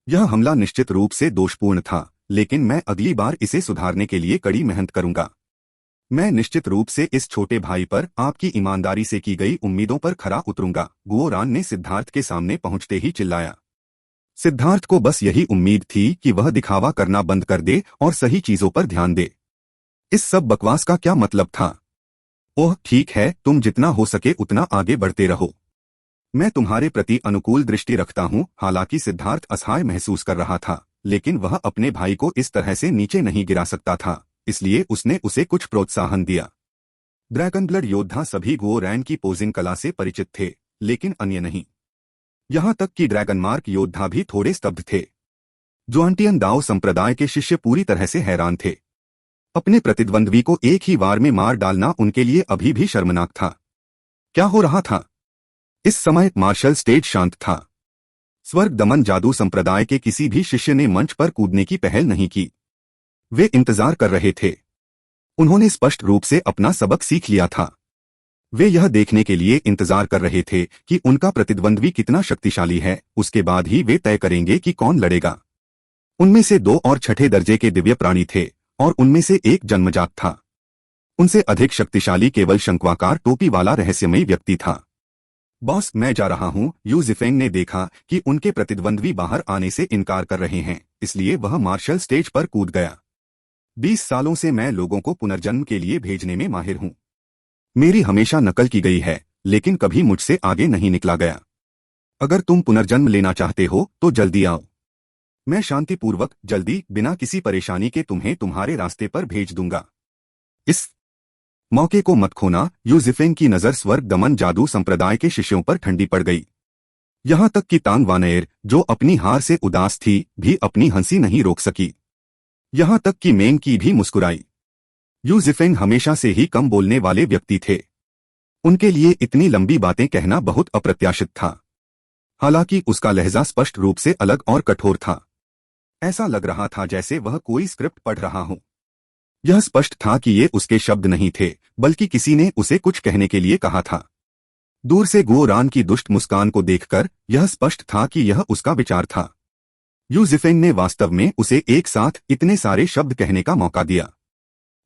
यह हमला निश्चित रूप से दोषपूर्ण था, लेकिन मैं अगली बार इसे सुधारने के लिए कड़ी मेहनत करूंगा। मैं निश्चित रूप से इस छोटे भाई पर आपकी ईमानदारी से की गई उम्मीदों पर खरा उतरूंगा। गुओ रान ने सिद्धार्थ के सामने पहुंचते ही चिल्लाया। सिद्धार्थ को बस यही उम्मीद थी कि वह दिखावा करना बंद कर दे और सही चीजों पर ध्यान दे। इस सब बकवास का क्या मतलब था? ओह ठीक है, तुम जितना हो सके उतना आगे बढ़ते रहो। मैं तुम्हारे प्रति अनुकूल दृष्टि रखता हूं। हालांकि सिद्धार्थ असहाय महसूस कर रहा था, लेकिन वह अपने भाई को इस तरह से नीचे नहीं गिरा सकता था, इसलिए उसने उसे कुछ प्रोत्साहन दिया। ड्रैगन ब्लड योद्धा सभी गुओ रैन की पोजिंग कला से परिचित थे, लेकिन अन्य नहीं। यहां तक कि ड्रैगन मार्क योद्धा भी थोड़े स्तब्ध थे। जुआनटियन दाओ संप्रदाय के शिष्य पूरी तरह से हैरान थे। अपने प्रतिद्वंद्वी को एक ही वार में मार डालना उनके लिए अभी भी शर्मनाक था। क्या हो रहा था? इस समय मार्शल स्टेज शांत था। स्वर्ग दमन जादू संप्रदाय के किसी भी शिष्य ने मंच पर कूदने की पहल नहीं की। वे इंतजार कर रहे थे। उन्होंने स्पष्ट रूप से अपना सबक सीख लिया था। वे यह देखने के लिए इंतजार कर रहे थे कि उनका प्रतिद्वंद्वी कितना शक्तिशाली है, उसके बाद ही वे तय करेंगे कि कौन लड़ेगा। उनमें से 2 और छठे दर्जे के दिव्य प्राणी थे और उनमें से एक जन्मजात था। उनसे अधिक शक्तिशाली केवल शंक्वाकार टोपी वाला रहस्यमयी व्यक्ति था। बॉस, मैं जा रहा हूं। यू जिफेंग ने देखा कि उनके प्रतिद्वंद्वी बाहर आने से इनकार कर रहे हैं, इसलिए वह मार्शल स्टेज पर कूद गया। 20 सालों से मैं लोगों को पुनर्जन्म के लिए भेजने में माहिर हूं। मेरी हमेशा नकल की गई है, लेकिन कभी मुझसे आगे नहीं निकला गया। अगर तुम पुनर्जन्म लेना चाहते हो तो जल्दी आओ। मैं शांतिपूर्वक जल्दी बिना किसी परेशानी के तुम्हें तुम्हारे रास्ते पर भेज दूंगा। इस मौके को मत खोना। यूजिफेंग की नजर स्वर्ग दमन जादू संप्रदाय के शिष्यों पर ठंडी पड़ गई। यहां तक कि तांग वानएर, जो अपनी हार से उदास थी, भी अपनी हंसी नहीं रोक सकी। यहां तक कि मेंग की भी मुस्कुराई। यूजिफेंग हमेशा से ही कम बोलने वाले व्यक्ति थे। उनके लिए इतनी लंबी बातें कहना बहुत अप्रत्याशित था। हालांकि उसका लहजा स्पष्ट रूप से अलग और कठोर था। ऐसा लग रहा था जैसे वह कोई स्क्रिप्ट पढ़ रहा हो। यह स्पष्ट था कि ये उसके शब्द नहीं थे, बल्कि किसी ने उसे कुछ कहने के लिए कहा था। दूर से गुओ रान की दुष्ट मुस्कान को देखकर यह स्पष्ट था कि यह उसका विचार था। यूजिफेंग ने वास्तव में उसे एक साथ इतने सारे शब्द कहने का मौका दिया।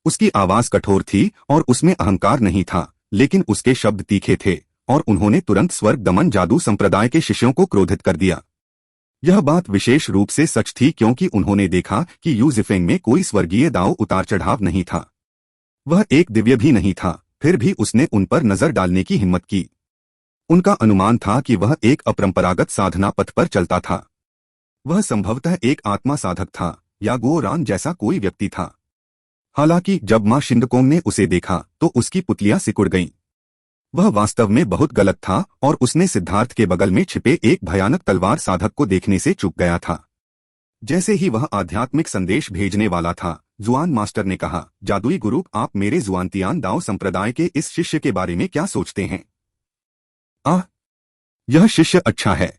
उसकी आवाज कठोर थी और उसमें अहंकार नहीं था, लेकिन उसके शब्द तीखे थे और उन्होंने तुरंत स्वर्ग दमन जादू संप्रदाय के शिष्यों को क्रोधित कर दिया। यह बात विशेष रूप से सच थी क्योंकि उन्होंने देखा कि यूजिफेंग में कोई स्वर्गीय दाव उतार चढ़ाव नहीं था। वह एक दिव्य भी नहीं था, फिर भी उसने उन पर नजर डालने की हिम्मत की। उनका अनुमान था कि वह एक अपरंपरागत साधना पथ पर चलता था। वह संभवतः एक आत्मा साधक था या गुओ रान जैसा कोई व्यक्ति था। हालांकि जब मां शिंगकोंग ने उसे देखा तो उसकी पुतलियां सिकुड़ गईं। वह वास्तव में बहुत गलत था और उसने सिद्धार्थ के बगल में छिपे एक भयानक तलवार साधक को देखने से चूक गया था। जैसे ही वह आध्यात्मिक संदेश भेजने वाला था, जुआन मास्टर ने कहा, जादुई गुरु, आप मेरे जुआनतियान दाओ संप्रदाय के इस शिष्य के बारे में क्या सोचते हैं? यह शिष्य अच्छा है।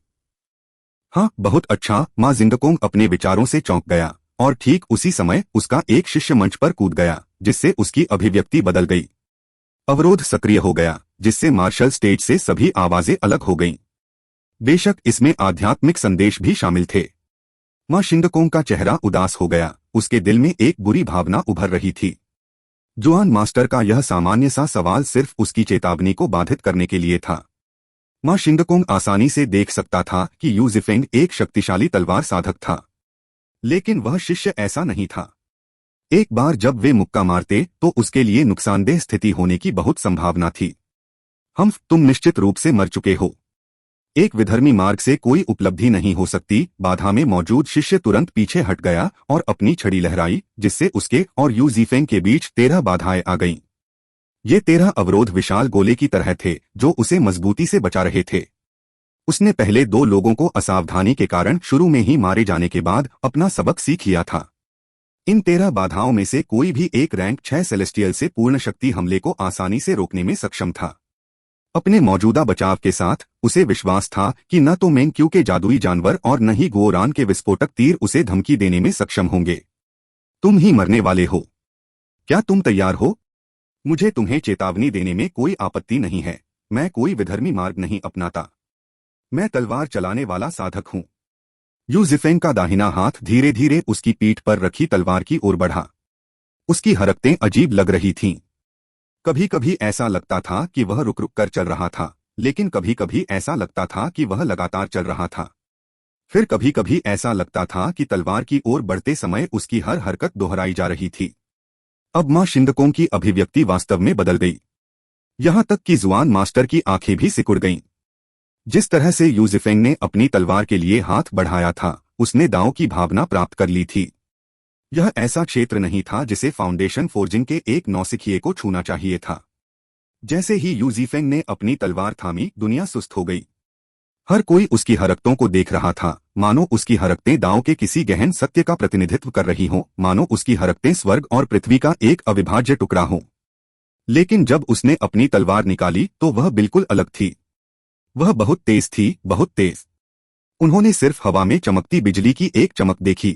हाँ, बहुत अच्छा। मां जिंगकोंग अपने विचारों से चौंक गया और ठीक उसी समय उसका एक शिष्य मंच पर कूद गया, जिससे उसकी अभिव्यक्ति बदल गई। अवरोध सक्रिय हो गया, जिससे मार्शल स्टेज से सभी आवाजें अलग हो गईं। बेशक इसमें आध्यात्मिक संदेश भी शामिल थे। मां शिंगकोंग का चेहरा उदास हो गया। उसके दिल में एक बुरी भावना उभर रही थी। जुआन मास्टर का यह सामान्य सा सवाल सिर्फ उसकी चेतावनी को बाधित करने के लिए था। मां शिंगकोंग आसानी से देख सकता था कि यूजिफेंग एक शक्तिशाली तलवार साधक था, लेकिन वह शिष्य ऐसा नहीं था। एक बार जब वे मुक्का मारते तो उसके लिए नुकसानदेह स्थिति होने की बहुत संभावना थी। तुम निश्चित रूप से मर चुके हो। एक विधर्मी मार्ग से कोई उपलब्धि नहीं हो सकती। बाधा में मौजूद शिष्य तुरंत पीछे हट गया और अपनी छड़ी लहराई, जिससे उसके और यूजिफेंग के बीच 13 बाधाएं आ गईं। ये 13 अवरोध विशाल गोले की तरह थे जो उसे मजबूती से बचा रहे थे। उसने पहले 2 लोगों को असावधानी के कारण शुरू में ही मारे जाने के बाद अपना सबक सीख लिया था। इन 13 बाधाओं में से कोई भी एक रैंक 6 सेलेस्टियल से पूर्ण शक्ति हमले को आसानी से रोकने में सक्षम था। अपने मौजूदा बचाव के साथ उसे विश्वास था कि न तो मेंग क्यू के जादुई जानवर और न ही गुओ रान के विस्फोटक तीर उसे धमकी देने में सक्षम होंगे। तुम ही मरने वाले हो। क्या तुम तैयार हो? मुझे तुम्हें चेतावनी देने में कोई आपत्ति नहीं है। मैं कोई विधर्मी मार्ग नहीं अपनाता। मैं तलवार चलाने वाला साधक हूं। यूजिफेंग का दाहिना हाथ धीरे धीरे उसकी पीठ पर रखी तलवार की ओर बढ़ा। उसकी हरकतें अजीब लग रही थीं। कभी कभी ऐसा लगता था कि वह रुक रुक कर चल रहा था, लेकिन कभी कभी ऐसा लगता था कि वह लगातार चल रहा था। फिर कभी कभी ऐसा लगता था कि तलवार की ओर बढ़ते समय उसकी हर हरकत दोहराई जा रही थी। अब मां शिंगकोंग की अभिव्यक्ति वास्तव में बदल गई। यहां तक कि जुआन मास्टर की आंखें भी सिकुड़ गईं। जिस तरह से यूजिफेंग ने अपनी तलवार के लिए हाथ बढ़ाया था, उसने दांव की भावना प्राप्त कर ली थी। यह ऐसा क्षेत्र नहीं था जिसे फाउंडेशन फोर्जिंग के एक नौसिखिए को छूना चाहिए था। जैसे ही यूजिफेंग ने अपनी तलवार थामी, दुनिया सुस्त हो गई। हर कोई उसकी हरकतों को देख रहा था, मानो उसकी हरकतें दांव के किसी गहन सत्य का प्रतिनिधित्व कर रही हों, मानो उसकी हरकतें स्वर्ग और पृथ्वी का एक अविभाज्य टुकड़ा हो। लेकिन जब उसने अपनी तलवार निकाली तो वह बिल्कुल अलग थी। वह बहुत तेज थी, बहुत तेज। उन्होंने सिर्फ हवा में चमकती बिजली की एक चमक देखी।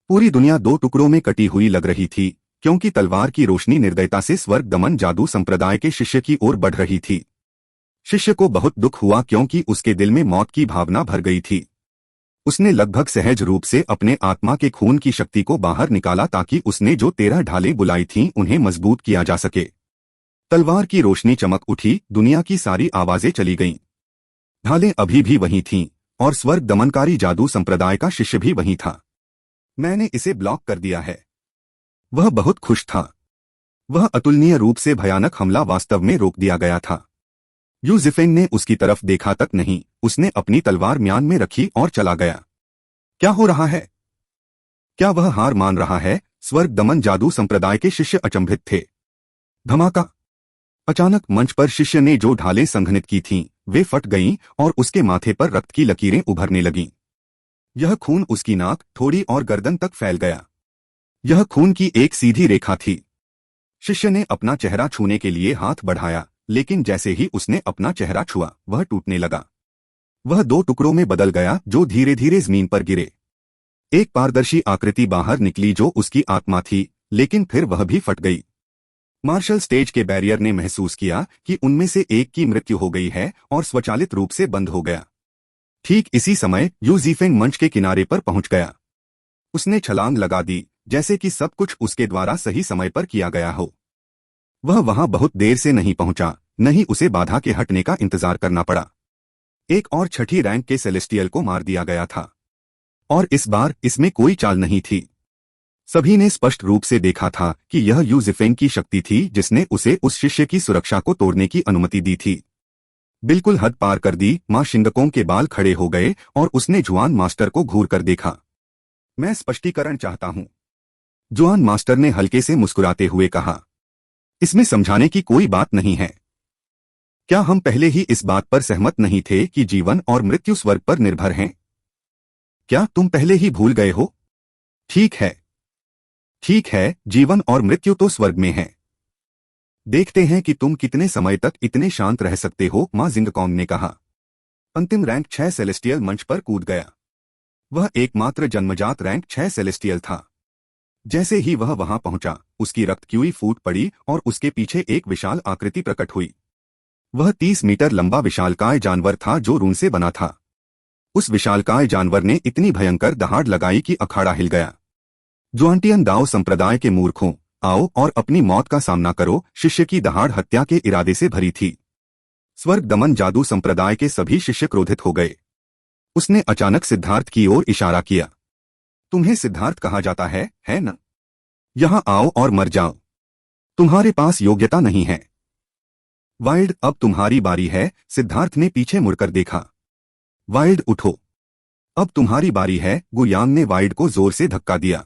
पूरी दुनिया 2 टुकड़ों में कटी हुई लग रही थी, क्योंकि तलवार की रोशनी निर्दयता से स्वर्ग दमन जादू संप्रदाय के शिष्य की ओर बढ़ रही थी। शिष्य को बहुत दुख हुआ क्योंकि उसके दिल में मौत की भावना भर गई थी। उसने लगभग सहज रूप से अपने आत्मा के खून की शक्ति को बाहर निकाला ताकि उसने जो 13 ढालें बुलाई थीं उन्हें मजबूत किया जा सके। तलवार की रोशनी चमक उठी, दुनिया की सारी आवाजें चली गईं। ढालें अभी भी वहीं थीं और स्वर्ग दमनकारी जादू संप्रदाय का शिष्य भी वहीं था। मैंने इसे ब्लॉक कर दिया है। वह बहुत खुश था। वह अतुलनीय रूप से भयानक हमला वास्तव में रोक दिया गया था। यूजिफेंग ने उसकी तरफ देखा तक नहीं, उसने अपनी तलवार म्यान में रखी और चला गया। क्या हो रहा है? क्या वह हार मान रहा है? स्वर्ग दमन जादू संप्रदाय के शिष्य अचंभित थे। धमाका! अचानक मंच पर शिष्य ने जो ढालें संघनित की थीं, वे फट गईं और उसके माथे पर रक्त की लकीरें उभरने लगीं। यह खून उसकी नाक, थोड़ी और गर्दन तक फैल गया। यह खून की एक सीधी रेखा थी। शिष्य ने अपना चेहरा छूने के लिए हाथ बढ़ाया, लेकिन जैसे ही उसने अपना चेहरा छुआ, वह टूटने लगा। वह दो टुकड़ों में बदल गया, जो धीरे धीरे जमीन पर गिरे। एक पारदर्शी आकृति बाहर निकली जो उसकी आत्मा थी, लेकिन फिर वह भी फट गई। मार्शल स्टेज के बैरियर ने महसूस किया कि उनमें से एक की मृत्यु हो गई है और स्वचालित रूप से बंद हो गया। ठीक इसी समय यू जीफेंग मंच के किनारे पर पहुंच गया। उसने छलांग लगा दी, जैसे कि सब कुछ उसके द्वारा सही समय पर किया गया हो। वह वहां बहुत देर से नहीं पहुंचा, नहीं उसे बाधा के हटने का इंतजार करना पड़ा। एक और छठी रैंक के सेलेस्टियल को मार दिया गया था, और इस बार इसमें कोई चाल नहीं थी। सभी ने स्पष्ट रूप से देखा था कि यह यू जीफेंग की शक्ति थी जिसने उसे उस शिष्य की सुरक्षा को तोड़ने की अनुमति दी थी। बिल्कुल हद पार कर दी। मां शिंगकोंग के बाल खड़े हो गए और उसने जुआन मास्टर को घूर कर देखा। मैं स्पष्टीकरण चाहता हूं, जुआन मास्टर ने हल्के से मुस्कुराते हुए कहा। इसमें समझाने की कोई बात नहीं है। क्या हम पहले ही इस बात पर सहमत नहीं थे कि जीवन और मृत्यु स्वर्ग पर निर्भर हैं? क्या तुम पहले ही भूल गए हो? ठीक है, ठीक है, जीवन और मृत्यु तो स्वर्ग में है। देखते हैं कि तुम कितने समय तक इतने शांत रह सकते हो, मां जिंगकोंग ने कहा। अंतिम रैंक 6 सेलेस्टियल मंच पर कूद गया। वह एकमात्र जन्मजात रैंक 6 सेलेस्टियल था। जैसे ही वह वहां पहुंचा, उसकी रक्त क्यूई फूट पड़ी और उसके पीछे एक विशाल आकृति प्रकट हुई। वह 30 मीटर लंबा विशालकाय जानवर था जो रून से बना था। उस विशालकाय जानवर ने इतनी भयंकर दहाड़ लगाई कि अखाड़ा हिल गया। जुआनटियन दाओ संप्रदाय के मूर्खों, आओ और अपनी मौत का सामना करो। शिष्य की दहाड़ हत्या के इरादे से भरी थी। स्वर्ग दमन जादू संप्रदाय के सभी शिष्य क्रोधित हो गए। उसने अचानक सिद्धार्थ की ओर इशारा किया। तुम्हें सिद्धार्थ कहा जाता है न? यहां आओ और मर जाओ। तुम्हारे पास योग्यता नहीं है। वाइल्ड, अब तुम्हारी बारी है। सिद्धार्थ ने पीछे मुड़कर देखा। वाइल्ड, उठो, अब तुम्हारी बारी है। गुयांग ने वाइल्ड को जोर से धक्का दिया।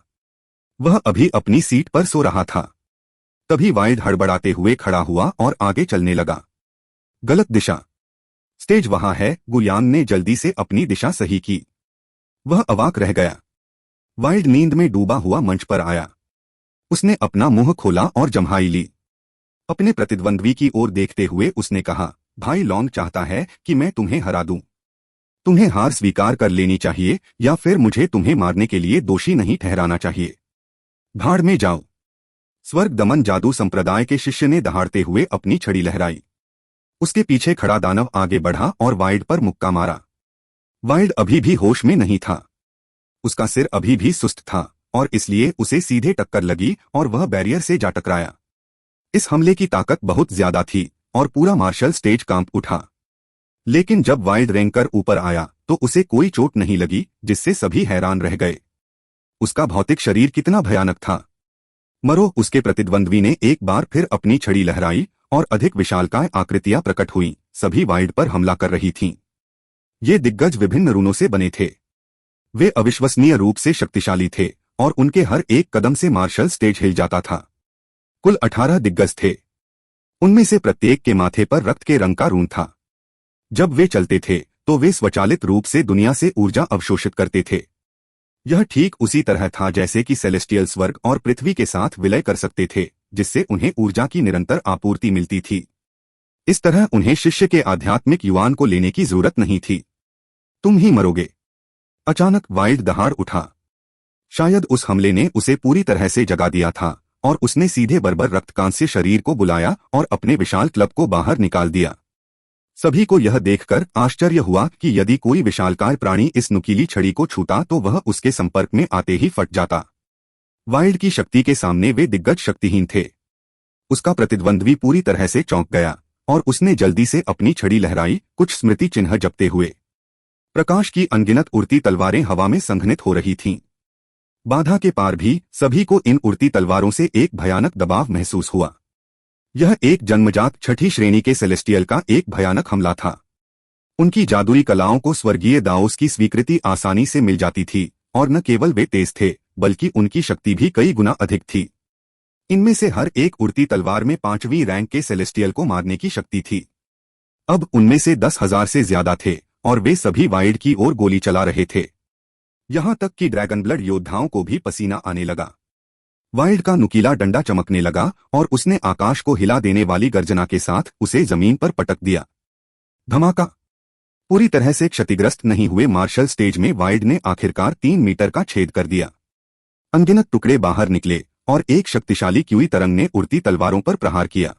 वह अभी अपनी सीट पर सो रहा था। तभी वाइल्ड हड़बड़ाते हुए खड़ा हुआ और आगे चलने लगा। गलत दिशा। स्टेज वहां है। गुयांग ने जल्दी से अपनी दिशा सही की। वह अवाक रह गया। वाइल्ड नींद में डूबा हुआ मंच पर आया। उसने अपना मुंह खोला और जम्हाई ली। अपने प्रतिद्वंद्वी की ओर देखते हुए उसने कहा, भाई लॉन्ग चाहता है कि मैं तुम्हें हरा दूं। तुम्हें हार स्वीकार कर लेनी चाहिए, या फिर मुझे तुम्हें मारने के लिए दोषी नहीं ठहराना चाहिए। भाड़ में जाओ। स्वर्ग दमन जादू संप्रदाय के शिष्य ने दहाड़ते हुए अपनी छड़ी लहराई। उसके पीछे खड़ा दानव आगे बढ़ा और वाइल्ड पर मुक्का मारा। वाइल्ड अभी भी होश में नहीं था। उसका सिर अभी भी सुस्त था और इसलिए उसे सीधे टक्कर लगी और वह बैरियर से जा टकराया। इस हमले की ताकत बहुत ज्यादा थी और पूरा मार्शल स्टेज कांप उठा। लेकिन जब वाइल्ड रेंकर ऊपर आया तो उसे कोई चोट नहीं लगी, जिससे सभी हैरान रह गए। उसका भौतिक शरीर कितना भयानक था। मरो। उसके प्रतिद्वंद्वी ने एक बार फिर अपनी छड़ी लहराई और अधिक विशालकाय आकृतियां प्रकट हुईं। सभी वाइल्ड पर हमला कर रही थीं। ये दिग्गज विभिन्न रूनों से बने थे। वे अविश्वसनीय रूप से शक्तिशाली थे और उनके हर एक कदम से मार्शल स्टेज हिल जाता था। कुल 18 दिग्गज थे। उनमें से प्रत्येक के माथे पर रक्त के रंग का रून था। जब वे चलते थे तो वे स्वचालित रूप से दुनिया से ऊर्जा अवशोषित करते थे। यह ठीक उसी तरह था जैसे कि सेलेस्टियल स्वर्ग और पृथ्वी के साथ विलय कर सकते थे, जिससे उन्हें ऊर्जा की निरंतर आपूर्ति मिलती थी। इस तरह उन्हें शिष्य के आध्यात्मिक युवान को लेने की जरूरत नहीं थी। तुम ही मरोगे। अचानक वाइल्ड दहाड़ उठा। शायद उस हमले ने उसे पूरी तरह से जगा दिया था और उसने सीधे बर्बर रक्तकांस्य शरीर को बुलाया और अपने विशाल क्लब को बाहर निकाल दिया। सभी को यह देखकर आश्चर्य हुआ कि यदि कोई विशालकाय प्राणी इस नुकीली छड़ी को छूता तो वह उसके संपर्क में आते ही फट जाता। वाइल्ड की शक्ति के सामने वे दिग्गज शक्तिहीन थे। उसका प्रतिद्वंद्वी पूरी तरह से चौंक गया और उसने जल्दी से अपनी छड़ी लहराई, कुछ स्मृति चिन्ह जपते हुए। प्रकाश की अनगिनत उड़ती तलवारें हवा में संघनित हो रही थीं। बाधा के पार भी सभी को इन उड़ती तलवारों से एक भयानक दबाव महसूस हुआ। यह एक जन्मजात छठी श्रेणी के सेलेस्टियल का एक भयानक हमला था। उनकी जादुई कलाओं को स्वर्गीय दाओस की स्वीकृति आसानी से मिल जाती थी और न केवल वे तेज थे बल्कि उनकी शक्ति भी कई गुना अधिक थी। इनमें से हर एक उड़ती तलवार में 5वीं रैंक के सेलेस्टियल को मारने की शक्ति थी। अब उनमें से 10,000 से ज्यादा थे और वे सभी वाइल्ड की ओर गोली चला रहे थे। यहां तक कि ड्रैगन ब्लड योद्धाओं को भी पसीना आने लगा। वाइल्ड का नुकीला डंडा चमकने लगा और उसने आकाश को हिला देने वाली गर्जना के साथ उसे जमीन पर पटक दिया। धमाका! पूरी तरह से क्षतिग्रस्त नहीं हुए मार्शल स्टेज में वाइल्ड ने आखिरकार 3 मीटर का छेद कर दिया। अनगिनत टुकड़े बाहर निकले और एक शक्तिशाली क्यूई तरंग ने उड़ती तलवारों पर प्रहार किया।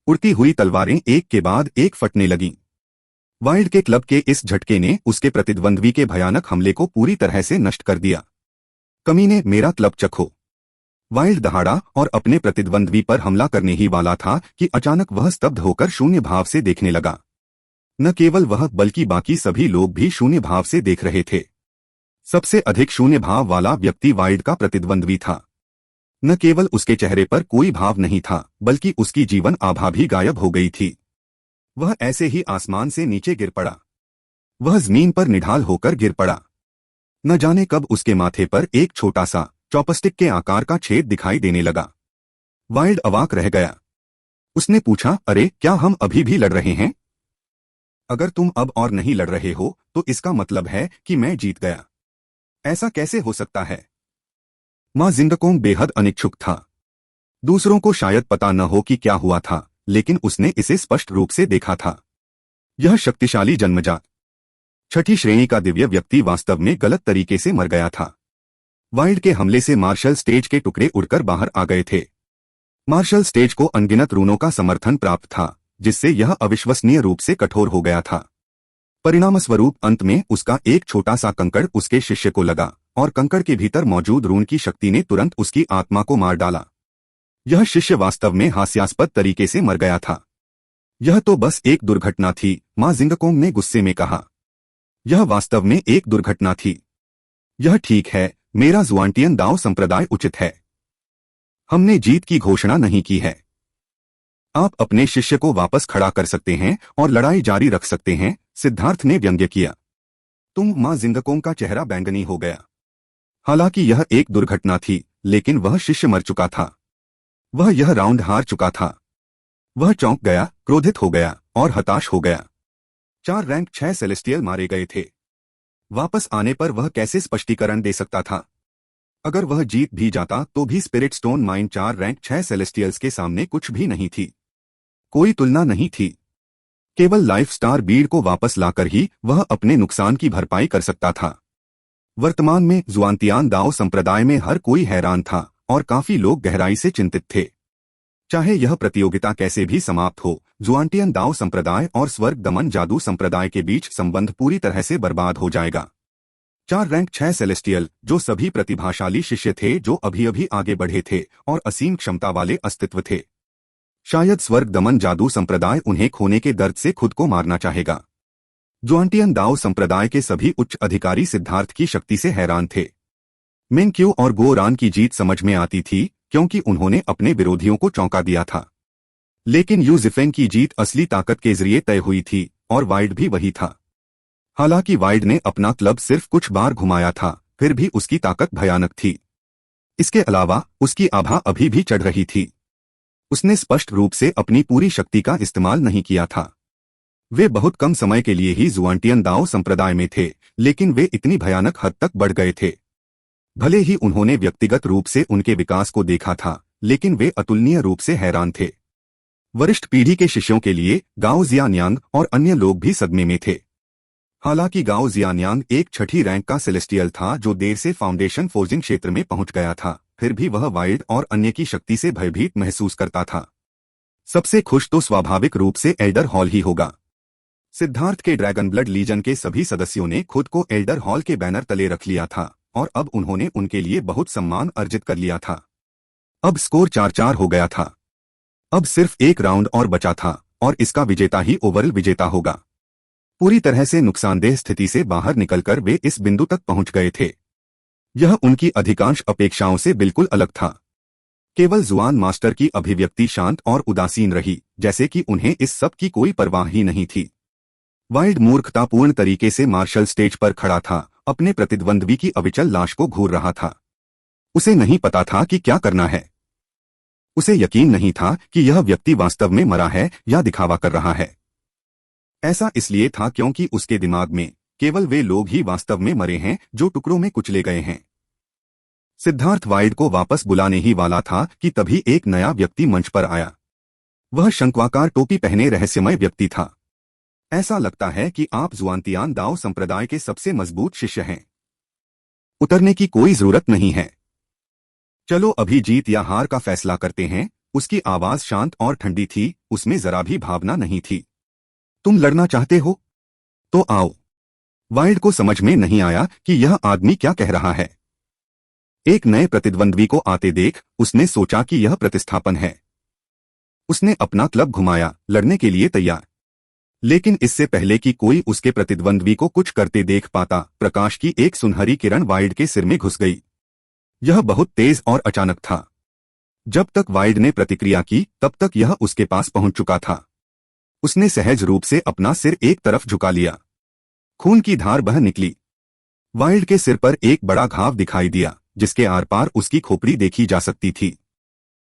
उड़ती हुई तलवारें एक के बाद एक फटने लगीं। वाइल्ड के क्लब के इस झटके ने उसके प्रतिद्वंद्वी के भयानक हमले को पूरी तरह से नष्ट कर दिया। कमीने, मेरा क्लब चखो! वाइल्ड दहाड़ा और अपने प्रतिद्वंद्वी पर हमला करने ही वाला था कि अचानक वह स्तब्ध होकर शून्य भाव से देखने लगा। न केवल वह बल्कि बाकी सभी लोग भी शून्य भाव से देख रहे थे। सबसे अधिक शून्य भाव वाला व्यक्ति वाइल्ड का प्रतिद्वंद्वी था। न केवल उसके चेहरे पर कोई भाव नहीं था बल्कि उसकी जीवन आभा भी गायब हो गई थी। वह ऐसे ही आसमान से नीचे गिर पड़ा। वह जमीन पर निढाल होकर गिर पड़ा। न जाने कब उसके माथे पर एक छोटा सा चॉपस्टिक के आकार का छेद दिखाई देने लगा। वाइल्ड अवाक रह गया। उसने पूछा, अरे क्या हम अभी भी लड़ रहे हैं? अगर तुम अब और नहीं लड़ रहे हो तो इसका मतलब है कि मैं जीत गया। ऐसा कैसे हो सकता है? मां जिंगकोंग बेहद अनिच्छुक था। दूसरों को शायद पता न हो कि क्या हुआ था, लेकिन उसने इसे स्पष्ट रूप से देखा था। यह शक्तिशाली जन्मजात 6ठी श्रेणी का दिव्य व्यक्ति वास्तव में गलत तरीके से मर गया था। वाइल्ड के हमले से मार्शल स्टेज के टुकड़े उड़कर बाहर आ गए थे। मार्शल स्टेज को अनगिनत रूनों का समर्थन प्राप्त था, जिससे यह अविश्वसनीय रूप से कठोर हो गया था। परिणामस्वरूप अंत में उसका एक छोटा सा कंकड़ उसके शिष्य को लगा और कंकड़ के भीतर मौजूद रून की शक्ति ने तुरंत उसकी आत्मा को मार डाला। यह शिष्य वास्तव में हास्यास्पद तरीके से मर गया था। यह तो बस एक दुर्घटना थी, मां जिंगकोंग ने गुस्से में कहा। यह वास्तव में एक दुर्घटना थी। यह ठीक है, मेरा जुआंटियन दाओ संप्रदाय उचित है। हमने जीत की घोषणा नहीं की है। आप अपने शिष्य को वापस खड़ा कर सकते हैं और लड़ाई जारी रख सकते हैं, सिद्धार्थ ने व्यंग्य किया। मां जिंगकोंग का चेहरा बैंगनी हो गया। हालांकि यह एक दुर्घटना थी, लेकिन वह शिष्य मर चुका था। वह यह राउंड हार चुका था। वह चौंक गया, क्रोधित हो गया और हताश हो गया। 4 रैंक 6 सेलेस्टियल मारे गए थे। वापस आने पर वह कैसे स्पष्टीकरण दे सकता था? अगर वह जीत भी जाता तो भी spirit stone mine 4 rank 6 celestials के सामने कुछ भी नहीं थी। कोई तुलना नहीं थी। केवल लाइफ स्टार बीड को वापस लाकर ही वह अपने नुकसान की भरपाई कर सकता था। वर्तमान में जुआंतियान दाओ संप्रदाय में हर कोई हैरान था और काफी लोग गहराई से चिंतित थे। चाहे यह प्रतियोगिता कैसे भी समाप्त हो, जुआंटियन दाओ संप्रदाय और स्वर्ग दमन जादू संप्रदाय के बीच संबंध पूरी तरह से बर्बाद हो जाएगा। 4 रैंक 6 सेलेस्टियल, जो सभी प्रतिभाशाली शिष्य थे जो अभी अभी आगे बढ़े थे और असीम क्षमता वाले अस्तित्व थे। शायद स्वर्ग दमन जादू संप्रदाय उन्हें खोने के दर्द से खुद को मारना चाहेगा। जुआंटियन दाओ संप्रदाय के सभी उच्च अधिकारी सिद्धार्थ की शक्ति से हैरान थे। मिंग-क्यू और गोरान की जीत समझ में आती थी क्योंकि उन्होंने अपने विरोधियों को चौंका दिया था। लेकिन यू जिफेंग की जीत असली ताकत के जरिए तय हुई थी और वाइल्ड भी वही था। हालांकि वाइल्ड ने अपना क्लब सिर्फ कुछ बार घुमाया था, फिर भी उसकी ताकत भयानक थी। इसके अलावा उसकी आभा अभी भी चढ़ रही थी। उसने स्पष्ट रूप से अपनी पूरी शक्ति का इस्तेमाल नहीं किया था। वे बहुत कम समय के लिए ही जुआंटियन दाओ संप्रदाय में थे, लेकिन वे इतनी भयानक हद तक बढ़ गए थे। भले ही उन्होंने व्यक्तिगत रूप से उनके विकास को देखा था, लेकिन वे अतुलनीय रूप से हैरान थे। वरिष्ठ पीढ़ी के शिष्यों के लिए गाओ जियान्यांग और अन्य लोग भी सदमे में थे। हालांकि गाओ जियान्यांग एक 6ठी रैंक का सेलेस्टियल था जो देर से फाउंडेशन फोर्जिंग क्षेत्र में पहुंच गया था, फिर भी वह वाइल्ड और अन्य की शक्ति से भयभीत महसूस करता था। सबसे खुश तो स्वाभाविक रूप से एल्डर हॉल ही होगा। सिद्धार्थ के ड्रैगन ब्लड लीजन के सभी सदस्यों ने खुद को एल्डर हॉल के बैनर तले रख लिया था और अब उन्होंने उनके लिए बहुत सम्मान अर्जित कर लिया था। अब स्कोर 4-4 हो गया था। अब सिर्फ एक राउंड और बचा था और इसका विजेता ही ओवरऑल विजेता होगा। पूरी तरह से नुकसानदेह स्थिति से बाहर निकलकर वे इस बिंदु तक पहुंच गए थे। यह उनकी अधिकांश अपेक्षाओं से बिल्कुल अलग था। केवल जुआन मास्टर की अभिव्यक्ति शांत और उदासीन रही, जैसे कि उन्हें इस सब की कोई परवाह ही नहीं थी। वाइल्ड मूर्खतापूर्ण तरीके से मार्शल स्टेज पर खड़ा था अपने प्रतिद्वंद्वी की अविचल लाश को घूर रहा था। उसे नहीं पता था कि क्या करना है। उसे यकीन नहीं था कि यह व्यक्ति वास्तव में मरा है या दिखावा कर रहा है। ऐसा इसलिए था क्योंकि उसके दिमाग में केवल वे लोग ही वास्तव में मरे हैं जो टुकड़ों में कुचले गए हैं। सिद्धार्थ वाइड को वापस बुलाने ही वाला था कि तभी एक नया व्यक्ति मंच पर आया। वह शंक्वाकार टोपी पहने रहस्यमय व्यक्ति था। ऐसा लगता है कि आप जुआनतियान दाओ संप्रदाय के सबसे मजबूत शिष्य हैं। उतरने की कोई जरूरत नहीं है। चलो अभी जीत या हार का फैसला करते हैं। उसकी आवाज शांत और ठंडी थी, उसमें जरा भी भावना नहीं थी। तुम लड़ना चाहते हो? तो आओ। वाइल्ड को समझ में नहीं आया कि यह आदमी क्या कह रहा है। एक नए प्रतिद्वंद्वी को आते देख उसने सोचा कि यह प्रतिस्थापन है। उसने अपना क्लब घुमाया, लड़ने के लिए तैयार। लेकिन इससे पहले कि कोई उसके प्रतिद्वंद्वी को कुछ करते देख पाता, प्रकाश की एक सुनहरी किरण वाइल्ड के सिर में घुस गई। यह बहुत तेज और अचानक था। जब तक वाइल्ड ने प्रतिक्रिया की तब तक यह उसके पास पहुंच चुका था। उसने सहज रूप से अपना सिर एक तरफ झुका लिया। खून की धार बह निकली। वाइल्ड के सिर पर एक बड़ा घाव दिखाई दिया, जिसके आर पार उसकी खोपड़ी देखी जा सकती थी।